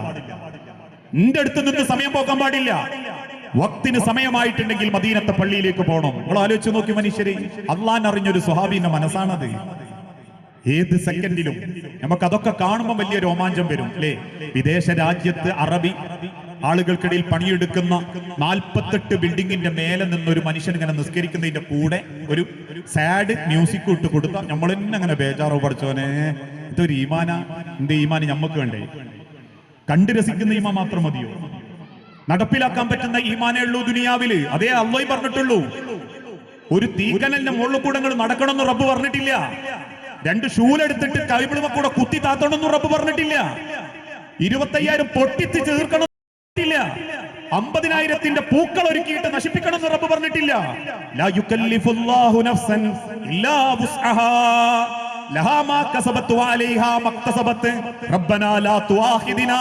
നിന്റെ അടുത്ത് നിന്ന് സമയം പോക്കാൻ പാടില്ല, വക്തിന് സമയമായിട്ടുണ്ടെങ്കിൽ മദീനത്തെ പള്ളിയിലേക്ക് പോകണം. നിങ്ങൾ ആലോചിച്ച് നോക്കി മനുഷ്യരെ, അള്ളാൻ അറിഞ്ഞൊരു സ്വഹാബിന്റെ മനസ്സാണത്. ഏത് സെക്കൻഡിലും നമുക്ക് അതൊക്കെ കാണുമ്പോൾ വലിയ രോമാഞ്ചം വരും അല്ലേ? വിദേശ രാജ്യത്ത് അറബി ആളുകൾക്കിടയിൽ പണിയെടുക്കുന്ന 48 ബിൽഡിങ്ങിന്റെ മേലെ നിന്നൊരു മനുഷ്യൻ ഇങ്ങനെ നിസ്കരിക്കുന്നതിന്റെ കൂടെ ഒരു സാഡ് മ്യൂസിക് ഇട്ട് കൊടുത്താൽ നമ്മൾ തന്നെ അങ്ങനെ ബേജാറോ പഠിച്ചോനെ, ഇതൊരു ഈമാന, എന്ത് ഈമാന് ഞമ്മക്ക് വേണ്ടേ? കണ്ടു രസിക്കുന്ന ഈമാൻ മാത്രം മതിയോ? നടപ്പിലാക്കാൻ പറ്റുന്ന ഈമാനേ ഉള്ളൂ ദുനിയാവില്. അതേ അള്ളാഹു പറഞ്ഞിട്ടുള്ളൂ. ഒരു തീക്കനലിന്റെ മുകളിൽ കൂടെ നടക്കണമെന്ന് റബ്ബ് പറഞ്ഞിട്ടില്ല. 2 ഷൂലെടുത്തിട്ട് കൈപിളുമ കൂടെ കുത്തി താത്തണമെന്ന് റബ്ബ് പറഞ്ഞിട്ടില്ല. 25,000 പൊട്ടിച്ച് ചേർക്കണം, 50,000 പൂക്കൾ ഒരുക്കിയിട്ട് നശിപ്പിക്കണമെന്ന് റബ്ബ് പറഞ്ഞിട്ടില്ല. ലാ യുകല്ലിഫുല്ലാഹു നഫ്സൻ ഇല്ലാ വുസ്അഹാ ലഹാ മാ കസബത് വഅലൈഹാ മക്തസബത് റബ്ബനാ ലാ തുആഖിദിനാ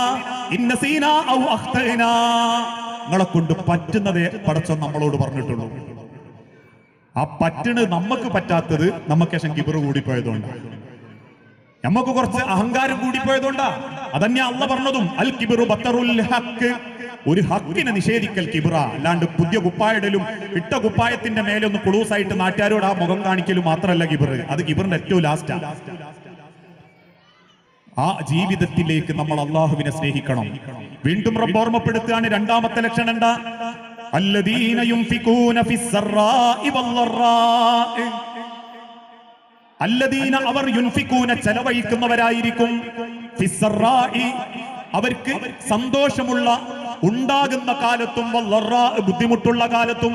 ഇൻ നസീനാ ഔ അഖ്തഅനാ. നിങ്ങളെ കൊണ്ട് പറ്റുന്നതേ പടച്ചോൻ നമ്മളോട് പറഞ്ഞിട്ടുള്ളൂ. ആ പറ്റണ് നമുക്ക് പറ്റാത്തത് നമുക്ക് കിബറ് കൂടിപ്പോയതുകൊണ്ടാണ്, നമുക്ക് കുറച്ച് അഹങ്കാരം കൂടിപ്പോയതുകൊണ്ടാ. അതന്നെ അള്ള പറഞ്ഞതും അൽ കിബറു ബത്തറുൽ ഹഖ്, ഒരു ഹക്കിനെ നിഷേധിക്കൽ കിബറ. അല്ലാണ്ട് പുതിയ കുപ്പായിടലും ഇട്ട കുപ്പായത്തിന്റെ മേലെ ഒന്ന് കുളൂസായിട്ട് നാട്ടുകാരോട് ആ മുഖം കാണിക്കലും മാത്രമല്ല കിബറ്. അത് കിബറിന്റെ ഏറ്റവും ലാസ്റ്റാ. ആ ജീവിതത്തിലേക്ക് നമ്മൾ അള്ളാഹുവിനെ സ്നേഹിക്കണം. വീണ്ടും റബ്ബ് ഓർമ്മപ്പെടുത്തുകയാണ്. 2ാമത്തെ ലക്ഷണം എന്താ? അല്ലദീന യുൻഫിഖൂന ഫിസ്സറാഇ വല്ലറാഇ. അല്ലദീന അവർ യുൻഫിഖൂന ചെലവഴിക്കുന്നവരായിരിക്കും, ഫിസ്സറാഇ അവർക്ക് സന്തോഷമുള്ള ഉണ്ടാകുന്ന കാലത്തും, വല്ലറാഇ ബുദ്ധിമുട്ടുള്ള കാലത്തും.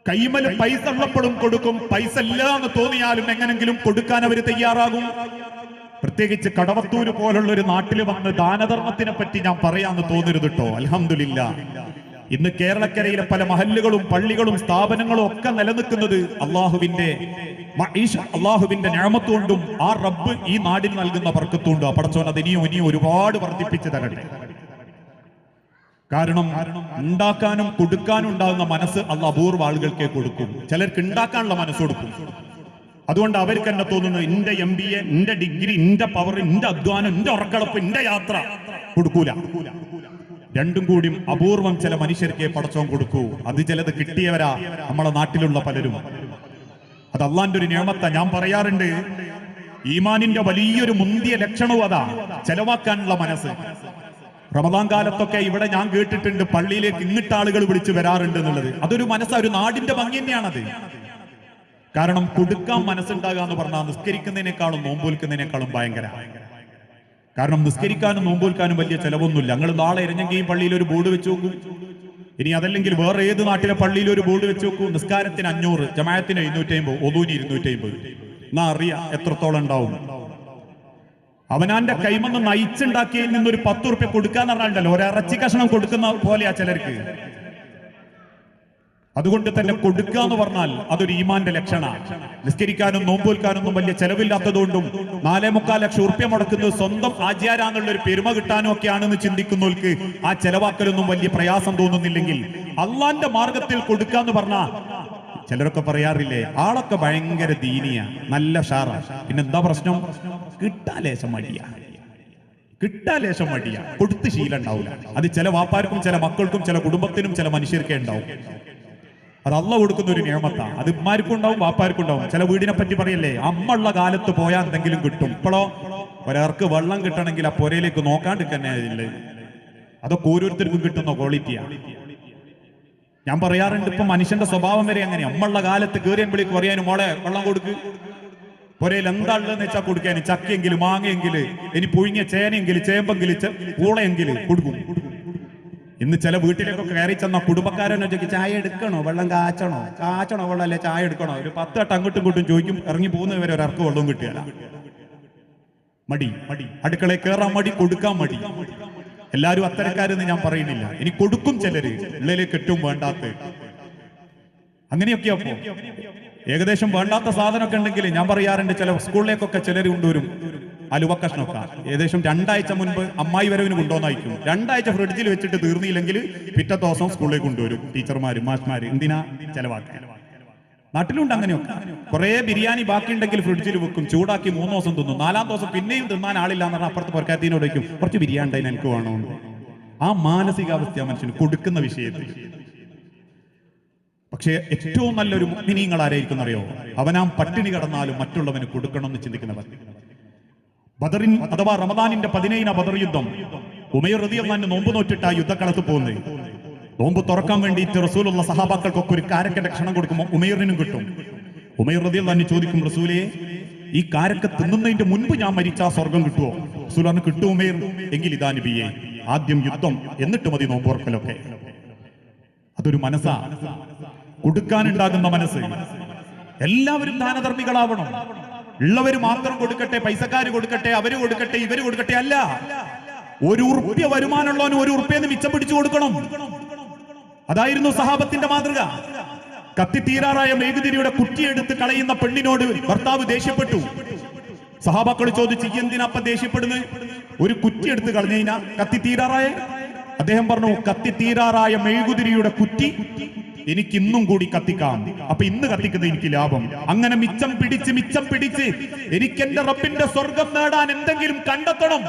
കൈമൽ പൈസ ഉള്ളപ്പോഴും കൊടുക്കും, പൈസ ഇല്ല എന്ന് തോന്നിയാലും എങ്ങനെങ്കിലും കൊടുക്കാൻ അവർ തയ്യാറാകും. പ്രത്യേകിച്ച് കടവത്തൂര് പോലുള്ള ഒരു നാട്ടിൽ വന്ന് ദാനധർമ്മത്തിനെ പറ്റി ഞാൻ പറയാന്ന് തോന്നരുത് കേട്ടോ. അൽഹംദുലില്ലാഹ്, ഇന്ന് കേരളക്കരയിലെ പല മഹല്ലുകളും പള്ളികളും സ്ഥാപനങ്ങളും ഒക്കെ നിലനിൽക്കുന്നത് അള്ളാഹുവിന്റെ നിഅമത്തുകൊണ്ടും ആ റബ്ബ് ഈ നാടിന് നൽകുന്ന ബർക്കത്തുകൊണ്ടും. പടച്ചോൻ അത് ഇനിയും ഒരുപാട് വർദ്ധിപ്പിച്ചു തരട്ടെ. കാരണം ഉണ്ടാക്കാനും കൊടുക്കാനും ഉണ്ടാകുന്ന മനസ്സ് അള്ളാഹ് അപൂർവ ആളുകൾക്കേ കൊടുക്കും. ചിലർക്ക് ഉണ്ടാക്കാനുള്ള മനസ്സ് കൊടുക്കും. അതുകൊണ്ട് അവർക്ക് എന്നെ തോന്നുന്നു എന്റെ MBA, എന്റെ ഡിഗ്രി, എന്റെ പവർ, എന്റെ അധ്വാനം, എന്റെ ഉറക്കളപ്പ്, എന്റെ യാത്ര കൊടുക്കൂല. രണ്ടും കൂടിയും അപൂർവം ചില മനുഷ്യർക്കേ പടച്ചോൻ കൊടുക്കൂ. അത് ചിലത് കിട്ടിയവരാ നമ്മളെ നാട്ടിലുള്ള പലരും. അത് അള്ളാന്റെ ഒരു നിയമത്താ. ഞാൻ പറയാറുണ്ട്, ഈമാനിന്റെ വലിയൊരു മുന്തിയ ലക്ഷണവും അതാ, ചെലവാക്കാനുള്ള മനസ്സ്. റമദാൻ കാലത്തൊക്കെ ഇവിടെ ഞാൻ കേട്ടിട്ടുണ്ട് പള്ളിയിലേക്ക് ഇങ്ങിട്ട ആളുകൾ വിളിച്ചു വരാറുണ്ട് എന്നുള്ളത്. അതൊരു മനസ്സാ, ഒരു നാടിന്റെ ഭംഗി തന്നെയാണത്. കാരണം കൊടുക്കാൻ മനസ്സുണ്ടാകുക എന്ന് പറഞ്ഞാൽ നിസ്കരിക്കുന്നതിനേക്കാളും നോമ്പൊൽക്കുന്നതിനേക്കാളും ഭയങ്കര. കാരണം നിസ്കരിക്കാനും നോമ്പൊൽക്കാനും വലിയ ചെലവൊന്നുമില്ല. ഞങ്ങൾ നാളെ എരഞ്ഞങ്കയും പള്ളിയിൽ ഒരു ബോർഡ് വെച്ച് നോക്കൂ. ഇനി അതല്ലെങ്കിൽ വേറെ ഏത് നാട്ടിലെ പള്ളിയിൽ ഒരു ബോർഡ് വെച്ച് നോക്കൂ. നിസ്കാരത്തിന് 500, ജമാഅത്തിന് 750, ഒദൂന് 250. എന്നാ അറിയാം എത്രത്തോളം ഉണ്ടാവും. അവനാന്റെ കൈമന്ന് നയിച്ചുണ്ടാക്കിയതിൽ നിന്നൊരു 10 ഉറുപ്പ്യ കൊടുക്കാന്ന് പറഞ്ഞാലോ, ഒരു ഇറച്ചി കഷ്ണം കൊടുക്കുന്ന പോലെയാ ചിലർക്ക്. അതുകൊണ്ട് തന്നെ കൊടുക്കുക എന്ന് പറഞ്ഞാൽ അതൊരു ഈമാന്റെ ലക്ഷണമാണ്. നിസ്കരിക്കാനും നോമ്പൊൽക്കാനൊന്നും വലിയ ചെലവില്ലാത്തതുകൊണ്ടും 4.25 ലക്ഷം ഉറുപ്പ്യ മുടക്കുന്നത് സ്വന്തം ആചാരാന്നുള്ള ഒരു പെരുമ കിട്ടാനും ഒക്കെയാണെന്ന് ചിന്തിക്കുന്നവർക്ക് ആ ചെലവാക്കലൊന്നും വലിയ പ്രയാസം തോന്നുന്നില്ലെങ്കിൽ, അള്ളാന്റെ മാർഗത്തിൽ കൊടുക്കുക എന്ന് പറഞ്ഞാൽ ചിലരൊക്കെ പറയാറില്ലേ, ആളൊക്കെ ഭയങ്കര ദീനിയ, നല്ല ഷാറാ, പിന്നെന്താ പ്രശ്നം? കിട്ടാലേശം മടിയാ, കിട്ടാലേശം മടിയാ, കൊടുത്ത് ശീലം ഉണ്ടാവില്ല. അത് ചില വാപ്പാർക്കും ചില മക്കൾക്കും ചില കുടുംബത്തിനും ചില മനുഷ്യർക്കേ ഉണ്ടാവും. അത് അള്ള കൊടുക്കുന്ന ഒരു നിയമത്താണ്. അത് ഉമ്മാർക്കും ഉണ്ടാവും വാപ്പാർക്കും ഉണ്ടാവും. ചില വീടിനെ പറ്റി പറയല്ലേ, അമ്മ ഉള്ള കാലത്ത് പോയാൽ എന്തെങ്കിലും കിട്ടും. ഇപ്പോഴോ ഒരാൾക്ക് വെള്ളം കിട്ടണമെങ്കിൽ ആ പുരയിലേക്ക് നോക്കാണ്ട് തന്നെ ഇല്ലേ. അതൊക്കെ ഓരോരുത്തർക്കും കിട്ടുന്ന ക്വാളിറ്റിയാണ്. ഞാൻ പറയാറുണ്ട്, ഇപ്പൊ മനുഷ്യന്റെ സ്വഭാവം വരെ അങ്ങനെ. അമ്മ ഉള്ള കാലത്ത് കയറിയമ്പോഴേക്ക് പറയാനും മോളെ വെള്ളം കൊടുക്ക്, പുരയിൽ എന്താ ഉള്ളതെന്ന് വെച്ചാൽ കൊടുക്കാൻ. ചക്കയെങ്കിലും മാങ്ങയെങ്കിലും ഇനി പുഴുങ്ങിയ ചേനയെങ്കിലും ചേമ്പെങ്കിലും പൂളയെങ്കിലും കൊടുക്കും. ഇന്ന് ചില വീട്ടിലേക്കൊക്കെ കയറി ചെന്ന കുടുംബക്കാരനെ ചോദിക്കും ചായ എടുക്കണോ, വെള്ളം കാച്ചണോ വെള്ളം അല്ലെ ചായ എടുക്കണോ, ഒരു 10 വട്ടം അങ്ങോട്ടും ഇങ്ങോട്ടും ചോദിക്കും. ഇറങ്ങി പോകുന്നവരെ ഒരർക്ക് വെള്ളവും കിട്ടുകയില്ല. മടി, അടുക്കളയിൽ കയറാൻ മടി, കൊടുക്കാൻ മടി. എല്ലാവരും അത്തരക്കാരെന്ന് ഞാൻ പറയുന്നില്ല. ഇനി കൊടുക്കും ചിലര്, ഉള്ളിലേക്ക് ഏറ്റവും വേണ്ടാത്ത അങ്ങനെയൊക്കെ. അപ്പോ ഏകദേശം വേണ്ടാത്ത സാധനമൊക്കെ ഉണ്ടെങ്കിൽ ഞാൻ പറയാറുണ്ട്, ചില സ്കൂളിലേക്കൊക്കെ ചിലർ കൊണ്ടുവരും അലുവ കഷ്ണമൊക്കെ. ഏകദേശം 2 ആഴ്ച മുൻപ് അമ്മായി വരവിന് കൊണ്ടുവന്നയക്കും. 2 ആഴ്ച ഫ്രിഡ്ജിൽ വെച്ചിട്ട് തീർന്നില്ലെങ്കിൽ പിറ്റത്തെ ദിവസം സ്കൂളിലേക്ക് കൊണ്ടുവരും ടീച്ചർമാര്, മാഷ്മാര്. എന്തിനാ? ചെലവാക്കാൻ. നാട്ടിലുണ്ട് അങ്ങനെയൊക്കെ. കുറെ ബിരിയാണി ബാക്കിയുണ്ടെങ്കിൽ ഫ്രിഡ്ജിൽ വെക്കും, ചൂടാക്കി 3 ദിവസം തിന്നും. 4-ാം ദിവസം പിന്നെയും തിന്നാൻ ആളില്ല എന്ന് പറഞ്ഞാൽ അപ്പുറത്ത് പുറക്കാത്തീനോട് വയ്ക്കും, കുറച്ച് ബിരിയാണി ഉണ്ടായി എനിക്ക് വേണമെന്ന്. ആ മാനസികാവസ്ഥ മനുഷ്യന് കൊടുക്കുന്ന വിഷയത്തിൽ. പക്ഷേ ഏറ്റവും നല്ലൊരു മുഅ്മിനീങ്ങൾ ആരായിരിക്കും അറിയോ? അവനാം പട്ടിണി കിടന്നാലും മറ്റുള്ളവന് കൊടുക്കണം എന്ന് ചിന്തിക്കുന്നവർ. ബദറിൻ അഥവാ റമദാനിന്റെ 17 ബദർ യുദ്ധം, ഉമൈർ റളിയല്ലാഹു അൻഹു നോമ്പ് നോറ്റിട്ട് ആ യുദ്ധക്കളത്ത് പോകുന്നത്. നോമ്പ് തുറക്കാൻ വേണ്ടിയിട്ട് റസൂലുള്ള സഹാബാക്കൾക്കൊക്കെ ഒരു കാരക്കന്റെ ക്ഷണം കൊടുക്കുമ്പോൾ ഉമൈറിനും കിട്ടും. ഉമൈർ റളിയല്ലാഹു അൻഹു ചോദിക്കും, റസൂലേ, ഈ കാരക്ക തിന്നുന്നതിന്റെ മുൻപ് ഞാൻ മരിച്ചാ സ്വർഗം കിട്ടുമോ? റസൂൽ പറഞ്ഞു, കിട്ടും ഉമൈർ. എങ്കിൽ ഇതാ നബിയെ, ആദ്യം യുദ്ധം, എന്നിട്ട് മതി നോമ്പ് തുറക്കലൊക്കെ. അതൊരു മനസ്സാ, കൊടുക്കാനുണ്ടാകുന്ന മനസ്സ്. എല്ലാവരും ദാനധർമ്മികളാവണം. ഉള്ളവര് മാത്രം കൊടുക്കട്ടെ, പൈസക്കാര് കൊടുക്കട്ടെ, അവര് കൊടുക്കട്ടെ, ഇവര് കൊടുക്കട്ടെ അല്ല. 1 ഉറുപ്പ്യ വരുമാനമുള്ളവന് 1 ഉറുപ്പ്യെന്ന് മിച്ചം പിടിച്ചു കൊടുക്കണം. അതായിരുന്നു സഹാബത്തിന്റെ മാതൃക. കത്തിത്തീരാറായ മെഴുകുതിരിയുടെ കുറ്റിയെടുത്ത് കളയുന്ന പെണ്ണിനോട് ഭർത്താവ് ദേഷ്യപ്പെട്ടു. സഹാബാക്കൾ ചോദിച്ചു, എന്തിനാപ്പ ദേഷ്യപ്പെടുന്നത്? ഒരു കുറ്റിയെടുത്ത് കളഞ്ഞ കത്തിത്തീരാറായ. അദ്ദേഹം പറഞ്ഞു, കത്തിത്തീരാറായ മെഴുകുതിരിയുടെ കുറ്റി എനിക്ക് ഇന്നും കൂടി കത്തിക്കാം. അപ്പൊ ഇന്ന് കത്തിക്കുന്നത് എനിക്ക് ലാഭം. അങ്ങനെ മിച്ചം പിടിച്ച് എനിക്ക് എന്റെ റബ്ബിന്റെ സ്വർഗം നേടാൻ എന്തെങ്കിലും കണ്ടെത്തണം.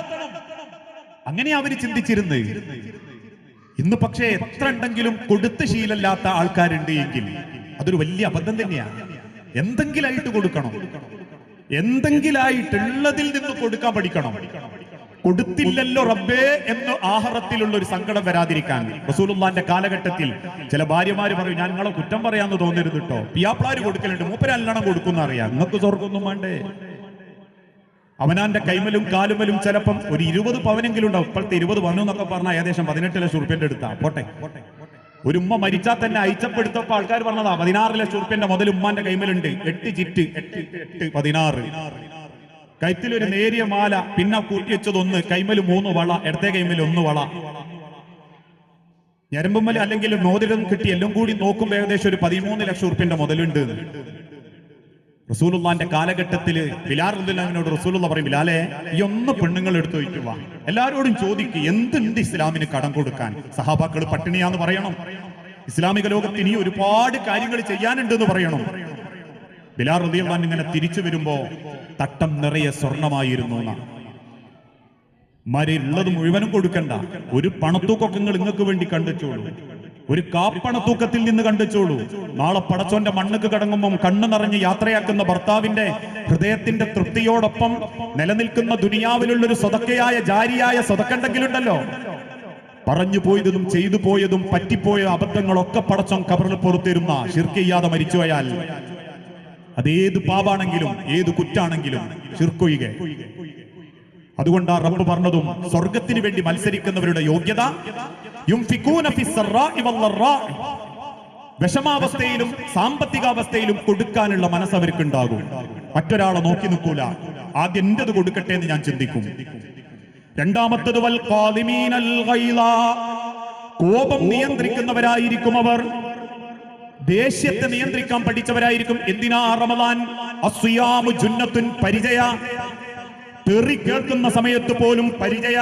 അങ്ങനെ അവര് ചിന്തിച്ചിരുന്നത്. ഇന്ന് പക്ഷേ എത്ര ഉണ്ടെങ്കിലും കൊടുത്ത് ശീലമില്ലാത്ത ആൾക്കാരുണ്ട് എങ്കിൽ അതൊരു വലിയ അബദ്ധം തന്നെയാണ്. എന്തെങ്കിലായിട്ട് കൊടുക്കണം, എന്തെങ്കിലായിട്ടുള്ളതിൽ നിന്ന് കൊടുക്കാൻ പഠിക്കണം. കൊടുത്തില്ലല്ലോ റബ്ബേ എന്ന് ആഹറത്തിലുള്ള ഒരു സങ്കടം വരാതിരിക്കാൻ. റസൂലുള്ളാഹിന്റെ കാലഘട്ടത്തിൽ ചില ഭാര്യമാര് പറയും, ഞാൻ നിങ്ങളെ കുറ്റം പറയാന്ന് തോന്നരുത് കേട്ടോ, പിയാപ്ലാര് കൊടുക്കലുണ്ട്, മൂപ്പര് നല്ലോണം കൊടുക്കുന്ന അറിയാം, നിങ്ങൾക്ക് സ്വർഗമൊന്നും വേണ്ടേ? അവനാന്റെ കൈമലും കാലുമലും ചിലപ്പം ഒരു 20 പവനെങ്കിലും ഉണ്ടാവും. ഇപ്പോഴത്തെ 20 പവനം എന്നൊക്കെ പറഞ്ഞാൽ ഏകദേശം 18 ലക്ഷം റുപ്യന്റെ അടുത്താ. പോട്ടെ, ഒരു ഉമ്മ മരിച്ചാൽ തന്നെ അയച്ചപ്പെടുത്തപ്പോ ആൾക്കാർ പറഞ്ഞതാ 16 ലക്ഷം റുപ്യന്റെ മുതൽ ഉമ്മാന്റെ കൈമലുണ്ട്. 8 ചിറ്റ് 8 16. കൈത്തിലൊരു നേരിയ മാല, പിന്നെ കൂട്ടി വെച്ചതൊന്ന്, കൈമല് 3 വള, ഇടത്തെ കൈമല് 1 വള, ഞരമ്പുമല അല്ലെങ്കിൽ മോതിരം കിട്ടി. എല്ലാം കൂടി നോക്കുമ്പോൾ ഏകദേശം ഒരു 13 ലക്ഷം റുപ്യന്റെ മുതലുണ്ട്. റസൂലുള്ളാഹിന്റെ കാലഘട്ടത്തില് ബിലാൽ റളിയല്ലാഹു അൻഹുവിനോട് റസൂലുള്ള പറയും, ബിലാലെ, ഈ 1 പെണ്ണുങ്ങൾ എടുത്തു വയ്ക്കുക, എല്ലാവരോടും ചോദിക്കുക എന്തുണ്ട് ഇസ്ലാമിന് കടം കൊടുക്കാൻ. സഹാബാക്കൾ പട്ടിണിയാന്ന് പറയണം, ഇസ്ലാമിക ലോകത്ത് ഇനി ഒരുപാട് കാര്യങ്ങൾ ചെയ്യാനുണ്ട് എന്ന് പറയണം. ബിലാൽ റളിയല്ലാഹു അൻഹു ഇങ്ങനെ തിരിച്ചു വരുമ്പോ തട്ടം നിറയെ സ്വർണമായിരുന്നു. ഉള്ളത് മുഴുവനും കൊടുക്കണ്ട, ഒരു പണത്തൂക്കൊക്കെ നിങ്ങൾ നിങ്ങൾക്ക് വേണ്ടി കണ്ടെച്ചോളൂ, ഒരു കാപ്പണത്തൂക്കത്തിൽ നിന്ന് കണ്ടെച്ചോളൂ. നാളെ പടച്ചോന്റെ മണ്ണുക്ക് കടങ്ങുമ്പം കണ്ണു നിറഞ്ഞ് യാത്രയാക്കുന്ന ഭർത്താവിന്റെ ഹൃദയത്തിന്റെ തൃപ്തിയോടൊപ്പം നിലനിൽക്കുന്ന ദുനിയാവിലുള്ള ഒരു സ്വതക്കയായ ജാരിയായ സ്വതക്കുണ്ടെങ്കിലുണ്ടല്ലോ, പറഞ്ഞു പോയതും ചെയ്തു പോയതും പറ്റിപ്പോയ അബദ്ധങ്ങളൊക്കെ പടച്ചോൻ കബറിൽ പുറത്തിരുന്ന ശിർക്ക് ചെയ്യാതെ മരിച്ചുപോയാൽ അതേത് പാപാണെങ്കിലും ഏത് കുറ്റാണെങ്കിലും ശിർക്കൊയ്യുക. അതുകൊണ്ടാ റബ്ബ് പറഞ്ഞതും സ്വർഗത്തിന് വേണ്ടി മത്സരിക്കുന്നവരുടെ യോഗ്യത വിഷമാവസ്ഥയിലും സാമ്പത്തികാവസ്ഥയിലും കൊടുക്കാനുള്ള മനസ്സ് അവർക്കുണ്ടാകും. മറ്റൊരാളെ നോക്കി നിൽക്കൂല, ആദ്യം എന്റേത് കൊടുക്കട്ടെ എന്ന് ഞാൻ ചിന്തിക്കും. രണ്ടാമത്തത് വൽ ഖാദിമീനൽ ഗൈള, കോപം നിയന്ത്രിക്കുന്നവരായിരിക്കും അവർ, ദേഷ്യത്തെ നിയന്ത്രിക്കാൻ പഠിച്ചവരായിരിക്കും. എന്തിനാ റമദാൻ? അസ്വിയാമു ജുന്നത്തുൻ, പരിചയ. തെറി കേൾക്കുന്ന സമയത്ത് പോലും പരിചയ.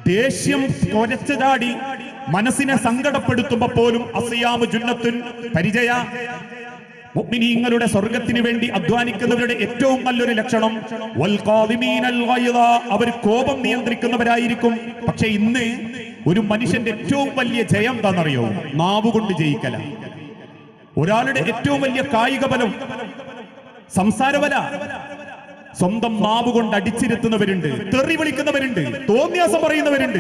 ദേഷ്യം കൊരച്ചു ചാടി മനസ്സിനെ സങ്കടപ്പെടുത്തുമ്പോ പോലും അസ്വിയാമു ജുന്നത്തുൻ, പരിചയ. മുഅ്മിനീങ്ങളുടെ സ്വർഗത്തിന് വേണ്ടി അധ്വാനിക്കുന്നവരുടെ ഏറ്റവും നല്ലൊരു ലക്ഷണം വൽ ഖാദിമീനൽ ഗൈള, അവർ കോപം നിയന്ത്രിക്കുന്നവരായിരിക്കും. പക്ഷെ ഇന്ന് ഒരു മനുഷ്യന്റെ ഏറ്റവും വലിയ ജയം എന്താണെന്നറിയോ? നാവുകൊണ്ട് ജയിക്കല. ഒരാളുടെ ഏറ്റവും വലിയ കായിക ബലം സംസാരബല. സ്വന്തം നാവ് കൊണ്ട് അടിച്ചിരുത്തുന്നവരുണ്ട്, തെറി വിളിക്കുന്നവരുണ്ട്, തോന്നിയാസം പറയുന്നവരുണ്ട്,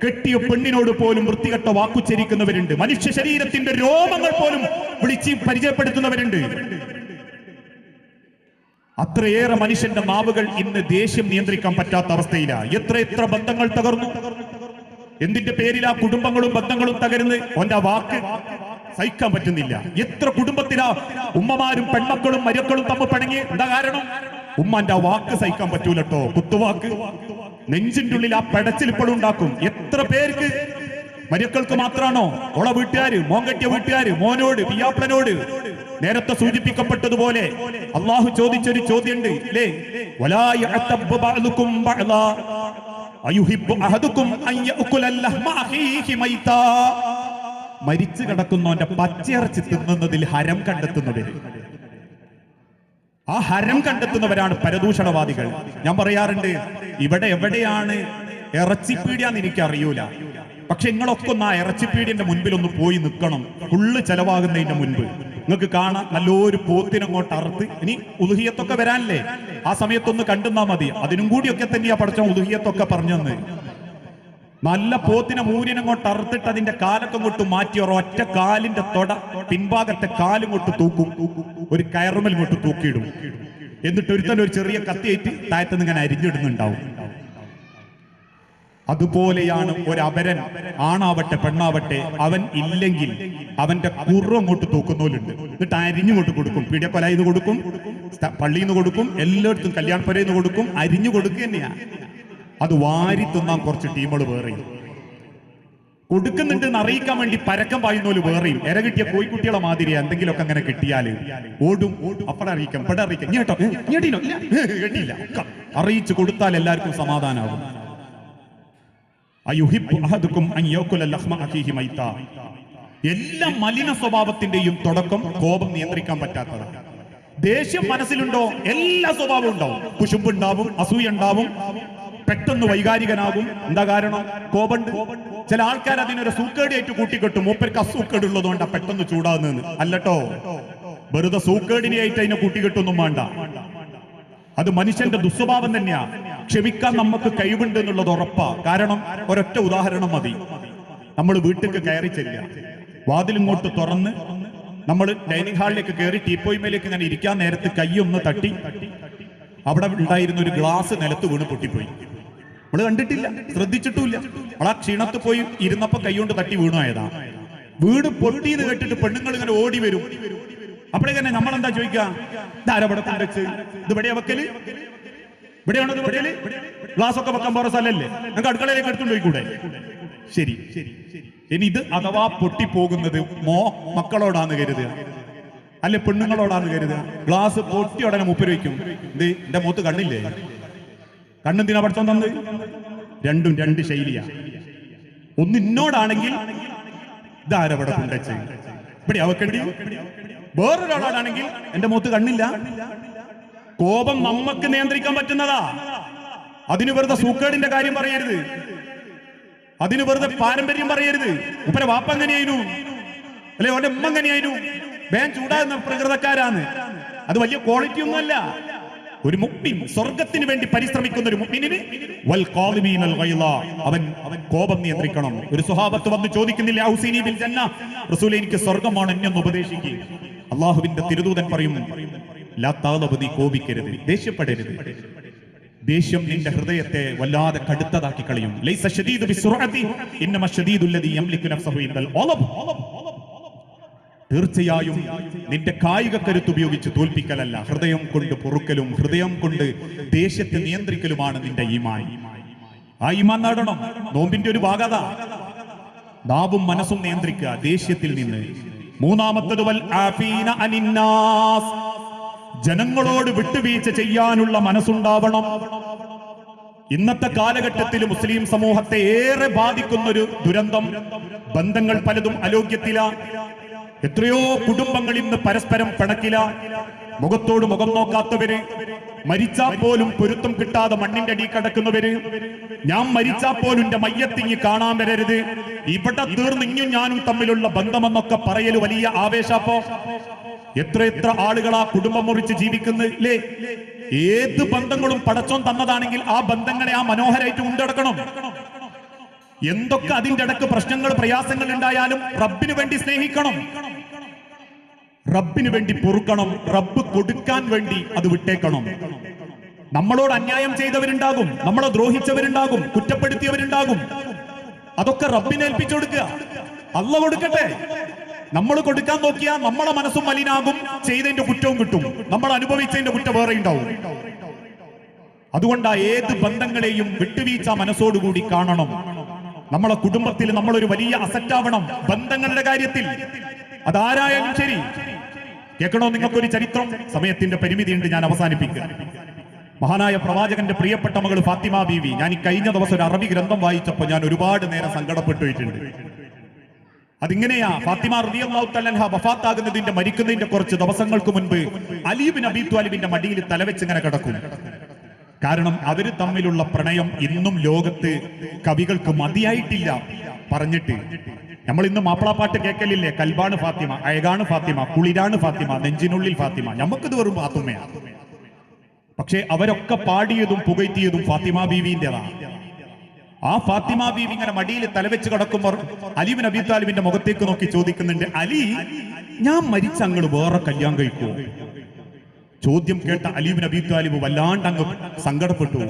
കെട്ടിയ പെണ്ണിനോട് പോലും വൃത്തികെട്ട വാക്കുച്ചരിക്കുന്നവരുണ്ട്, മനുഷ്യ ശരീരത്തിന്റെ രോമങ്ങൾ പോലും വിളിച്ച് പരിചയപ്പെടുത്തുന്നവരുണ്ട്. അത്രയേറെ മനുഷ്യന്റെ നാവുകൾ ഇന്ന് ദേഷ്യം നിയന്ത്രിക്കാൻ പറ്റാത്ത അവസ്ഥയിലാണ്. എത്ര ബന്ധങ്ങൾ തകർന്നു. എന്തിന്റെ പേരിൽ ആ കുടുംബങ്ങളും ബന്ധങ്ങളും തകരുന്ന്? ഓന്റെ ആ വാക്ക് സഹിക്കാൻ പറ്റുന്നില്ല. എത്ര കുടുംബത്തിലാ ഉമ്മമാരും പെൺമക്കളും മരുക്കളും തമ്മിൽ പിണങ്ങി? എന്താ കാരണം? ഉമ്മാന്റെ ആ വാക്ക് സഹിക്കാൻ പറ്റൂലട്ടോ, കുത്തുവാക്ക്. നെഞ്ചിന്റെ ഉള്ളിൽ ആ പെടച്ചിൽ ഇപ്പോഴും ഉണ്ടാക്കും. എത്ര പേർക്ക് മരുക്കൾക്ക് മാത്രാണോ? ഓള വീട്ടുകാര്, മോൻ കെട്ടിയ വീട്ടുകാര്, മോനോട്, പിയാപ്പനോട്. നേരത്തെ സൂചിപ്പിക്കപ്പെട്ടതുപോലെ അള്ളാഹു ചോദിച്ചൊരു ചോദ്യമുണ്ട് അല്ലേ? വലാ യഅതബ്ബു ബഅദുകും ബഅദാ അയുഹിബ്ബു അഹദുകും അൻ യഅകുല ലഹ്മ അഖീഹി മൈതാ. മരിച്ചു കിടക്കുന്നവന്റെ പച്ചയിറച്ചി തിന്നുന്നതിൽ ഹരം കണ്ടെത്തുന്നവര്, ആ ഹരം കണ്ടെത്തുന്നവരാണ് പരദൂഷണവാദികൾ. ഞാൻ പറയാറുണ്ട്, ഇവിടെ എവിടെയാണ് ഇറച്ചിപ്പീടിയാന്ന് എനിക്ക് അറിയൂല. പക്ഷെ നിങ്ങളൊക്കെ ഒന്ന് ആ ഇറച്ചിപ്പീടിന്റെ മുൻപിൽ ഒന്ന് പോയി നിൽക്കണം. ഫുള്ള് ചെലവാകുന്നതിന്റെ മുൻപ് നിങ്ങൾക്ക് കാണാം നല്ലൊരു പോത്തിനങ്ങോട്ട് അറുത്ത്. ഇനി ഉലുഹിയത്തൊക്കെ വരാനല്ലേ, ആ സമയത്തൊന്ന് കണ്ടെന്നാ മതി. അതിനും കൂടിയൊക്കെ തന്നെയാ പഠിച്ച ഉലുഹിയത്തൊക്കെ പറഞ്ഞെന്ന്. നല്ല പോത്തിനെ മൂരിനങ്ങോട്ട് അറുത്തിട്ട് അതിന്റെ കാലൊക്കെ അങ്ങോട്ട് മാറ്റി ഒരൊറ്റ കാലിന്റെ തൊട പിൻഭാഗത്തെ കാലും കൊണ്ട് തൂക്കും, ഒരു കയറുമൽ കൊണ്ട് തൂക്കിയിടും. എന്നിട്ട് ഒരുത്തൻ ഒരു ചെറിയ കത്തിയേറ്റ് താഴത്തുനിന്ന് ഇങ്ങനെ അരിഞ്ഞിടുന്നുണ്ടാവും. അതുപോലെയാണ് ഒരു അപരൻ, ആണാവട്ടെ പെണ്ണാവട്ടെ, അവൻ ഇല്ലെങ്കിൽ അവന്റെ കുറു അങ്ങോട്ട് തൂക്കുന്നവരുണ്ട്. എന്നിട്ട് അരിഞ്ഞുകൊണ്ട് കൊടുക്കും. പീഡിയക്കൊലയിന്ന് കൊടുക്കും, പള്ളിയിൽ നിന്ന് കൊടുക്കും, എല്ലായിടത്തും കല്യാണപ്പുരയിൽ നിന്ന് കൊടുക്കും, അരിഞ്ഞു കൊടുക്കുക തന്നെയാ. അത് വാരി തിന്നാൻ കുറച്ച് ടീമുകൾ വേറെയും കൊടുക്കുന്നുണ്ട് എന്ന് അറിയിക്കാൻ വേണ്ടി പരക്കം പായുന്നോല് വേറെയും. ഇര കിട്ടിയ കോഴിക്കുട്ടികളെ മാതിരിയാ. എന്തെങ്കിലുമൊക്കെ അങ്ങനെ കിട്ടിയാല് ഓടും. അപ്പടെ അറിയിക്കാം, ഇവിടെ അറിയിക്കാം. കേട്ടോ കേട്ടില്ല, അറിയിച്ചു കൊടുത്താൽ എല്ലാവർക്കും സമാധാനാവും. എല്ലാ മലിന സ്വഭാവത്തിന്റെയും തുടക്കം കോപം നിയന്ത്രിക്കാൻ പറ്റാത്തതാണ്. ദേഷ്യം മനസ്സിലുണ്ടോ എല്ലാ സ്വഭാവം ഉണ്ടാവും. കുശുമ്പുണ്ടാവും, അസൂയ ഉണ്ടാവും, പെട്ടെന്ന് വൈകാരികനാകും. എന്താ കാരണം? കോപണ്ട്. ചില ആൾക്കാർ അതിനൊരു സൂക്കേടിയായിട്ട് കൂട്ടിക്കെട്ടും. മൂപ്പർക്ക് അസൂക്കേട് ഉള്ളതുകൊണ്ടാ പെട്ടെന്ന് ചൂടാകുന്നതെന്ന്. അല്ലട്ടോ, വെറുതെ സൂക്കേടിനെയായിട്ട് അതിനെ കൂട്ടിക്കെട്ടൊന്നും വേണ്ട. അത് മനുഷ്യന്റെ ദുസ്വഭാവം തന്നെയാ. ക്ഷമിക്കാൻ നമുക്ക് കഴിവുണ്ട് എന്നുള്ളത് ഉറപ്പാ. കാരണം ഒരൊറ്റ ഉദാഹരണം മതി. നമ്മൾ വീട്ടിലേക്ക് കയറി ചെല്ലുക, വാതിലിങ്ങോട്ട് തുറന്ന് നമ്മൾ ഡൈനിങ് ഹാളിലേക്ക് കയറി ടീപ്പോയ്മയിലേക്ക് ഇങ്ങനെ ഇരിക്കാൻ നേരത്ത് കൈയൊന്ന് തട്ടി അവിടെ ഉണ്ടായിരുന്ന ഒരു ഗ്ലാസ് നിലത്ത് വീണ് പൊട്ടിപ്പോയി. നമ്മള് കണ്ടിട്ടില്ല, ശ്രദ്ധിച്ചിട്ടുമില്ല. അവളാ ക്ഷീണത്ത് പോയി ഇരുന്നപ്പോ കൈകൊണ്ട് തട്ടി വീണായതാ. വീട് പൊട്ടിയെന്ന് കേട്ടിട്ട് പെണ്ണുങ്ങൾ ഇങ്ങനെ ഓടി വരും. അപ്പോഴേക്കന്നെ നമ്മളെന്താ ചോദിക്കുക? ഇതാരവിടെ കൊണ്ടുവച്ച്? ഇത് ഇവിടെ വെക്കല്? ഇവിടെയാണോ ഇത് വെക്കല്? ഗ്ലാസ് ഒക്കെ വെക്കാൻ പോറ സ്ഥലല്ലേ? നമുക്ക് അടുക്കളയിലേക്ക് എടുത്തുകൊണ്ട് പോയിക്കൂടെ? ശരി. ഇനി ഇത് അഥവാ പൊട്ടിപ്പോകുന്നത് മക്കളോടാന്ന് കരുതുക, അല്ലെ പെണ്ണുങ്ങളോടാന്ന് കരുതുക. ഗ്ലാസ് പൊട്ടി ഉടനെ മുപ്പര് വയ്ക്കും. ഇത് എന്റെ മുഖത്ത് കണ്ണില്ലേ? കണ്ണെന്തിനാ പഠിച്ചോൻ തന്നത്? രണ്ടും രണ്ട് ശൈലിയാ. ഒന്ന് ഇന്നോടാണെങ്കിൽ ഇതാരവിടെ കൊണ്ടുവച്ച് ഇവിടെ അവക്കണ്ടി. വേറൊരാളോടാണെങ്കിൽ എന്റെ മുഖത്ത് കണ്ണില്ല. കോപം നമുക്ക് നിയന്ത്രിക്കാൻ പറ്റുന്നതാ. അതിന് വെറുതെ സൂക്കേടിന്റെ കാര്യം പറയരുത്, അതിന് വെറുതെ പാരമ്പര്യം പറയരുത്. ഉപ്പനെ വാപ്പ എങ്ങനെയായിരുന്നു, അല്ലെ ഓന്റെ ഉമ്മ എങ്ങനെയായിരുന്നു? വേൻ ചൂടാകുന്ന പ്രകൃതക്കാരാണ്. അത് വലിയ ക്വാളിറ്റി ഒന്നുമല്ല. ഒരു മുഅ്മിൻ, സ്വർഗത്തിന് വേണ്ടി പരിശ്രമിക്കുന്ന ഒരു മുഅ്മിനിന് വൽ ഖാദിമീനൽ ഗൈള, അവൻ കോപം നിയന്ത്രിക്കണം. ഒരു സ്വഹാബത്ത് വന്ന് ചോദിക്കുന്നില്ല, ഔസീനി ബിൽ ജന്ന, റസൂലേ എനിക്ക് സ്വർഗ്ഗമാണ്, എന്നെ ഒന്ന് ഉപദേശിക്കുക. അല്ലാഹുവിന്റെ തിരുദൂതൻ പറയും, ലാ തഗ്ളബ്, നീ കോപിക്കരുത്, ദേഷ്യപ്പെടരുത്. ദേഷ്യം നിന്റെ ഹൃദയത്തെ വല്ലാതെ കടുത്തതാക്കി കളയും. ലൈസ ശദീദു ബിസ്സുറഅതി ഇന്നമ ശദീദുല്ലദീ യംലികു നഫ്സഹു ഇൻദൽ ഗളബ്. തീർച്ചയായും നിന്റെ കായിക കരുത്ത് ഉപയോഗിച്ച് തോൽപ്പിക്കലല്ല, ഹൃദയം കൊണ്ട് പൊറുക്കലും ഹൃദയം കൊണ്ട് ദേഷ്യത്തെ നിയന്ത്രിക്കലുമാണ് നിന്റെ ഈമാൻ. ആ ഈമാൻ നേടണം. നോമ്പിന്റെ ഒരു ഭാഗത നാവും മനസ്സും നിയന്ത്രിക്കുക ദേഷ്യത്തിൽ നിന്ന്. മൂന്നാമത്തത് വൽ ആഫീന അനിന്നാസ്, ജനങ്ങളോട് വിട്ടുവീഴ്ച ചെയ്യാനുള്ള മനസ്സുണ്ടാവണം. ഇന്നത്തെ കാലഘട്ടത്തിൽ മുസ്ലിം സമൂഹത്തെ ഏറെ ബാധിക്കുന്ന ഒരു ദുരന്തം, ബന്ധങ്ങൾ പലതും അലോക്യത്തിലാണ്. എത്രയോ കുടുംബങ്ങൾ ഇന്ന് പരസ്പരം പിണക്കില, മുഖത്തോട് മുഖം നോക്കാത്തവര്, മരിച്ചാൽ പോലും പൊരുത്തം കിട്ടാതെ മണ്ണിന്റെ അടി കിടക്കുന്നവര്, ഞാൻ മരിച്ചാൽ പോലും എന്റെ മയ്യത്തിങ്ങി കാണാൻ വരരുത്, ഇവിടെ തീർന്നിങ്ങും ഞാനും തമ്മിലുള്ള ബന്ധമെന്നൊക്കെ പറയല് വലിയ ആവേശാപ്പോ. എത്ര ആളുകളാ കുടുംബം മുറിച്ച് ജീവിക്കുന്നില്ലേ? ഏത് ബന്ധങ്ങളും പടച്ചോൻ തന്നതാണെങ്കിൽ ആ ബന്ധങ്ങളെ ആ മനോഹരായിട്ട് കൊണ്ടുനടക്കണം. എന്തൊക്കെ അതിന്റെ ഇടക്ക് പ്രശ്നങ്ങൾ പ്രയാസങ്ങൾ ഉണ്ടായാലും റബ്ബിന് വേണ്ടി സ്നേഹിക്കണം, റബ്ബിന് വേണ്ടി പൊറുക്കണം, റബ്ബ് കൊടുക്കാൻ വേണ്ടി അത് വിട്ടേക്കണം. നമ്മളോട് അന്യായം ചെയ്തവരുണ്ടാകും, നമ്മളെ ദ്രോഹിച്ചവരുണ്ടാകും, കുറ്റപ്പെടുത്തിയവരുണ്ടാകും. അതൊക്കെ റബ്ബിനെ ഏൽപ്പിച്ചു കൊടുക്കുക. അള്ള കൊടുക്കട്ടെ. നമ്മൾ കൊടുക്കാൻ നോക്കിയാൽ നമ്മളെ മനസ്സും മലിനാകും, ചെയ്തതിന്റെ കുറ്റവും കിട്ടും, നമ്മൾ അനുഭവിച്ചതിന്റെ കുറ്റം വേറെ ഉണ്ടാവും. അതുകൊണ്ടാ ഏത് ബന്ധങ്ങളെയും വിട്ടുവീഴ്ച മനസ്സോടുകൂടി കാണണം. നമ്മളെ കുടുംബത്തിൽ നമ്മളൊരു വലിയ അസറ്റാവണം ബന്ധങ്ങളുടെ കാര്യത്തിൽ. അതാരായാലും ശരി. കേൾക്കണോ നിങ്ങൾക്കൊരു ചരിത്രം? സമയത്തിന്റെ പരിമിതിയുണ്ട്, ഞാൻ അവസാനിപ്പിക്കുക. മഹാനായ പ്രവാചകന്റെ പ്രിയപ്പെട്ട മകൾ ഫാത്തിമ ബീവി, ഞാൻ ഈ കഴിഞ്ഞ ദിവസം ഒരു അറബി ഗ്രന്ഥം വായിച്ചപ്പോൾ ഞാൻ ഒരുപാട് നേരം സങ്കടപ്പെട്ടുപോയിട്ടുണ്ട്. അതിങ്ങനെയാ, ഫാത്തിമ റളിയല്ലാഹു തആല അൻഹ വഫാത്താകുന്നതിന്റെ, മരിക്കുന്നതിന്റെ കുറച്ച് ദിവസങ്ങൾക്ക് മുൻപ് അലി ഇബ്നു അബീ ത്വാലിബിന്റെ മടിയിൽ തലവെച്ച് ഇങ്ങനെ കിടക്കും. കാരണം അവര് തമ്മിലുള്ള പ്രണയം ഇന്നും ലോകത്ത് കവികൾക്ക് മതിയായിട്ടില്ല പറഞ്ഞിട്ട്. നമ്മൾ ഇന്ന് മാപ്പിളപ്പാട്ട് കേൾക്കലില്ലേ? കൽബാണ് ഫാത്തിമ, അഴകാണ് ഫാത്തിമ, കുളിരാണ് ഫാത്തിമ, നെഞ്ചിനുള്ളിൽ ഫാത്തിമ. നമുക്കിത് വെറും ഫാത്തിമയാണ്. പക്ഷെ അവരൊക്കെ പാടിയതും പുകഴ്ത്തിയതും ഫാത്തിമ ബീവിന്റെതാണ്. ആ ഫാത്തിമ ബീവി ഇങ്ങനെ മടിയിൽ തലവെച്ച് കിടക്കുമ്പോൾ അലി ഇബ്നു അബീ ത്വാലിബിന്റെ മുഖത്തേക്ക് നോക്കി ചോദിക്കുന്നുണ്ട്, അലി, ഞാൻ മരിച്ച അങ്ങ് വേറെ കല്യാണം കഴിക്കുമോ? ചോദ്യം കേട്ട അലി ഇബ്നു അബീ ത്വാലിബ് വല്ലാണ്ട് അങ്ങ് സങ്കടപ്പെട്ടു.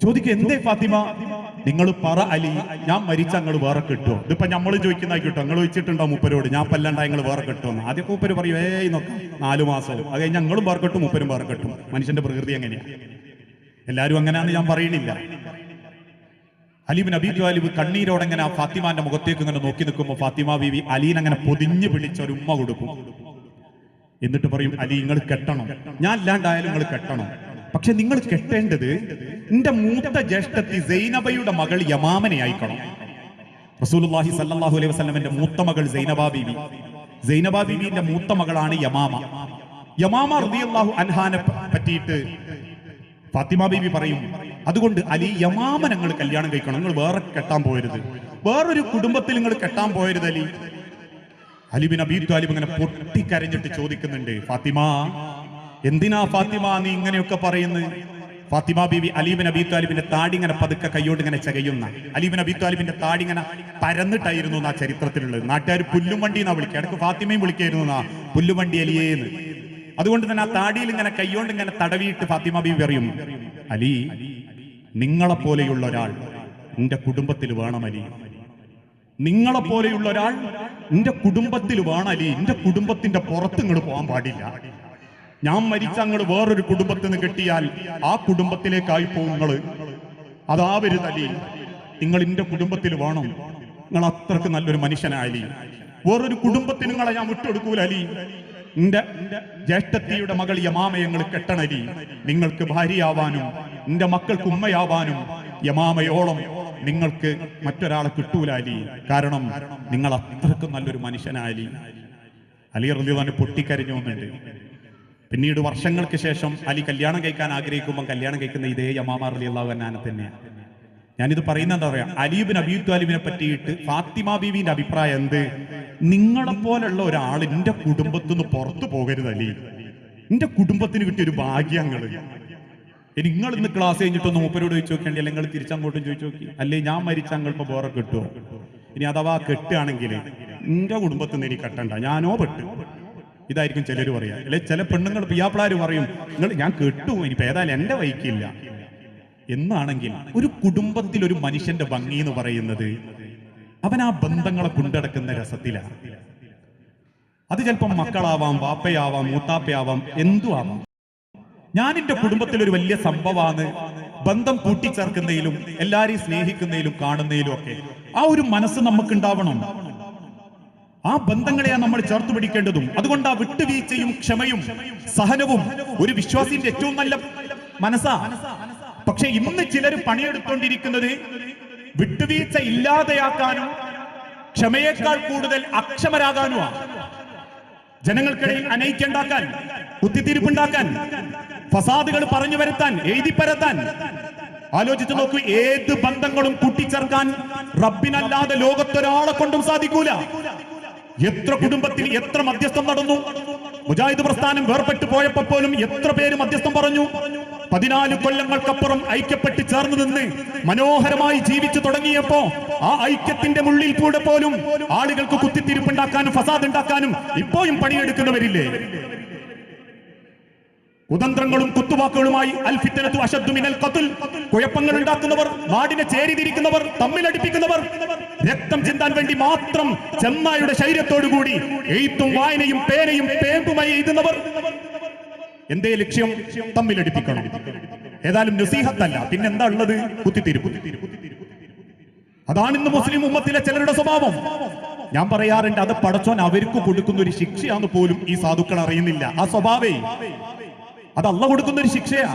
ചോദിക്കുക, എന്തേ ഫാത്തിമ? നിങ്ങൾ പറ അലി, ഞാൻ മരിച്ച അങ്ങ് വേറെ കെട്ടുമോ? ഇതിപ്പോ നമ്മൾ ചോദിക്കുന്നതായിട്ടോ, നിങ്ങൾ ചോദിച്ചിട്ടുണ്ടോ മൂപ്പരോട് ഞാൻ പല്ലണ്ട നിങ്ങൾ വേറെ കെട്ടുമെന്ന്? ആദ്യം മൂപ്പര് പറയും, നോക്കാം 4 മാസം അത് കഴിഞ്ഞ് ഞങ്ങളും വേറെ കെട്ടും, മൂപ്പരും വേറെ കെട്ടും. മനുഷ്യന്റെ പ്രകൃതി എങ്ങനെയാ? എല്ലാവരും അങ്ങനെയാണെന്ന് ഞാൻ പറയണില്ല. അലി ഇബ്നു അബീ ത്വാലിബ് കണ്ണീരോടെ ഇങ്ങനെ ആ ഫാത്തിമാന്റെ മുഖത്തേക്ക് ഇങ്ങനെ നോക്കി നിൽക്കുമ്പോൾ ഫാത്തിമ ബീവി അലീനെ അങ്ങനെ പൊതിഞ്ഞ് പിടിച്ച ഒരു ഉമ്മ കൊടുക്കും. എന്നിട്ട് പറയും, അലി, നിങ്ങൾ കെട്ടണം, ഞാൻ ഇല്ലാണ്ടായാലും നിങ്ങൾ കെട്ടണം. പക്ഷെ നിങ്ങൾ കെട്ടേണ്ടത് എന്റെ മൂത്ത ജ്യേഷ്ഠത്തി സൈനബയുടെ മകൾ യമാമനെ ആയിക്കണം. റസൂലുള്ളാഹി സ്വല്ലല്ലാഹു അലൈഹി വസല്ലമയുടെ മൂത്ത മകൾ സൈനബ ബീവി. സൈനബ ബീവിന്റെ മൂത്ത മകളാണ് യമാമ. യമാമ റളിയല്ലാഹു അൻഹാനെ പറ്റിയിട്ട് ഫാത്തിമ ബീവി പറയും, അതുകൊണ്ട് അലി, യമാമ നിങ്ങൾ കല്യാണം കഴിക്കണം, നിങ്ങൾ വേറെ കെട്ടാൻ പോയരുത്, വേറൊരു കുടുംബത്തിൽ നിങ്ങൾ കെട്ടാൻ പോയരുത് അലി. അലി ഇബ്നു അബീ ത്വാലിബ് ഇങ്ങനെ പൊട്ടിക്കരഞ്ഞിട്ട് ചോദിക്കുന്നുണ്ട്, ഫാത്തിമ, എന്തിനാ ഫാത്തിമ നീ ഇങ്ങനെയൊക്കെ പറയുന്നത്? ഫാത്തിമ ബീവി അലി ഇബ്നു അബീ ത്വാലിബിന്റെ താടി ഇങ്ങനെ പതുക്കെ കൈയോട് ഇങ്ങനെ ചകയുന്ന. അലി ഇബ്നു അബീ ത്വാലിബിന്റെ താടി ഇങ്ങനെ പരന്നിട്ടായിരുന്നു ആ ചരിത്രത്തിലുള്ളത്. നാട്ടുകാർ പുല്ലും വണ്ടി എന്നാ വിളിക്കുക, ഇടയ്ക്ക് ഫാത്തിമയും വിളിക്കായിരുന്നു പുല്ലും വണ്ടി അലിയേന്ന്. അതുകൊണ്ട് തന്നെ ആ താടിയിൽ ഇങ്ങനെ കൈയോണ്ട് ഇങ്ങനെ തടവിയിട്ട് ഫാത്തിമ ബീവി പറയും, അലി, നിങ്ങളെപ്പോലെയുള്ള ഒരാൾ എന്റെ കുടുംബത്തിൽ വേണം അലി, നിങ്ങളെപ്പോലെയുള്ള ഒരാൾ എന്റെ കുടുംബത്തിൽ വേണം അലി, എന്റെ കുടുംബത്തിന്റെ പുറത്ത് നിങ്ങൾ പോകാൻ പാടില്ല. ഞാൻ മരിച്ച നിങ്ങൾ വേറൊരു കുടുംബത്തിൽ നിന്ന് കെട്ടിയാൽ ആ കുടുംബത്തിലേക്കായി പോകും നിങ്ങൾ, അതാവരുത് അലി, നിങ്ങൾ എന്റെ കുടുംബത്തിൽ വേണം, നിങ്ങൾ അത്രക്ക് നല്ലൊരു മനുഷ്യനായി, വേറൊരു കുടുംബത്തിന് നിങ്ങളെ ഞാൻ വിട്ടുകൊടുക്കൂല അലി, എന്റെ ജ്യേഷ്ഠത്തിയുടെ മകൾ യമാമയെ നിങ്ങൾ കെട്ടണലി, നിങ്ങൾക്ക് ഭാര്യയാവാനും എന്റെ മക്കൾക്ക് ഉമ്മയാവാനും യമാമയോളം നിങ്ങൾക്ക് മറ്റൊരാളെ കിട്ടൂല അലി, കാരണം നിങ്ങൾ അത്രക്കും നല്ലൊരു മനുഷ്യനായി. അലി റളിയല്ലാഹു അൻഹു പൊട്ടിക്കരഞ്ഞു വന്നിട്ടുണ്ട്. പിന്നീട് വർഷങ്ങൾക്ക് ശേഷം അലി കല്യാണം കഴിക്കാൻ ആഗ്രഹിക്കുമ്പോൾ കല്യാണം കഴിക്കുന്ന ഇതേ യമാമ റളിയല്ലാഹു അൻഹ തന്നെയാണ്. ഞാനിത് പറയുന്നത് എന്താ പറയാ, അലി ഇബ്നു അബീ ത്വാലിബിനെ പറ്റിയിട്ട് ഫാത്തിമ ബീവിന്റെ അഭിപ്രായം എന്ത്? നിങ്ങളെപ്പോലുള്ള ഒരാൾ എന്റെ കുടുംബത്തിൽ നിന്ന് പുറത്തു പോകരുത് അലി, എന്റെ കുടുംബത്തിന് കിട്ടിയൊരു ഭാഗ്യങ്ങള്. നിങ്ങൾ ഇന്ന് ക്ലാസ് കഴിഞ്ഞിട്ടൊന്ന് മൂപ്പരോട് ചോദിച്ചു നോക്കേണ്ടി, അല്ലെങ്കിൽ നിങ്ങൾ തിരിച്ചങ്ങോട്ടും ചോദിച്ചു നോക്കി, അല്ലേ ഞാൻ മരിച്ച അങ്ങളിപ്പോ വേറെ കെട്ടുമോ? ഇനി അഥവാ കെട്ടുകയാണെങ്കിൽ എന്റെ കുടുംബത്തിൽ നിന്ന് എനിക്ക് കെട്ടണ്ട, ഞാനോ പെട്ടു. ഇതായിരിക്കും ചിലർ പറയാ. അല്ലെ ചില പെണ്ണുങ്ങൾ പിയാപ്പിളാര് പറയും, ഞാൻ കെട്ടു, ഇനിയിപ്പോ ഏതായാലും എന്റെ വഴിക്കില്ല എന്നാണെങ്കിൽ ഒരു കുടുംബത്തിൽ ഒരു മനുഷ്യന്റെ ഭംഗി എന്ന് പറയുന്നത് അവൻ ആ ബന്ധങ്ങളെ കൊണ്ടടക്കുന്ന രസത്തിലാണ്. അത് ചിലപ്പം മക്കളാവാം, വാപ്പയാവാം, മൂത്താപ്പയാവാം, എന്തു ആവാം. ഞാൻ എന്റെ കുടുംബത്തിൽ ഒരു വലിയ സംഭവമാണ്, ബന്ധം കൂട്ടിച്ചേർക്കുന്നതിലും എല്ലാരെയും സ്നേഹിക്കുന്നതിലും കാണുന്നതിലും ഒക്കെ ആ ഒരു മനസ്സ് നമുക്കുണ്ടാവണം. ആ ബന്ധങ്ങളെയാണ് നമ്മൾ ചേർത്ത് പിടിക്കേണ്ടതും. അതുകൊണ്ട് ആ വിട്ടുവീഴ്ചയും ക്ഷമയും സഹനവും ഒരു വിശ്വാസിന്റെ ഏറ്റവും നല്ല മനസ്സാ. പക്ഷെ ഇന്ന് ചിലർ പണിയെടുത്തോണ്ടിരിക്കുന്നത് വിട്ടുവീഴ്ച ഇല്ലാതെയാക്കാനും ക്ഷമയേക്കാൾ കൂടുതൽ അക്ഷമരാകാനുമാണ്. ജനങ്ങൾക്കിടയിൽ അനൈക്യണ്ടാക്കാൻ, കുത്തിത്തിരിപ്പുണ്ടാക്കാൻ, ഫസാദുകൾ പറഞ്ഞു വരുത്താൻ, എഴുതി പരത്താൻ. ആലോചിച്ചു നോക്കൂ, ഏത് ബന്ധങ്ങളും കൂട്ടിച്ചേർക്കാൻ റബ്ബിനല്ലാതെ ലോകത്തൊരാളെ കൊണ്ടും സാധിക്കൂല. എത്ര കുടുംബത്തിൽ എത്ര മധ്യസ്ഥം നടന്നു. മുജാഹിദ് പ്രസ്ഥാനം വേർപെട്ടു പോയപ്പോൾ പോലും എത്ര പേര് മധ്യസ്ഥം പറഞ്ഞു. 14 കൊല്ലങ്ങൾക്കപ്പുറം ഐക്യപ്പെട്ട് ചേർന്ന് നിന്ന് മനോഹരമായി ജീവിച്ചു തുടങ്ങിയപ്പോ ആ ഐക്യത്തിന്റെ മുള്ളിൽ കൂടെ പോലും ആളുകൾക്ക് കുത്തിത്തിരിപ്പുണ്ടാക്കാനും ഫസാദ് ഉണ്ടാക്കാനും ഇപ്പോഴും പണിയെടുക്കുന്നവരില്ലേ? കുതന്ത്രങ്ങളും കുത്തുവാക്കുകളുമായി അൽ ഫിത്നതു അശദ്ദു മിനൽ ഖത്ൽ, കുഴപ്പങ്ങൾ ഉണ്ടാക്കുന്നവർ, നാടിനെ ചേരിതിരിക്കുന്നവർ, തമ്മിലടിപ്പിക്കുന്നവർ, രക്തം ചിന്താൻ വേണ്ടി മാത്രം ചെന്നായുടെ ശരീരത്തോടുകൂടി എഴുത്തും വായനയും പേനയും പേമ്പുമായി എഴുതുന്നവർ. എന്തേ ലക്ഷ്യം? തമ്മിലടിപ്പിക്കണം. ഏതായാലും നസീഹത്തല്ല, പിന്നെന്താ ഉള്ളത്? കുത്തിത്തിരിപ്പ്. അതാണ് ഇന്ന് മുസ്ലിം ഉമ്മത്തിലെ ചിലരുടെ സ്വഭാവം. ഞാൻ പറയാറുണ്ട്, അത് പടച്ചോൻ അവർക്ക് കൊടുക്കുന്ന ഒരു ശിക്ഷയാന്ന് പോലും ഈ സാധുക്കൾ അറിയുന്നില്ല. ആ സ്വഭാവേ അത് അള്ള കൊടുക്കുന്ന ഒരു ശിക്ഷയാ.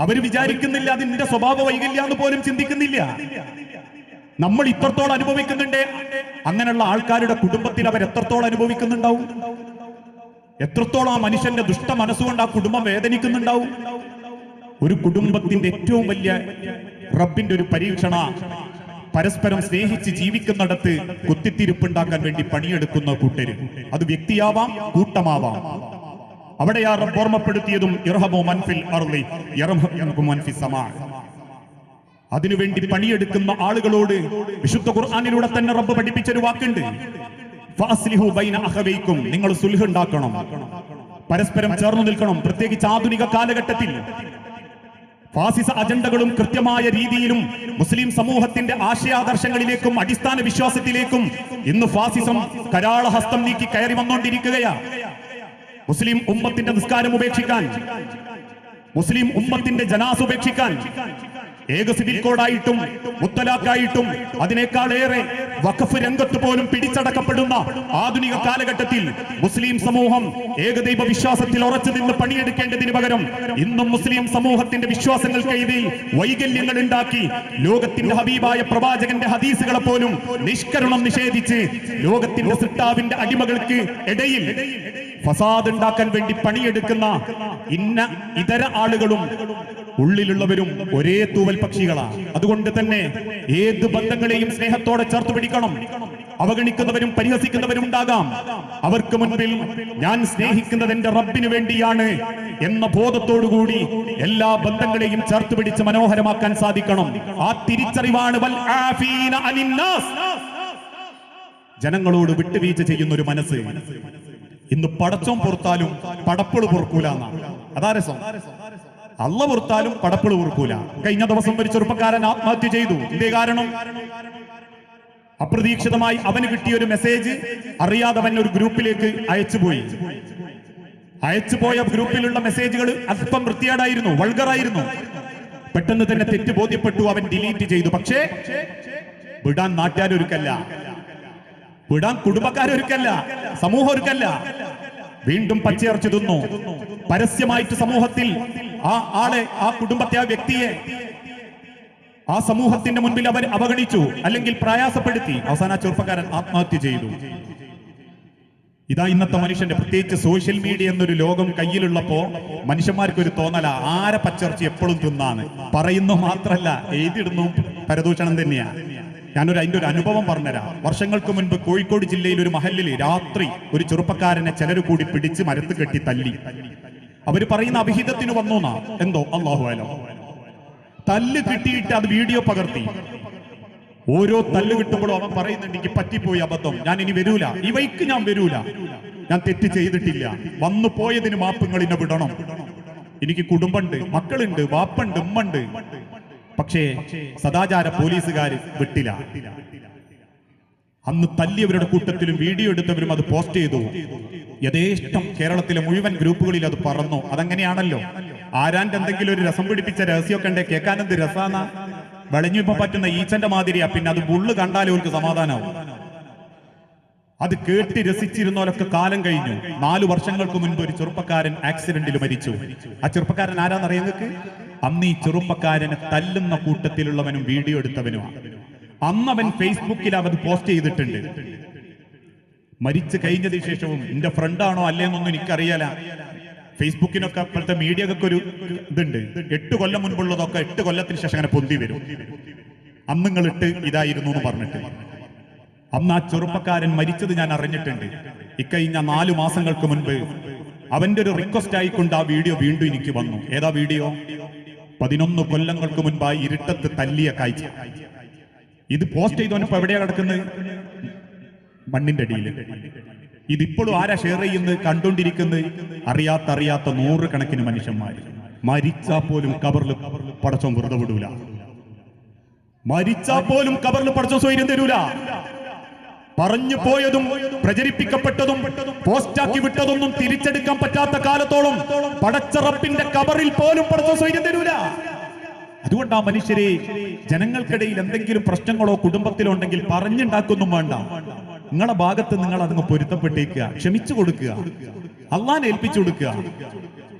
അവര് വിചാരിക്കുന്നില്ല അത് നിന്റെ സ്വഭാവ വൈകല്യാന്ന് പോലും ചിന്തിക്കുന്നില്ല. നമ്മൾ ഇത്രത്തോളം അനുഭവിക്കുന്നുണ്ട്. അങ്ങനെയുള്ള ആൾക്കാരുടെ കുടുംബത്തിൽ അവർ എത്രത്തോളം അനുഭവിക്കുന്നുണ്ടാവും? എത്രത്തോളം ആ മനുഷ്യന്റെ ദുഷ്ട മനസ്സുകൊണ്ട് ആ കുടുംബം വേദനിക്കുന്നുണ്ടാവും? ഒരു കുടുംബത്തിന്റെ ഏറ്റവും വലിയ റബ്ബിന്റെ ഒരു പരീക്ഷണ, പരസ്പരം സ്നേഹിച്ച് ജീവിക്കുന്നിടത്ത് കുത്തിത്തിരിപ്പുണ്ടാക്കാൻ വേണ്ടി പണിയെടുക്കുന്ന കൂട്ടര്. അത് വ്യക്തിയാവാം, കൂട്ടമാവാം. അവിടെയാ റബ്ബ് ഓർമ്മപ്പെടുത്തിയതും ഇർഹമു മൻ ഫിൽ അർളി യർഹമുകും മൻ ഫിസ് സമാ. അതിനുവേണ്ടി പണിയെടുക്കുന്ന ആളുകളോട് വിശുദ്ധ ഖുർആനിലൂടെ തന്നെ റബ്ബ് പഠിപ്പിച്ചൊരു വാക്കുണ്ട്, ഫഅസ്ലിഹു ബൈന അഖവൈക്കും. നിങ്ങൾ സുൽഹ് ഉണ്ടാക്കണം, പരസ്പരം ചേർന്ന് നിൽക്കണം. പ്രത്യേകിച്ച് ആധുനിക കാലഘട്ടത്തിൽ ഫാസിസ അജണ്ടകളും കൃത്യമായ രീതിയിലും മുസ്ലിം സമൂഹത്തിന്റെ ആശയാദർശങ്ങളിലേക്കും അടിസ്ഥാന വിശ്വാസത്തിലേക്കും ഇന്ന് ഫാസിസം കരാളഹസ്തം നീക്കി കയറി വന്നുകൊണ്ടിരിക്കുകയാണ്. മുസ്ലിം ഉമ്മത്തിന്റെ നിസ്കാരം ഉപേക്ഷിക്കാൻ, മുസ്ലിം ഉമ്മത്തിന്റെ ജനാസ ഉപേക്ഷിക്കാൻ, ഏക സിവിൽ കോഡായിട്ടും മുത്തലാഖായിട്ടും അതിനേക്കാളേറെ വഖഫ് രംഗത്ത് പോലും പിടിച്ചടക്കപ്പെടുന്ന ആധുനിക കാലഘട്ടത്തിൽ മുസ്ലിം സമൂഹം ഏകദൈവ വിശ്വാസത്തിൽ ഉറച്ചു നിന്ന് പണിയെടുക്കേണ്ടതിന് പകരം ഇന്നും മുസ്ലിം സമൂഹത്തിന്റെ വിശ്വാസങ്ങൾക്കെതിരെ വൈകല്യങ്ങൾ ഉണ്ടാക്കി ലോകത്തിന്റെ ഹബീബായ പ്രവാചകന്റെ ഹദീസുകളെ പോലും നിഷ്കരുണം നിഷേധിച്ച് ലോകത്തിന്റെ സൃഷ്ടാവിന്റെ അടിമകൾക്ക് ഇടയിൽ ഫസാദ് ഉണ്ടാക്കാൻ വേണ്ടി പണിയെടുക്കുന്ന ഇതര ആളുകളും ഉള്ളിലുള്ളവരും ഒരേ തൂവൽ പക്ഷികളാണ്. അതുകൊണ്ട് തന്നെ ഏത് ബന്ധങ്ങളെയും സ്നേഹത്തോടെ ചേർത്ത് പിടിക്കണം. അവഗണിക്കുന്നവരും പരിഹസിക്കുന്നവരും ഉണ്ടാകാം. അവർക്ക് മുൻപിൽ ഞാൻ സ്നേഹിക്കുന്നത് എന്റെ റബ്ബിന് വേണ്ടിയാണ് എന്ന ബോധത്തോടുകൂടി എല്ലാ ബന്ധങ്ങളെയും ചേർത്ത് പിടിച്ച് മനോഹരമാക്കാൻ സാധിക്കണം. ആ തിരിച്ചറിവാണ് വൽ ആഫീന അനിന്നാസ്, ജനങ്ങളോട് വിട്ടുവീഴ്ച ചെയ്യുന്ന ഒരു മനസ്സ്. ഇന്ന് പടച്ചോൻ പൊറുത്താലും പടപ്പള് പൊറുക്കൂല എന്നാണ്. അതാ രസം. അള്ള പൊറുത്താലും പടപ്പള് പൊറുക്കൂല. കഴിഞ്ഞ ദിവസം ഒരു ചെറുപ്പക്കാരൻ ആത്മഹത്യ ചെയ്തു. ഇതേ കാരണം, അപ്രതീക്ഷിതമായി അവന് കിട്ടിയ ഒരു മെസ്സേജ് അറിയാതെ അവൻ ഒരു ഗ്രൂപ്പിലേക്ക് അയച്ചുപോയി. അയച്ചുപോയ ഗ്രൂപ്പിലുള്ള മെസ്സേജുകൾ അല്പം വൃത്തികേടായിരുന്നു, വൾഗറായിരുന്നു. പെട്ടെന്ന് തന്നെ തെറ്റ് ബോധ്യപ്പെട്ടു, അവൻ ഡിലീറ്റ് ചെയ്തു. പക്ഷേ വിടാൻ നാട്ടുകാരൊരുക്കല്ല, വിടാൻ കുടുംബക്കാരൊരുക്കല്ല, സമൂഹം ഒരുക്കല്ല. വീണ്ടും പച്ചയർച്ചു തിന്നു. പരസ്യമായിട്ട് സമൂഹത്തിൽ ആ ആളെ, ആ കുടുംബത്തെ, ആ വ്യക്തിയെ ആ സമൂഹത്തിന്റെ മുൻപിൽ അവർ അവഗണിച്ചു, അല്ലെങ്കിൽ പ്രയാസപ്പെടുത്തി. അവസാന ചെറുപ്പക്കാരൻ ആത്മഹത്യ ചെയ്തു. ഇതാ ഇന്നത്തെ മനുഷ്യന്റെ, പ്രത്യേകിച്ച് സോഷ്യൽ മീഡിയ എന്നൊരു ലോകം കയ്യിലുള്ളപ്പോ മനുഷ്യന്മാർക്ക് ഒരു തോന്നല, ആരെ പച്ചർച്ചി എപ്പോഴും തിന്നാണ്. പറയുന്നു മാത്രല്ല, എഴുതിയിടുന്നു പരദൂഷണം തന്നെയാ. അതിന്റെ ഒരു അനുഭവം പറഞ്ഞുതരാം. വർഷങ്ങൾക്ക് മുൻപ് കോഴിക്കോട് ജില്ലയിൽ ഒരു മഹല്ലിൽ രാത്രി ഒരു ചെറുപ്പക്കാരനെ ചിലർ കൂടി പിടിച്ച് മരത്ത് കെട്ടി തല്ലി. അവര് പറയുന്ന അഭിഹിതത്തിന് വന്നോന്നാ എന്തോ, അല്ലാഹു അലം. തല്ല് കിട്ടിയിട്ട് അത് വീഡിയോ പകർത്തി. ഓരോ തല്ല് കിട്ടുമ്പോഴും അവൻ പറയുന്നുണ്ട്, എനിക്ക് പറ്റിപ്പോയി അബദ്ധം, ഞാൻ ഇനി വരൂല, ഈ വൈക്ക് ഞാൻ വരൂല, ഞാൻ തെറ്റ് ചെയ്തിട്ടില്ല, വന്നു പോയതിന് മാപ്പുങ്ങൾ എന്നെ വിടണം, എനിക്ക് കുടുംബമുണ്ട്, മക്കളുണ്ട്, വാപ്പുണ്ട്, ഉമ്മണ്ട്. പക്ഷേ സദാചാര പോലീസുകാര് വിട്ടില്ല. അന്ന് തല്ലിയവരുടെ കൂട്ടത്തിലും വീഡിയോ എടുത്തവരും അത് പോസ്റ്റ് ചെയ്തു. യഥേഷ്ടം കേരളത്തിലെ മുഴുവൻ ഗ്രൂപ്പുകളിൽ അത് പറന്നു. അതങ്ങനെയാണല്ലോ. ആരാന്റെ എന്തെങ്കിലും ഒരു രസം പിടിപ്പിച്ച രഹസ്യമൊക്കെ ഉണ്ടെ കേൾക്കാനെന്ത് രസാന. വെളഞ്ഞു ഇപ്പൊ പറ്റുന്ന ഈച്ചന്റെ മാതിരിയാ. പിന്നെ അത് ബുള്ള് കണ്ടാലേ അവർക്ക് സമാധാനമാവും. അത് കേട്ട് രസിച്ചിരുന്നവരൊക്കെ കാലം കഴിഞ്ഞു. 4 വർഷങ്ങൾക്ക് മുൻപ് ഒരു ചെറുപ്പക്കാരൻ ആക്സിഡന്റിൽ മരിച്ചു. ആ ചെറുപ്പക്കാരൻ ആരാന്നറിയാം നിങ്ങൾക്ക്? അന്ന് ഈ ചെറുപ്പക്കാരനെ തല്ലുന്ന കൂട്ടത്തിലുള്ളവനും വീഡിയോ എടുത്തവനുമാണ്. അന്ന് അവൻ ഫേസ്ബുക്കിൽ അവൻ പോസ്റ്റ് ചെയ്തിട്ടുണ്ട്. മരിച്ചു കഴിഞ്ഞതിന് ശേഷവും എന്റെ ഫ്രണ്ടാണോ അല്ലേന്നൊന്നും എനിക്കറിയാല. ഫേസ്ബുക്കിനൊക്കെ അപ്പോഴത്തെ മീഡിയക്കൊക്കെ ഒരു ഇതുണ്ട്. 8 കൊല്ലം മുൻപുള്ളതൊക്കെ 8 കൊല്ലത്തിന് ശേഷം അങ്ങനെ പൊന്തി വരും. അന്ന് നിങ്ങൾ ഇട്ട് ഇതായിരുന്നു എന്ന് പറഞ്ഞിട്ട്. അന്ന് ആ ചെറുപ്പക്കാരൻ മരിച്ചത് ഞാൻ അറിഞ്ഞിട്ടുണ്ട്. ഇക്കഴിഞ്ഞ 4 മാസങ്ങൾക്ക് മുൻപ് അവന്റെ ഒരു റിക്വസ്റ്റ് ആയിക്കൊണ്ട് ആ വീഡിയോ വീണ്ടും എനിക്ക് വന്നു. ഏതാ വീഡിയോ? 11 കൊല്ലങ്ങൾക്ക് മുൻപായി ഇരുട്ടത്ത് തല്ലിയ കാഴ്ച. ഇത് പോസ്റ്റ് ചെയ്തവനിപ്പോ എവിടെയാ കിടക്കുന്നത്? മണ്ണിന്റെ അടിയിൽ. ഇതിപ്പോഴും ആരാ ഷെയർ ചെയ്യുന്നത് കണ്ടുകൊണ്ടിരിക്കുന്നത്? അറിയാത്ത നൂറുകണക്കിന് മനുഷ്യന്മാർ. മരിച്ചാൽ പോലും കബറിൽ പടച്ചോൻ വെറുതെ വിടൂല. മരിച്ചാൽ പോലും കബറിൽ പടച്ചോൻ സ്വൈര്യം തരൂല. പറഞ്ഞു പോയതും പ്രചരിപ്പിക്കപ്പെട്ടതും പോസ്റ്റാക്കി വിട്ടതൊന്നും തിരിച്ചെടുക്കാൻ പറ്റാത്ത കാലത്തോളം പടച്ച റബ്ബിന്റെ കബറിൽ പോലും പടച്ചോൻ സ്വൈര്യം തരൂല. അതുകൊണ്ട് ആ മനുഷ്യരെ ജനങ്ങൾക്കിടയിൽ എന്തെങ്കിലും പ്രശ്നങ്ങളോ കുടുംബത്തിലോ ഉണ്ടെങ്കിൽ പറഞ്ഞുണ്ടാക്കൊന്നും വേണ്ട. നിങ്ങളുടെ ഭാഗത്ത് നിങ്ങൾ അതങ്ങ് പൊരുത്തപ്പെട്ടേക്കുക, ക്ഷമിച്ചു കൊടുക്കുക, അള്ളാനെ ഏൽപ്പിച്ചു കൊടുക്കുക,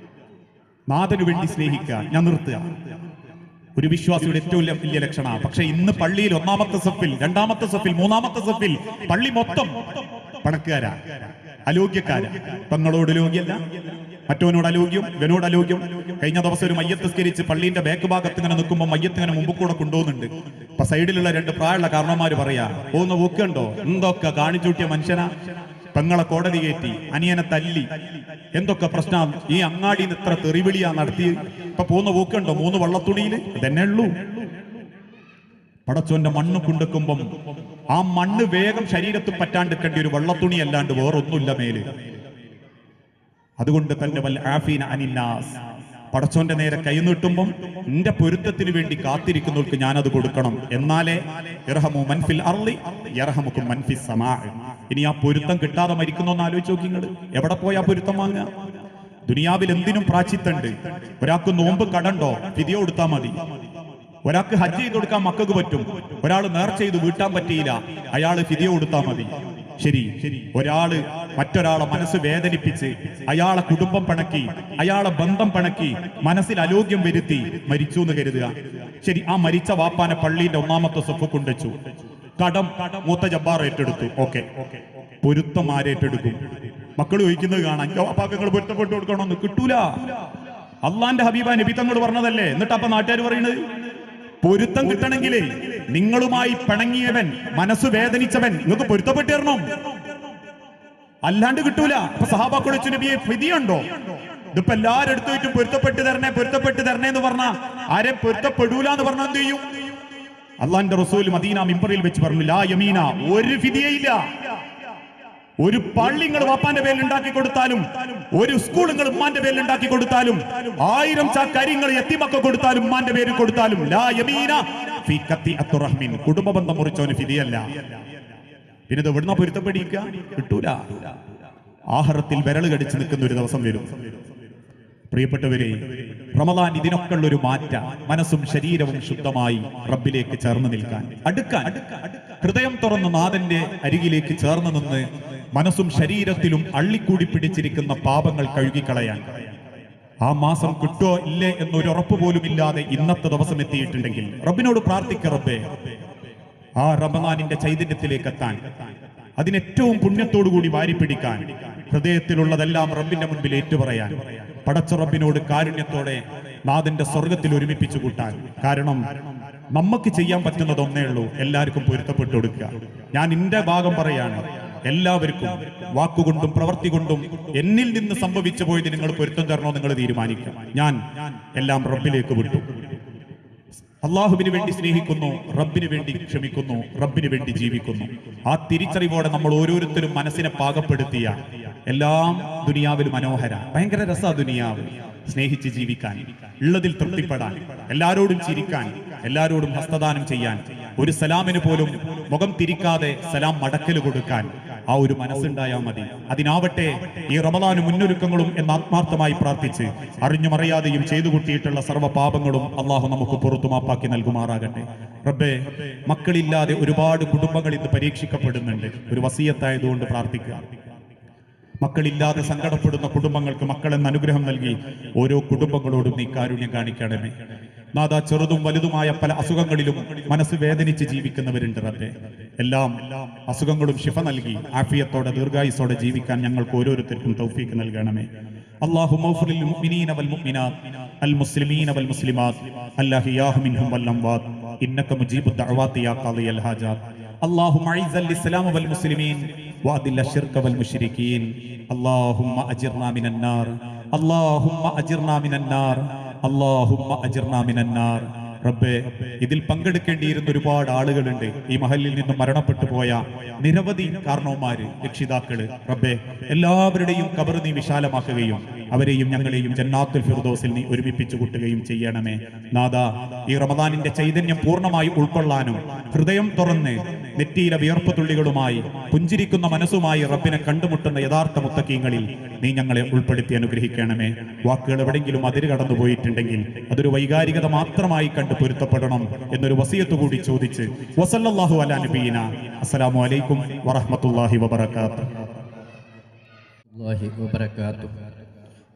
നാഥനു വേണ്ടി സ്നേഹിക്കുക. ഞാൻ നിർത്തുക. ഒരു വിശ്വാസിയുടെ ഏറ്റവും വലിയ ലക്ഷണമാണ്. പക്ഷെ ഇന്ന് പള്ളിയിൽ ഒന്നാമത്തെ സഫിൽ, രണ്ടാമത്തെ സഫിൽ, മൂന്നാമത്തെ സഫിൽ പള്ളി മൊത്തം പണക്കാരാ, അലോഗ്യക്കാരാ. തങ്ങളോട് ലോഗ്യല്ല, മറ്റവനോട് അലോഗ്യം, ഇവനോട് അലോഗ്യം. കഴിഞ്ഞ ദിവസം ഒരു മയ്യത്ത് സ്കരിച്ച് പള്ളിന്റെ ബാക്ക് ഭാഗത്ത് ഇങ്ങനെ നിൽക്കുമ്പോൾ മയ്യത്ത് ഇങ്ങനെ മുമ്പ് കൂടെ കൊണ്ടുപോകുന്നുണ്ട്. അപ്പൊ സൈഡിലുള്ള രണ്ട് പ്രായമുള്ള കാരണന്മാര് പറയാ, പോകുന്ന ഊക്കുണ്ടോ, എന്തൊക്കെ കാണിച്ചൂട്ടിയ മനുഷ്യനാ, പെങ്ങളെ കോടതി കയറ്റി, അനിയനെ തല്ലി, എന്തൊക്കെ പ്രശ്നം, ഈ അങ്ങാടിന്ന് ഇത്ര തെറിവിളിയാ നടത്തി. ഇപ്പൊ പോകുന്ന ഊക്കുണ്ടോ, 3 വള്ളത്തുണിയിൽ ഇതന്നെ ഉള്ളൂ. പടച്ചോന്റെ മണ്ണ് കൊണ്ടുക്കുമ്പം ആ മണ്ണ് വേഗം ശരീരത്തിൽ പറ്റാണ്ടിരിക്കേണ്ട ഒരു വള്ളത്തുണി അല്ലാണ്ട് വേറൊന്നുമില്ല മേല്. അതുകൊണ്ട് തന്നെ വൽ ആഫീന അനിന്നാസ്, പടച്ചോന്റെ നേരെ കൈ നീട്ടുമ്പം എന്റെ പൊരുത്തത്തിന് വേണ്ടി കാത്തിരിക്കുന്നവർക്ക് ഞാനത് കൊടുക്കണം. എന്നാലേ ഇർഹമു മൻഫിൽ അർളി യർഹമുക്കും മൻഫിസ് സമാ. ഇനി ആ പൊരുത്തം കിട്ടാതെ മരിക്കുന്നൊന്ന് ആലോചിച്ച് നോക്കി നിങ്ങൾ. എവിടെ പോയി ആ പൊരുത്തം വാങ്ങുക? ദുനിയാവിൽ എന്തിനും പ്രാച്ചിത്തുണ്ട്. ഒരാൾക്ക് നോമ്പ് കടണ്ടോ, ഫിദിയ കൊടുത്താൽ മതി. ഒരാൾക്ക് ഹജ്ജ് ചെയ്ത് കൊടുക്കാൻ മക്കൾക്ക് പറ്റും. ഒരാൾ നേർച്ച ചെയ്ത് വീട്ടാൻ പറ്റിയില്ല, അയാൾ ഫിദിയ കൊടുത്താൽ മതി. ശരി, ഒരാള് മറ്റൊരാളെ മനസ്സ് വേദനിപ്പിച്ച് അയാളെ കുടുംബം പിണക്കി, അയാളെ ബന്ധം പിണക്കി, മനസ്സിൽ അലോഗ്യം വരുത്തി മരിച്ചു എന്ന് കരുതുക. ശരി, ആ മരിച്ച വാപ്പാനെ പള്ളിന്റെ ഒന്നാമത്തെ സഫ് കൊണ്ടുവച്ചു. കടം മൂത്ത ജബ്ബാർ ഏറ്റെടുത്തു. ഓക്കെ, പൊരുത്തം ആരേറ്റെടുക്കും? മക്കൾ ചോദിക്കുന്നത് കാണാൻ, വാപ്പാക്കങ്ങൾ പൊരുത്തപ്പെട്ടു കൊടുക്കണമെന്ന്. കിട്ടൂല. അള്ളാന്റെ ഹബീബ നബി തങ്ങൾ പറഞ്ഞതല്ലേ. എന്നിട്ട് അപ്പൊ നാട്ടുകാർ പറയുന്നത് പൊരുത്തം കിട്ടണമെങ്കിലേ നിങ്ങളുമായി പിണങ്ങിയവൻ, മനസ്സ് വേദനിച്ചവൻ നിങ്ങൾക്ക് പൊരുത്തപ്പെട്ടു തരണം, അല്ലാണ്ട് കിട്ടൂല. അപ്പൊ സഹാബാക്കൾ വെച്ച് നബിയെ ഫിദിയുണ്ടോ? ഇതിപ്പോ എല്ലാവരും എടുത്തു വെച്ചും പൊരുത്തപ്പെട്ട് തരണേ എന്ന് പറഞ്ഞാ ആരെയും പൊരുത്തപ്പെടൂല എന്ന് പറഞ്ഞാൽ എന്ത് ചെയ്യും? അള്ളാന്റെ റസൂൽ മദീന മിമ്പറിൽ വെച്ച് പറഞ്ഞു, ലാ യമീന, ഒരു ഫിദിയയില്ല. ഒരു പള്ളി നിങ്ങൾ വാപ്പാന്റെ പേരിൽ ഉണ്ടാക്കി കൊടുത്താലും, ഒരു സ്കൂൾ നിങ്ങൾ ഉമ്മാന്റെ പേരിൽ ഉണ്ടാക്കി കൊടുത്താലും, 1000 ചാക്കരിങ്ങൾ യത്തീമക്ക കൊടുത്താലും, ഉമ്മാന്റെ പേരിൽ കൊടുത്താലും, ലാ യമീന ഫീ ഖത്തിഅത്തു റഹ്മിൻ, കുടുംബ ബന്ധം മുറിച്ചവന് ഫിദിയല്ല. പിന്നെ ഇത് എവിടുന്ന പൊരുത്തപ്പെടിക്കുക? കിട്ടൂല. ആഹാരത്തിൽ വിരൽ കടിച്ച് നിൽക്കുന്ന ഒരു ദിവസം വരും. പ്രിയപ്പെട്ടവരെ, റമദാൻ ഇതിനൊക്കെ ഉള്ളൊരു മാറ്റ, മനസ്സും ശരീരവും ശുദ്ധമായി റബ്ബിലേക്ക് ചേർന്ന് നിൽക്കാൻ, അടുക്കാൻ, ഹൃദയം തുറന്ന് നാഥന്റെ അരികിലേക്ക് ചേർന്ന് നിന്ന് മനസ്സും ശരീരത്തിലും അള്ളിക്കൂടി പിടിച്ചിരിക്കുന്ന പാപങ്ങൾ കഴുകിക്കളയാൻ. ആ മാസം കിട്ടോ ഇല്ലേ എന്നൊരു ഉറപ്പ് പോലും ഇല്ലാതെ ഇന്നത്തെ ദിവസം എത്തിയിട്ടുണ്ടെങ്കിൽ റബ്ബിനോട് പ്രാർത്ഥിക്ക, റബ്ബേ ആ റമദാനിന്റെ ചൈതന്യത്തിലേക്ക് എത്താൻ, അതിനേറ്റവും പുണ്യത്തോടുകൂടി വാരിപ്പിടിക്കാൻ, ഹൃദയത്തിലുള്ളതെല്ലാം റബ്ബിന്റെ മുൻപിൽ ഏറ്റുപറയാൻ, പടച്ച റബ്ബിനോട് കാരുണ്യത്തോടെ നാഥന്റെ സ്വർഗത്തിൽ ഒരുമിപ്പിച്ചു കൂട്ടാൻ. കാരണം നമുക്ക് ചെയ്യാൻ പറ്റുന്നത് ഒന്നേ ഉള്ളൂ, എല്ലാവർക്കും പൊരുത്തപ്പെട്ടു കൊടുക്കുക. ഞാൻ എന്റെ ഭാഗം പറയാണ്, എല്ലാവർക്കും വാക്കുകൊണ്ടും പ്രവൃത്തി കൊണ്ടും എന്നിൽ നിന്ന് സംഭവിച്ചു പോയത് നിങ്ങൾ പൊരുത്തം തരണോ നിങ്ങൾ തീരുമാനിക്കുക. ഞാൻ എല്ലാം റബ്ബിലേക്ക് വിട്ടു. അള്ളാഹുവിന് വേണ്ടി സ്നേഹിക്കുന്നു, റബ്ബിന് വേണ്ടി ക്ഷമിക്കുന്നു, റബ്ബിന് വേണ്ടി ജീവിക്കുന്നു. ആ തിരിച്ചറിവോടെ നമ്മൾ ഓരോരുത്തരും മനസ്സിനെ പാകപ്പെടുത്തിയ എല്ലാം ദുനിയാവിൽ മനോഹര, ഭയങ്കര രസ ദുനിയാവ്. സ്നേഹിച്ച് ജീവിക്കാൻ, ഉള്ളതിൽ തൃപ്തിപ്പെടാൻ, എല്ലാരോടും ചിരിക്കാൻ, എല്ലാരോടും ഹസ്തദാനം ചെയ്യാൻ, ഒരു സലാമിന് പോലും മുഖം തിരിക്കാതെ സലാം മടക്കൽ കൊടുക്കാൻ ആ ഒരു മനസ്സുണ്ടായാൽ മതി. അതിനാവട്ടെ ഈ റമദാന് മുന്നൊരുക്കങ്ങളും എന്ന് ആത്മാർത്ഥമായി പ്രാർത്ഥിച്ച് അറിഞ്ഞും അറിയാതെയും ചെയ്തു കൂട്ടിയിട്ടുള്ള സർവ്വ പാപങ്ങളും അള്ളാഹു നമുക്ക് പുറത്തു മാപ്പാക്കി നൽകുമാറാകട്ടെ. റബ്ബേ, മക്കളില്ലാതെ ഒരുപാട് കുടുംബങ്ങൾ ഇന്ന് പരീക്ഷിക്കപ്പെടുന്നുണ്ട്. ഒരു വസിയത്തായതുകൊണ്ട് പ്രാർത്ഥിക്കുക. മക്കളില്ലാതെ സങ്കടപ്പെടുന്ന കുടുംബങ്ങൾക്ക് മക്കളെന്ന അനുഗ്രഹം നൽകി ഓരോ കുടുംബങ്ങളോടും നീ കാരുണ്യം കാണിക്കണമേ. നാഥ, ചെറുതും വലുതുമായ പല അസുഖങ്ങളിലും മനസ്സ് വേദനിച്ച് ജീവിക്കുന്നവരുണ്ട് റബ്ബേ. എല്ലാം അസുഖങ്ങളും ശിഫ നൽകി ആഫിയത്തോടെ ദീർഘായുസോടെ ജീവിക്കാൻ ഞങ്ങൾക്ക് ഓരോരുത്തർക്കും തൗഫീഖ് നൽകണമേ. അല്ലാഹുമ്മ ഗ്ഫിർ ലിൽ മുഅ്മിനീന വൽ മുഅ്മിനാത്ത് അൽ മുസ്ലിമീന വൽ മുസ്ലിമാത്ത് അല്ലഹിയാഹു മിൻഹും വൽ അംവാത്ത് ഇന്നക മുജീബുദ് ദഅവാതി യാ ഖാദിയൽ ഹാജാത്ത്. اللهم اعز الاسلام والمسلمين واذل الشرك والمشركين. اللهم اجرنا من النار، اللهم اجرنا من النار، اللهم اجرنا من النار. റബ്ബേ, ഇതിൽ പങ്കെടുക്കേണ്ടിയിരുന്ന ഒരുപാട് ആളുകളുണ്ട്. ഈ മഹലിൽ നിന്നും മരണപ്പെട്ടു പോയ നിരവധി കാരണവന്മാര്, രക്ഷിതാക്കള്. റബ്ബേ, എല്ലാവരുടെയും ഖബർ നീ വിശാലമാക്കുകയും അവരെയും ഞങ്ങളെയും ജന്നാത്തുൽ ഫിർദൗസിൽ നീ ഒരുമിപ്പിച്ചു കൂട്ടുകയും ചെയ്യണമേ. നാദാ, ഈ റമദാനിന്റെ ചൈതന്യം പൂർണ്ണമായി ഉൾക്കൊള്ളാനും ഹൃദയം തുറന്ന് നെറ്റിയിലെ വിയർപ്പ് തുള്ളികളുമായി പുഞ്ചിരിക്കുന്ന മനസ്സുമായി റബ്ബിനെ കണ്ടുമുട്ടുന്ന യഥാർത്ഥ മുത്തക്കീങ്ങളിൽ നീ ഞങ്ങളെ ഉൾപ്പെടുത്തി അനുഗ്രഹിക്കണമേ. വാക്കുകൾ എവിടെയെങ്കിലും അതിര് കടന്നു പോയിട്ടുണ്ടെങ്കിൽ അതൊരു വൈകാരികത മാത്രമായി കണ്ട് പൊരുത്തപ്പെടണം എന്നൊരു വസിയത്ത് കൂടി ചോദിച്ച് വസല്ലല്ലാഹു അലാ നബീന. അസ്സലാമു അലൈക്കും വറഹ്മത്തുള്ളാഹി വബറകാതുഹു.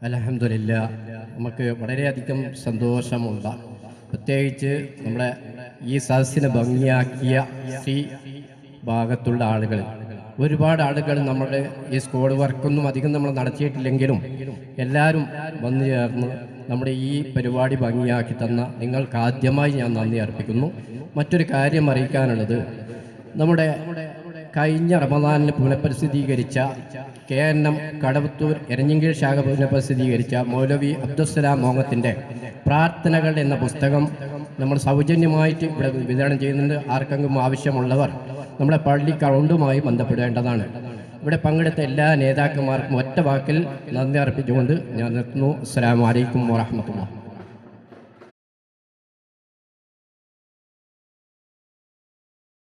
അൽഹംദുലില്ലാ, നമുക്ക് വളരെയധികം സന്തോഷമുണ്ട്. പ്രത്യേകിച്ച് നമ്മുടെ ഈ സദസ്സിനെ ഭംഗിയാക്കിയ ഈ ഭാഗത്തുള്ള ആളുകൾ, ഒരുപാട് ആളുകൾ നമ്മുടെ ഈ സ്ക്വാഡ് വർക്കൊന്നും അധികം നമ്മൾ നടത്തിയിട്ടില്ലെങ്കിലും എല്ലാവരും വന്നു ചേർന്ന് നമ്മുടെ ഈ പരിപാടി ഭംഗിയാക്കി തന്ന നിങ്ങൾക്ക് ആദ്യമായി ഞാൻ നന്ദി അർപ്പിക്കുന്നു. മറ്റൊരു കാര്യം അറിയിക്കാനുള്ളത്, നമ്മുടെ കഴിഞ്ഞ റമദാനിൽ പുനഃപ്രസിദ്ധീകരിച്ച KNM കടവത്തൂർ എരഞ്ഞിങ്കീഴ് ശാഖ പുനഃപ്രസിദ്ധീകരിച്ച മൗലവി അബ്ദുസ്സലാം മോങ്ങത്തിൻ്റെ പ്രാർത്ഥനകൾ എന്ന പുസ്തകം നമ്മൾ സൗജന്യമായിട്ട് ഇവിടെ വിതരണം ചെയ്യുന്നുണ്ട്. ആർക്കെങ്കിലും ആവശ്യമുള്ളവർ നമ്മുടെ പള്ളി അക്കൗണ്ടുമായി ബന്ധപ്പെടേണ്ടതാണ്. ഇവിടെ പങ്കെടുത്ത എല്ലാ നേതാക്കന്മാർക്കും ഒറ്റ വാക്കിൽ നന്ദി അർപ്പിച്ചുകൊണ്ട് ഞാൻ നിർത്തുന്നു. അസ്സലാമു അലൈക്കും വറഹ്മത്തുള്ളാഹി.